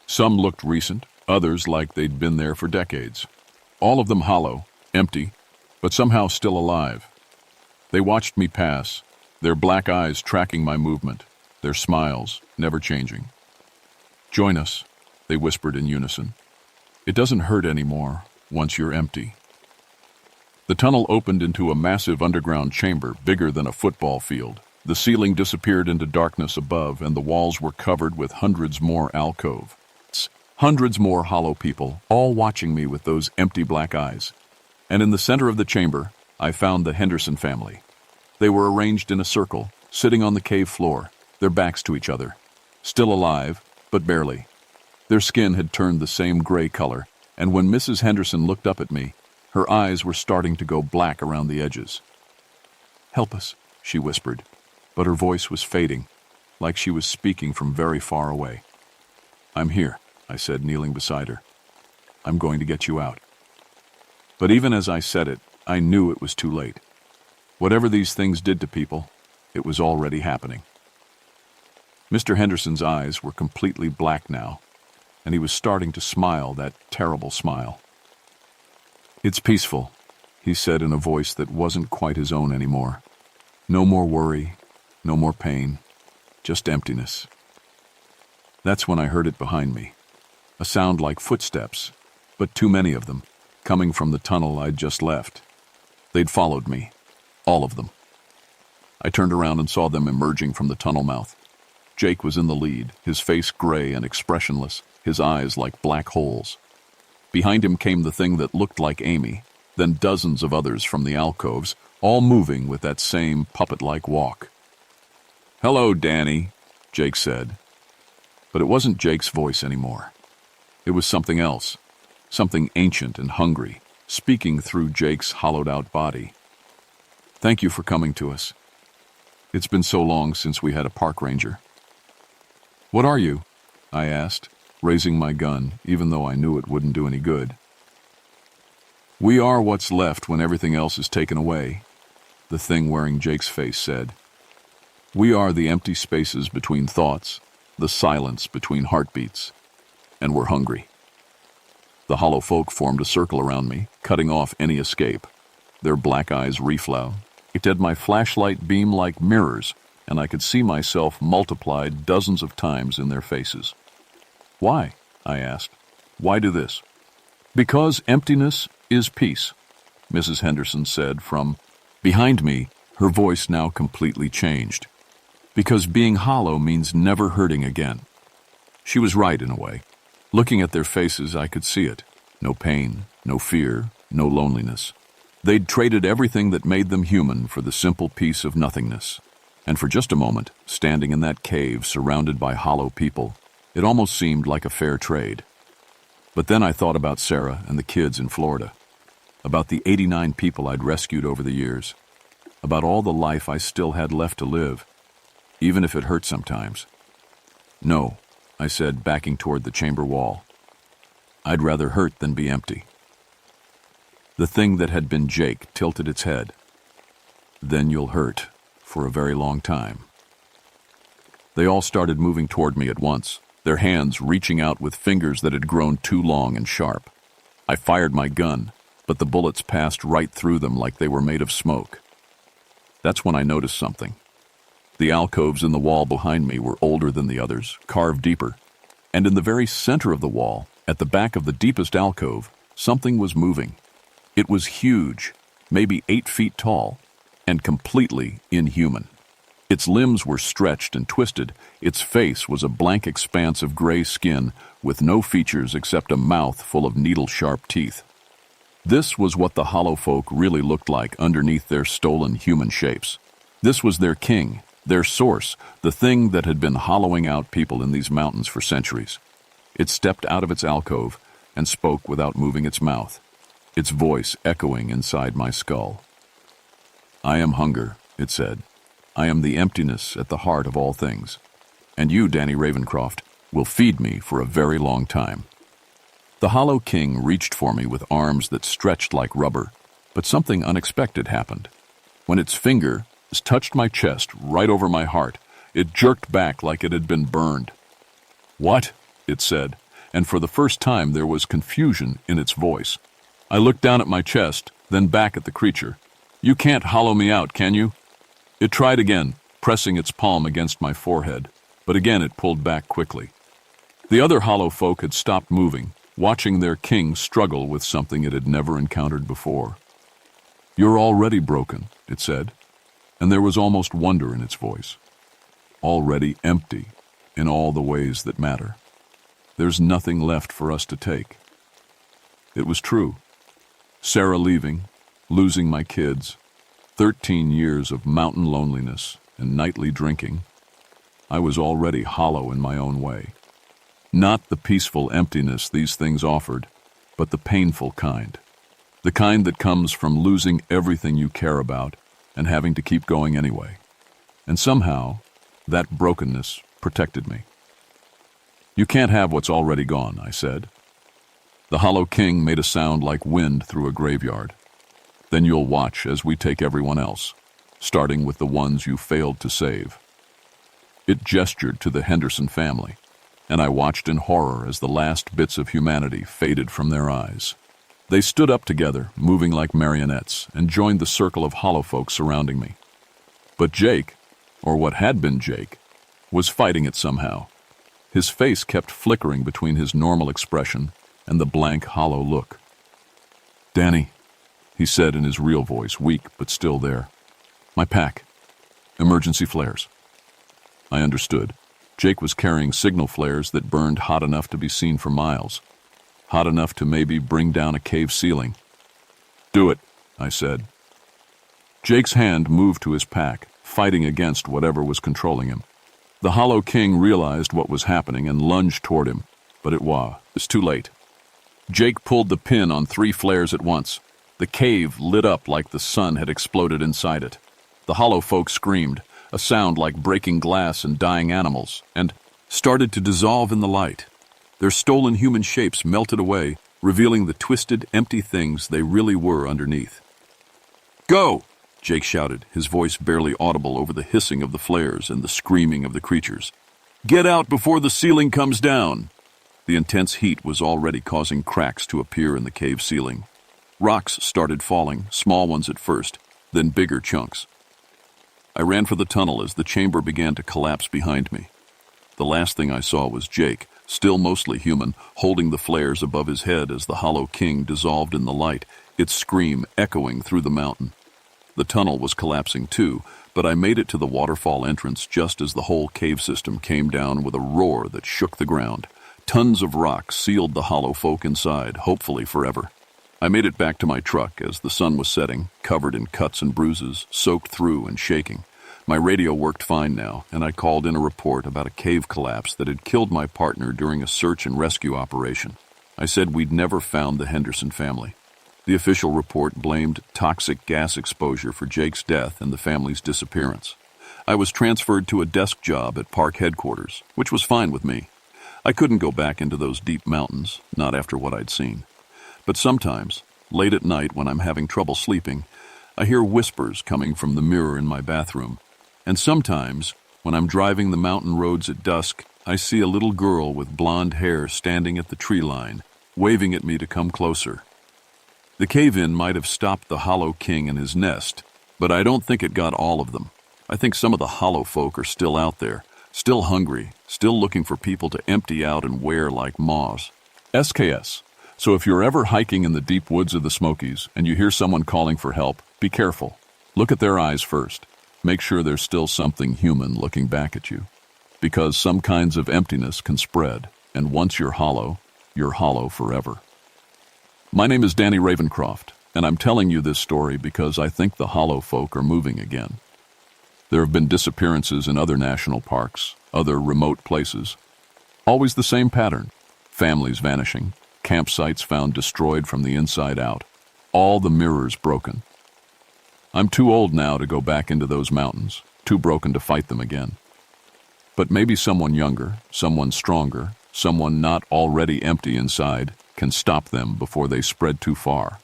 Some looked recent, others like they'd been there for decades. All of them hollow, empty, but somehow still alive. They watched me pass, their black eyes tracking my movement, their smiles never changing. "Join us," they whispered in unison. "It doesn't hurt anymore once you're empty." The tunnel opened into a massive underground chamber bigger than a football field. The ceiling disappeared into darkness above, and the walls were covered with hundreds more alcoves. Hundreds more hollow people, all watching me with those empty black eyes. And in the center of the chamber, I found the Henderson family. They were arranged in a circle, sitting on the cave floor, their backs to each other. Still alive, but barely. Their skin had turned the same gray color, and when Mrs. Henderson looked up at me, her eyes were starting to go black around the edges. "Help us," she whispered, but her voice was fading, like she was speaking from very far away. "I'm here," I said, kneeling beside her. "I'm going to get you out." But even as I said it, I knew it was too late. Whatever these things did to people, it was already happening. Mr. Henderson's eyes were completely black now, and he was starting to smile that terrible smile. "It's peaceful," he said in a voice that wasn't quite his own anymore. "No more worry, no more pain, just emptiness." That's when I heard it behind me. A sound like footsteps, but too many of them, coming from the tunnel I'd just left. They'd followed me, all of them. I turned around and saw them emerging from the tunnel mouth. Jake was in the lead, his face gray and expressionless, his eyes like black holes. Behind him came the thing that looked like Amy, then dozens of others from the alcoves, all moving with that same puppet-like walk. "Hello, Danny," Jake said. But it wasn't Jake's voice anymore. It was something else, something ancient and hungry, speaking through Jake's hollowed-out body. "Thank you for coming to us. It's been so long since we had a park ranger." "What are you?" I asked, raising my gun, even though I knew it wouldn't do any good. "We are what's left when everything else is taken away," the thing wearing Jake's face said. "We are the empty spaces between thoughts, the silence between heartbeats, and we're hungry." The hollow folk formed a circle around me, cutting off any escape. Their black eyes reflow. It had my flashlight beam like mirrors, and I could see myself multiplied dozens of times in their faces. "Why?" I asked. "Why do this?" "Because emptiness is peace," Mrs. Henderson said from behind me, her voice now completely changed. "Because being hollow means never hurting again." She was right in a way. Looking at their faces, I could see it. No pain, no fear, no loneliness. They'd traded everything that made them human for the simple peace of nothingness. And for just a moment, standing in that cave surrounded by hollow people, it almost seemed like a fair trade. But then I thought about Sarah and the kids in Florida, about the 89 people I'd rescued over the years, about all the life I still had left to live, even if it hurt sometimes. "No," I said, backing toward the chamber wall. "I'd rather hurt than be empty." The thing that had been Jake tilted its head. "Then you'll hurt for a very long time." They all started moving toward me at once, their hands reaching out with fingers that had grown too long and sharp. I fired my gun, but the bullets passed right through them like they were made of smoke. That's when I noticed something. The alcoves in the wall behind me were older than the others, carved deeper. And in the very center of the wall, at the back of the deepest alcove, something was moving. It was huge, maybe 8 feet tall, and completely inhuman. Its limbs were stretched and twisted. Its face was a blank expanse of gray skin with no features except a mouth full of needle-sharp teeth. This was what the hollow folk really looked like underneath their stolen human shapes. This was their king, their source, the thing that had been hollowing out people in these mountains for centuries. It stepped out of its alcove and spoke without moving its mouth, its voice echoing inside my skull. "I am hunger," it said. "I am the emptiness at the heart of all things. And you, Danny Ravencroft, will feed me for a very long time." The Hollow King reached for me with arms that stretched like rubber, but something unexpected happened. When its finger touched my chest right over my heart, it jerked back like it had been burned. "What?" it said, and for the first time there was confusion in its voice. I looked down at my chest, then back at the creature. "You can't hollow me out, can you?" It tried again, pressing its palm against my forehead, but again it pulled back quickly. The other hollow folk had stopped moving, watching their king struggle with something it had never encountered before. "You're already broken," it said, and there was almost wonder in its voice. "Already empty in all the ways that matter. There's nothing left for us to take." It was true. Sarah leaving, losing my kids, 13 years of mountain loneliness and nightly drinking. I was already hollow in my own way. Not the peaceful emptiness these things offered, but the painful kind. The kind that comes from losing everything you care about and having to keep going anyway. And somehow, that brokenness protected me. "You can't have what's already gone," I said. The Hollow King made a sound like wind through a graveyard. "Then you'll watch as we take everyone else, starting with the ones you failed to save." It gestured to the Henderson family, and I watched in horror as the last bits of humanity faded from their eyes. They stood up together, moving like marionettes, and joined the circle of hollow folk surrounding me. But Jake, or what had been Jake, was fighting it somehow. His face kept flickering between his normal expression and the blank, hollow look. "Danny," he said in his real voice, weak but still there. "My pack. Emergency flares." I understood. Jake was carrying signal flares that burned hot enough to be seen for miles. Hot enough to maybe bring down a cave ceiling. "Do it," I said. Jake's hand moved to his pack, fighting against whatever was controlling him. The Hollow King realized what was happening and lunged toward him, but it was too late. Jake pulled the pin on 3 flares at once. The cave lit up like the sun had exploded inside it. The hollow folk screamed, a sound like breaking glass and dying animals, and started to dissolve in the light. Their stolen human shapes melted away, revealing the twisted, empty things they really were underneath. "Go!" Jake shouted, his voice barely audible over the hissing of the flares and the screaming of the creatures. "Get out before the ceiling comes down!" The intense heat was already causing cracks to appear in the cave ceiling. Rocks started falling, small ones at first, then bigger chunks. I ran for the tunnel as the chamber began to collapse behind me. The last thing I saw was Jake, still mostly human, holding the flares above his head as the Hollow King dissolved in the light, its scream echoing through the mountain. The tunnel was collapsing too, but I made it to the waterfall entrance just as the whole cave system came down with a roar that shook the ground. Tons of rock sealed the hollow folk inside, hopefully forever. I made it back to my truck as the sun was setting, covered in cuts and bruises, soaked through and shaking. My radio worked fine now, and I called in a report about a cave collapse that had killed my partner during a search and rescue operation. I said we'd never found the Henderson family. The official report blamed toxic gas exposure for Jake's death and the family's disappearance. I was transferred to a desk job at park headquarters, which was fine with me. I couldn't go back into those deep mountains, not after what I'd seen. But sometimes, late at night when I'm having trouble sleeping, I hear whispers coming from the mirror in my bathroom. And sometimes, when I'm driving the mountain roads at dusk, I see a little girl with blonde hair standing at the tree line, waving at me to come closer. The cave-in might have stopped the Hollow King and his nest, but I don't think it got all of them. I think some of the hollow folk are still out there, still hungry, still looking for people to empty out and wear like moths. SKS. So if you're ever hiking in the deep woods of the Smokies and you hear someone calling for help, be careful. Look at their eyes first. Make sure there's still something human looking back at you. Because some kinds of emptiness can spread, and once you're hollow forever. My name is Danny Ravencroft, and I'm telling you this story because I think the hollow folk are moving again. There have been disappearances in other national parks, other remote places. Always the same pattern. Families vanishing, campsites found destroyed from the inside out, all the mirrors broken. I'm too old now to go back into those mountains, too broken to fight them again. But maybe someone younger, someone stronger, someone not already empty inside, can stop them before they spread too far.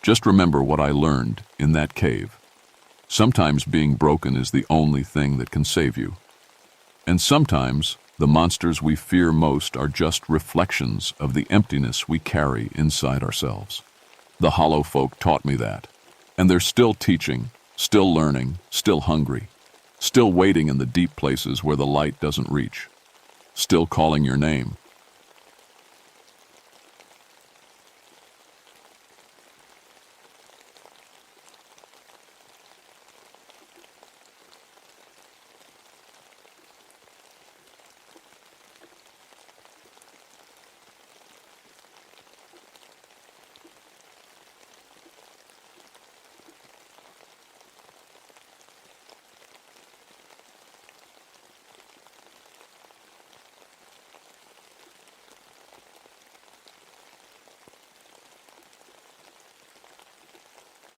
Just remember what I learned in that cave. Sometimes being broken is the only thing that can save you. And sometimes the monsters we fear most are just reflections of the emptiness we carry inside ourselves. The Hollow folk taught me that, and they're still teaching, still learning, still hungry, still waiting in the deep places where the light doesn't reach, still calling your name.